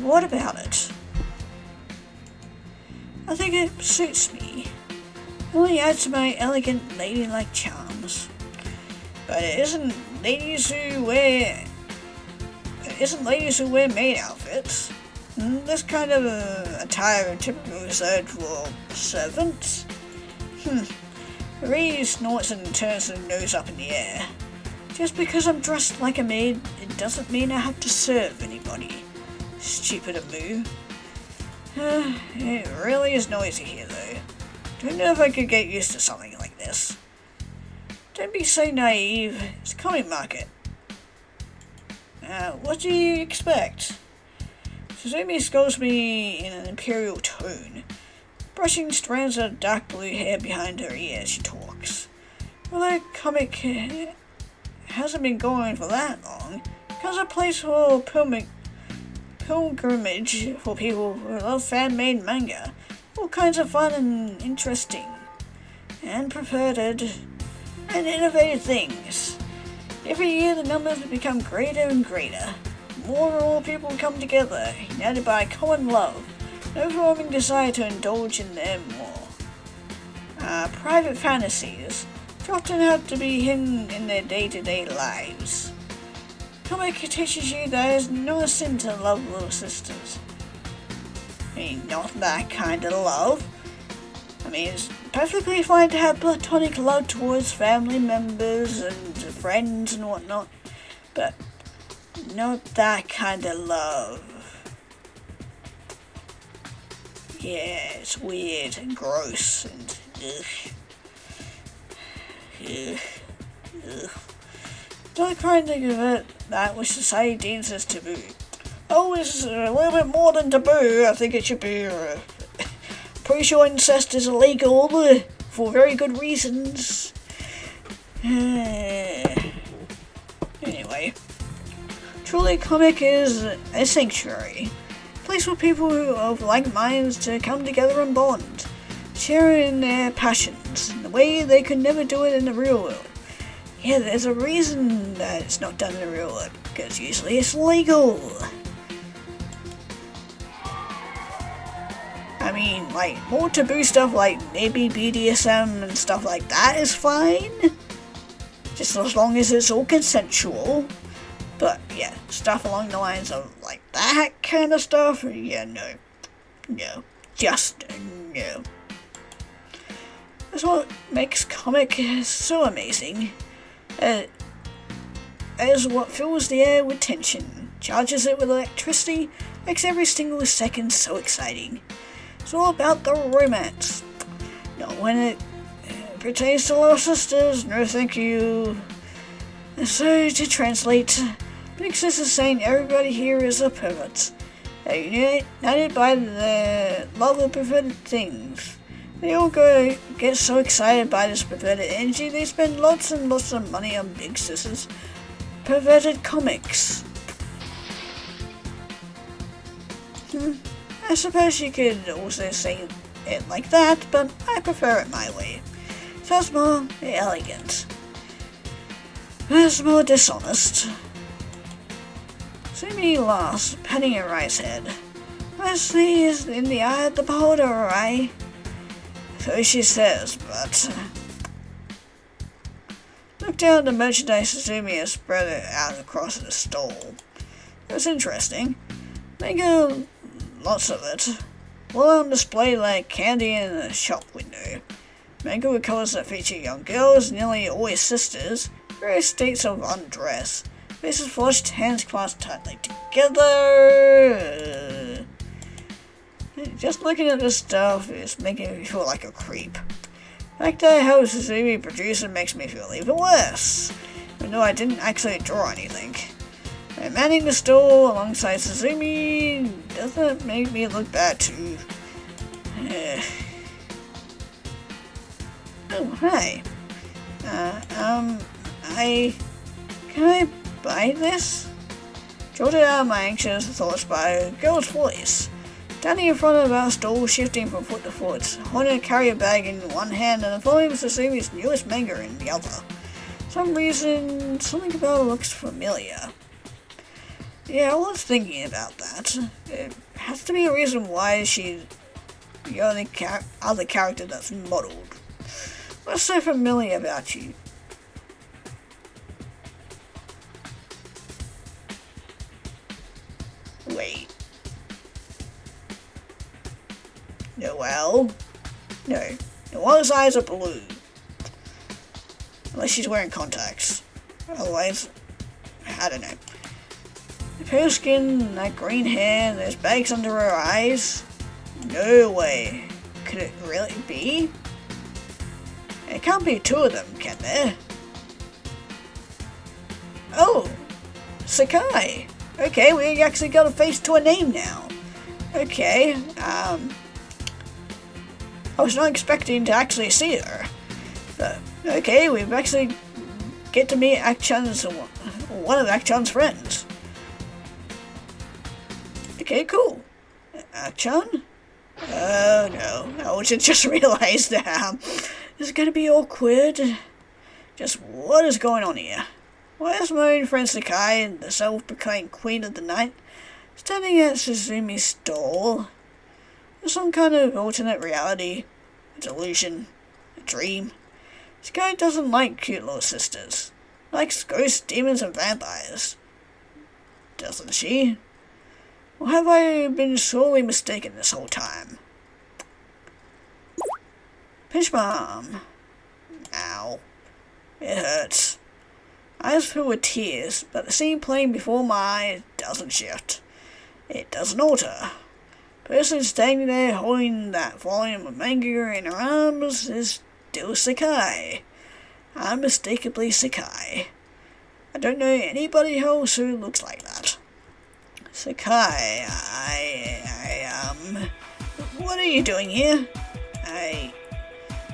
what about it? I think it suits me. It only adds to my elegant, ladylike charms. But it isn't ladies who wear maid outfits. This kind of attire is typically reserved for servants. Ray snorts and turns her nose up in the air. Just because I'm dressed like a maid, it doesn't mean I have to serve anybody. Stupid Amu. It really is noisy here though. Don't know if I could get used to something like this. Don't be so naive. It's a comic market. What do you expect? Suzumi scolds me in an imperial tone, brushing strands of dark blue hair behind her ear as she talks. Although comic hasn't been going for that long, it becomes a place for pilgrimage for people who love fan-made manga. All kinds of fun and interesting, and perverted, and innovative things. Every year the numbers become greater and greater. More and more people come together, united by a common love, an overwhelming desire to indulge in them more. Private fantasies, which often have to be hidden in their day-to-day lives. Comic teaches you that there's no sin to love little sisters. I mean, not that kind of love. I mean, it's perfectly fine to have platonic love towards family members and friends and whatnot, but not that kind of love. Yeah, it's weird and gross and ugh. Not the kind of that which society deems as taboo. Oh, it's a little bit more than taboo. I think it should be. Pretty sure incest is illegal for very good reasons. Anyway, Truly Comic is a sanctuary, a place for people who of like minds to come together and bond, sharing their passions in the way they could never do it in the real world. Yeah, there's a reason that it's not done in the real world, because usually it's legal. I mean, like, more taboo stuff like maybe BDSM and stuff like that is fine. Just as long as it's all consensual. But, yeah, stuff along the lines of, like, that kind of stuff, yeah, no. No. Just no. That's what makes comic so amazing. It is what fills the air with tension, charges it with electricity, makes every single second so exciting. It's all about the romance. Not when it pertains to little sisters, no thank you. So, to translate, Big Sis is saying everybody here is a pervert. They're united by the love of perverted things. They all get so excited by this perverted energy, they spend lots and lots of money on Big Sis's perverted comics. I suppose you could also say it like that, but I prefer it my way. Sounds more elegant. It's more dishonest. Sumi laughs, patting her rice head. Honesty is in the eye of the beholder, alright? So she says, but... Look down at the merchandise Sumi has spread it out across the stall. It was interesting. Manga, lots of it. Well on display like candy in a shop window. Manga with colors that feature young girls, nearly always sisters, various states of undress, faces flushed, hands clasped tightly together. Just looking at this stuff is making me feel like a creep. The fact that I have a Suzumi producer makes me feel even worse, even though I didn't actually draw anything. And manning the stall alongside Suzumi doesn't make me look bad too. Oh, hi. Can I buy this? jolted out of my anxious thoughts by a girl's voice. Standing in front of our stall, shifting from foot to foot, holding a carrier bag in one hand and a volume of Susumi's newest manga in the other. For some reason, something about it looks familiar. Yeah, I was thinking about that. It has to be a reason why she's the only other character that's modelled. What's so familiar about you? Wait. Noelle? No. Noelle's eyes are blue. Unless she's wearing contacts. Otherwise, I don't know. The pale skin, that green hair, those bags under her eyes. No way. Could it really be? It can't be two of them, can there? Oh! Sakai! Okay, we actually got a face to a name now. Okay, I was not expecting to actually see her. But, okay, we've actually get to meet Ak-chan's, one of Ak-chan's friends. Okay, cool. Ak-chan? Oh no, I just realized that this is gonna be awkward. Just what is going on here? Why is my own friend Sakai, the self-proclaimed queen of the night, standing at Susumi's stall? Is some kind of alternate reality? A delusion? A dream? Sakai doesn't like cute little sisters. Likes ghosts, demons, and vampires. Doesn't she? Or have I been sorely mistaken this whole time? Pinch my arm. Ow. It hurts. Eyes filled with tears, but the scene playing before my eyes doesn't shift. It doesn't alter. The person standing there holding that volume of manga in her arms is still Sakai. Unmistakably Sakai. I don't know anybody else who looks like that. Sakai, what are you doing here?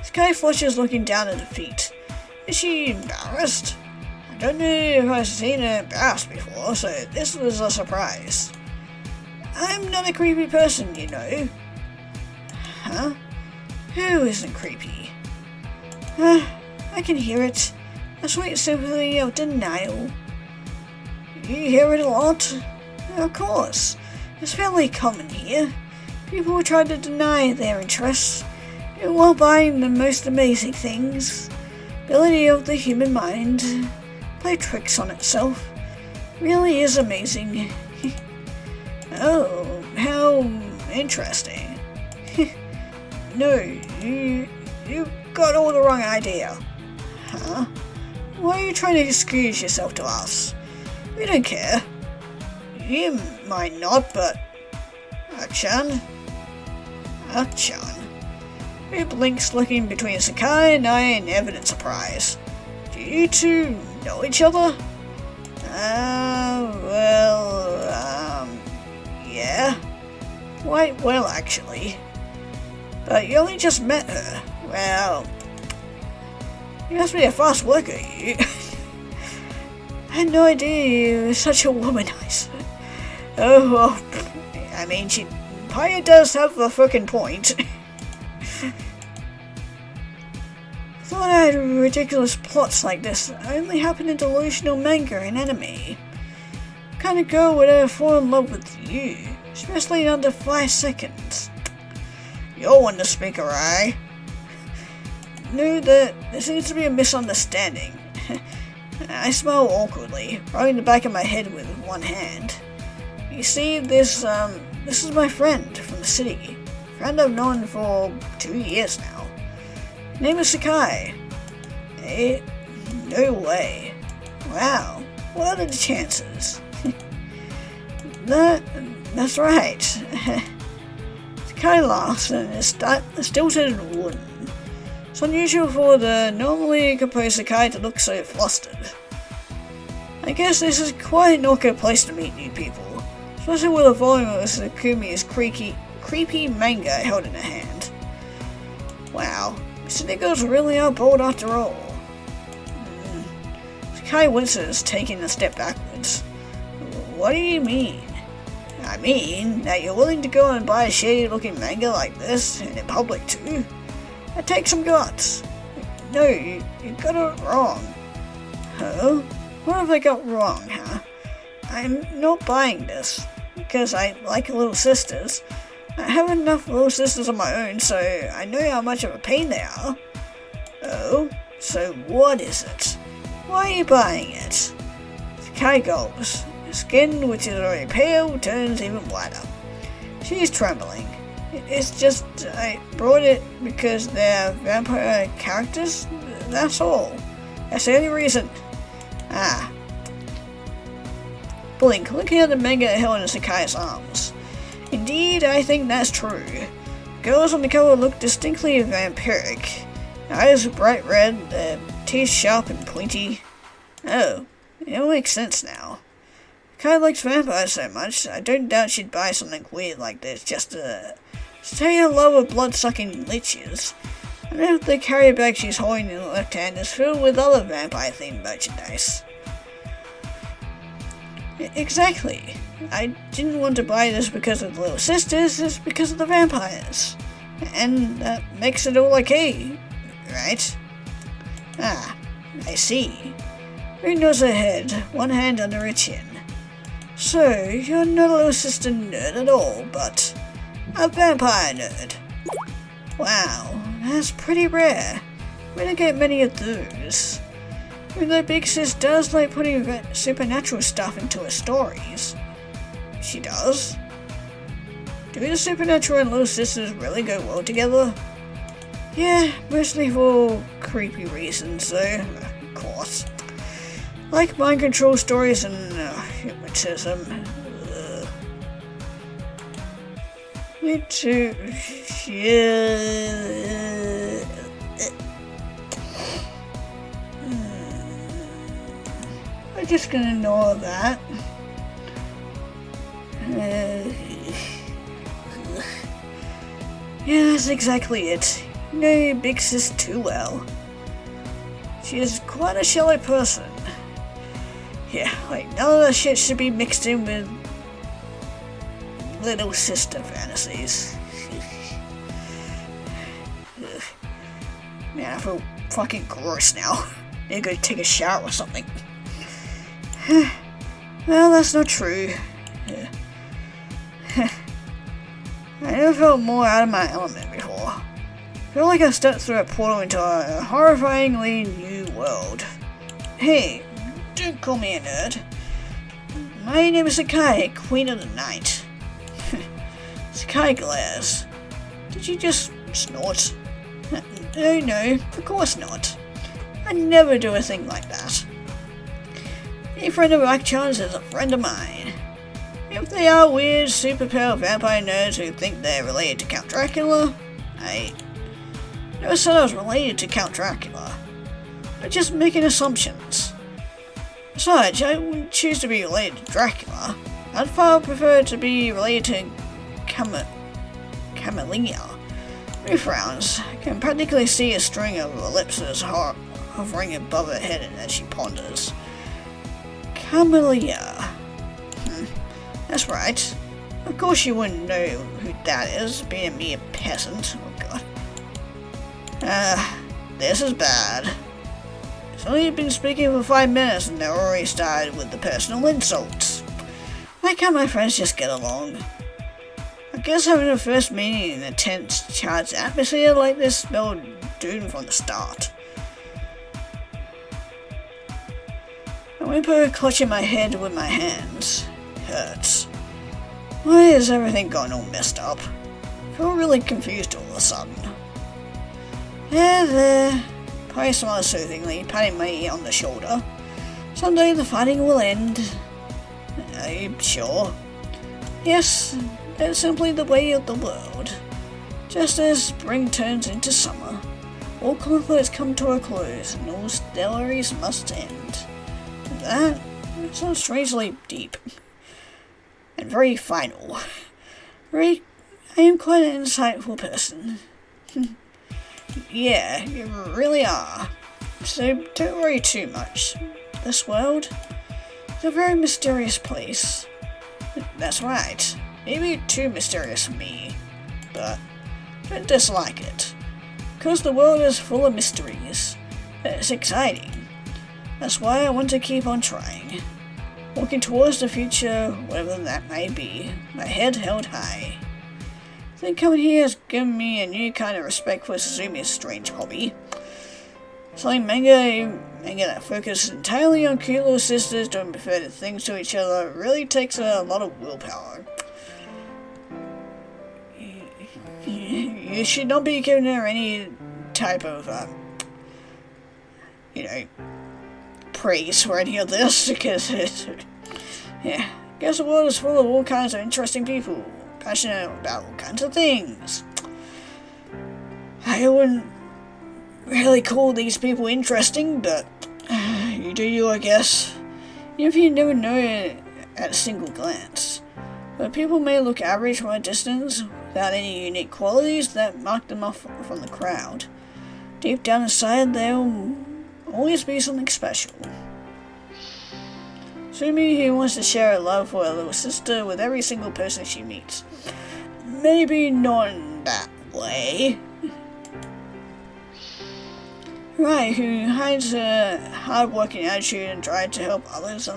Sakai flushes, looking down at her feet. Is she embarrassed? I don't know if I've seen her embarrassed before, so this was a surprise. I'm not a creepy person, you know. Huh? Who isn't creepy? I can hear it. A sweet sympathy of denial. You hear it a lot? Of course. It's fairly common here. People try to deny their interests, while buying the most amazing things. Ability of the human mind. Play tricks on itself. Really is amazing. Oh, how interesting. No, you got all the wrong idea. Huh? Why are you trying to excuse yourself to us? We don't care. You might not, but... Ak-chan? Ak-chan? He blinks, looking between Sakai and I in evident surprise. Do you two know each other? Yeah. Quite well, actually. But you only just met her. Well... You must be a fast worker, you. I had no idea you were such a womanizer. Oh, well, I mean, she probably does have a fucking point. I thought I had ridiculous plots like this only happen in delusional manga and anime. What kind of girl would ever fall in love with you, especially in under 5 seconds? You're one to speak, alright? No, there seems to be a misunderstanding. I smile awkwardly, rubbing the back of my head with one hand. You see, this is my friend from the city. Friend I've known for 2 years now. Name is Sakai. No way. Wow, what are the chances? That's right. Sakai laughs and is stilted and wooden. It's unusual for the normally composed Sakai to look so flustered. I guess this is quite an awkward place to meet new people, especially with a volume of Susumi's creepy manga held in her hand. Wow, city girls really are bold after all. Sakai winces, taking a step backwards. What do you mean? I mean that you're willing to go and buy a shady-looking manga like this, and in public too? It takes some guts. No, you got it wrong. Huh? What have I got wrong, huh? I'm not buying this, because I like little sisters. I have enough little sisters of my own, so I know how much of a pain they are. Oh, so what is it? Why are you buying it? Sakai gulps. Skin, which is already pale, turns even whiter. She's trembling. It's just, I brought it because they're vampire characters, that's all. That's the only reason. Ah. Blink, looking at the manga held in Sakai's arms. Indeed, I think that's true. Girls on the cover look distinctly vampiric. Eyes are bright red, their teeth sharp and pointy. Oh, it all makes sense now. Kai likes vampires so much, I don't doubt she'd buy something weird like this just to stay her love of blood-sucking leeches. I know the carrier bag she's holding in the left hand is filled with other vampire-themed merchandise. Exactly. I didn't want to buy this because of the little sisters, it's because of the vampires. And that makes it all okay, right? Ah, I see. Ring knows her head, one hand under her chin. So, you're not a little sister nerd at all, but a vampire nerd. Wow, that's pretty rare. We don't get many of those. Even though Big Sis does like putting supernatural stuff into her stories. She does? Do the supernatural and little sisters really go well together? Yeah, mostly for creepy reasons though, of course. Like mind control stories and hypnotism. You too. I'm just gonna ignore that. Yeah, that's exactly it. You know Big Sis too well. She is quite a shallow person. Yeah, like none of that shit should be mixed in with little sister fantasies. Man, I feel fucking gross now. Need to go take a shower or something. Well, that's not true. I never felt more out of my element before. I feel like I stepped through a portal into a horrifyingly new world. Hey, don't call me a nerd. My name is Sakai, Queen of the Night. Sakai glares. Did you just snort? No, of course not. I never do a thing like that. Any friend of Akchan's is a friend of mine. If they are weird, superpowered vampire nerds who think they're related to Count Dracula, I never said I was related to Count Dracula. I'm just making assumptions. Besides, I wouldn't choose to be related to Dracula. I'd far prefer to be related to Camellia. He frowns. I can practically see a string of ellipses hovering above her head as she ponders. Camellia. That's right. Of course you wouldn't know who that is, being a mere peasant. Oh god. This is bad. It's only been speaking for 5 minutes and they're already started with the personal insults. Why can't my friends just get along? I guess having a first meeting in a tense, charged atmosphere like this spelled doom from the start. I whimper, clutching my head with my hands. Hurts. Why is everything gone all messed up? I feel really confused all of a sudden. There. Pi smiles soothingly, patting me on the shoulder. Someday the fighting will end. Are you sure? Yes, that's simply the way of the world. Just as spring turns into summer, all conflicts come to a close and all stories must end. That sounds strangely deep. And very final. I am quite an insightful person. Yeah, you really are. So don't worry too much. This world is a very mysterious place. That's right. Maybe too mysterious for me, but I dislike it. Because the world is full of mysteries. It's exciting. That's why I want to keep on trying. Walking towards the future, whatever that may be, my head held high. I think coming here has given me a new kind of respect for Suzumi's strange hobby. Selling manga that focuses entirely on cute little sisters doing perverted things to each other really takes a lot of willpower. You should not be giving her any type of, praise for any of this, because I guess the world is full of all kinds of interesting people, passionate about all kinds of things. I wouldn't really call these people interesting, but you do you, I guess. Even if you never know it at a single glance. But people may look average from a distance, without any unique qualities that mark them off from the crowd. Deep down inside, there'll always be something special. Sumi, who wants to share her love for her little sister with every single person she meets. Maybe not in that way. Right, who hides her hard-working attitude and drive to help others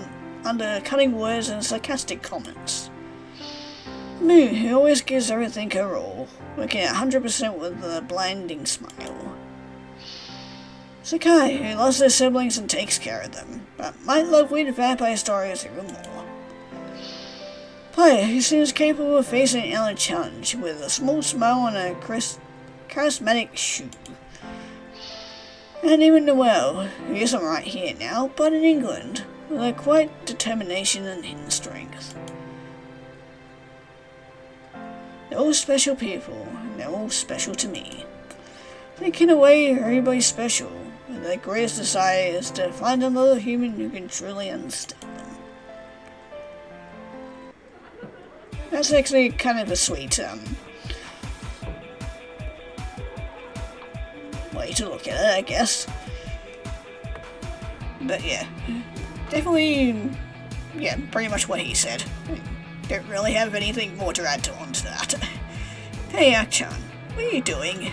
under cutting words and sarcastic comments. Mu, who always gives everything her all, working at 100% with a blinding smile. Sakai, who loves her siblings and takes care of them, but might love weird vampire stories even more. Player, who seems capable of facing any challenge with a small smile and a charismatic shoe. And even Noelle, who isn't right here now, but in England, with a quiet determination and hidden strength. They're all special people, and they're all special to me. I think in a way, everybody's special, and their greatest desire is to find another human who can truly understand them. That's actually kind of a sweet, way to look at it, I guess. But yeah, definitely, pretty much what he said. Don't really have anything more to add on to that. Hey, Ak-chan, what are you doing?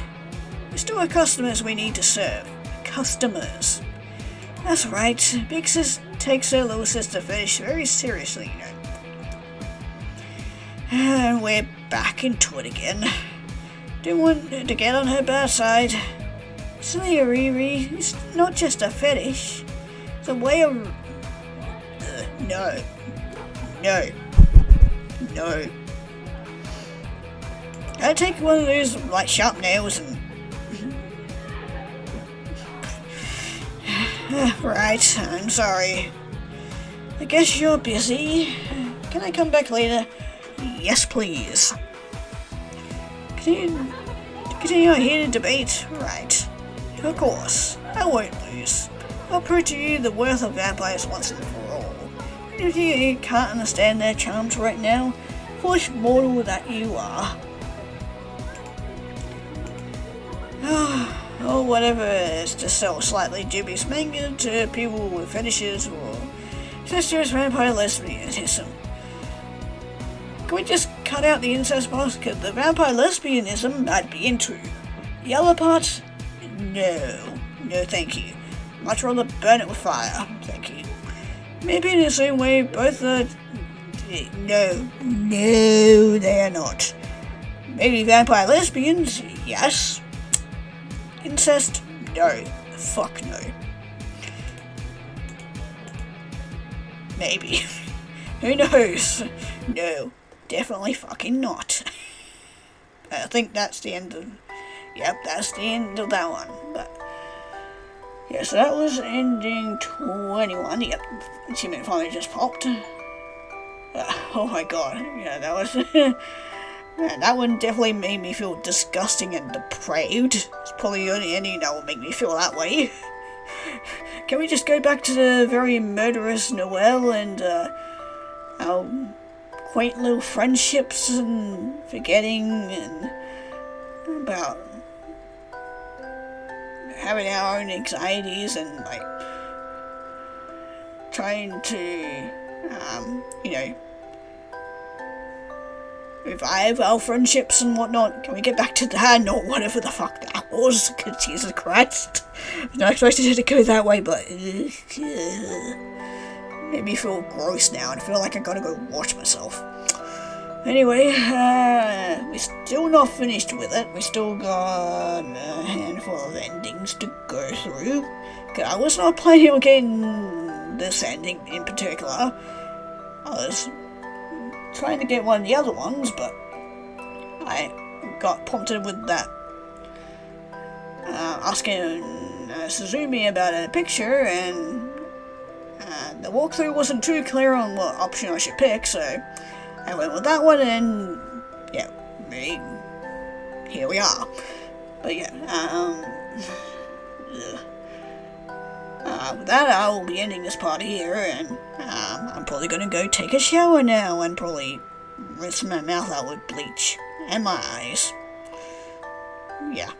We still have customers we need to serve. Customers. That's right, Big Sis takes her little sister fetish very seriously, you know. And we're back into it again. Don't want to get on her bad side. Silly Riri, it's not just a fetish. It's a way of... No. I take one of those, sharp nails and... Right, I'm sorry. I guess you're busy. Can I come back later? Yes, please. Continue our heated debate? Right. Of course. I won't lose. I'll prove to you the worth of vampires once and for all. And if you can't understand their charms right now, foolish mortal that you are. Or whatever it is to sell slightly dubious manga to people with fetishes or incestuous vampire lesbianism. Can we just cut out the incest part? Because the vampire lesbianism I'd be into. The other part? No, thank you. Much rather burn it with fire, thank you. Maybe in the same way both are... No, they are not. Maybe vampire lesbians, yes. Incest? No. Fuck no. Maybe. Who knows? No, definitely fucking not. I think that's the end of... Yep, that's the end of that one. But yeah, so that was ending 21. Yep, achievement finally just popped. Oh my god, yeah, that was... Man, that one definitely made me feel disgusting and depraved. It's probably the only ending that will make me feel that way. Can we just go back to the very murderous Noelle and our quaint little friendships and forgetting and about having our own anxieties and trying to revive our friendships and whatnot. Can we get back to that? Or whatever the fuck that was. Cause Jesus Christ. I was not expecting it to go that way, but made me feel gross now and I feel like I gotta go wash myself. Anyway, we're still not finished with it. We still got a handful of endings to go through. I was not planning on getting this ending in particular. I was trying to get one of the other ones, but I got prompted with that asking Suzumi about a picture, and the walkthrough wasn't too clear on what option I should pick, so I went with that one, and yeah, here we are. But yeah, with that, I'll be ending this part here, and I'm probably gonna go take a shower now and probably rinse my mouth out with bleach and my eyes. Yeah.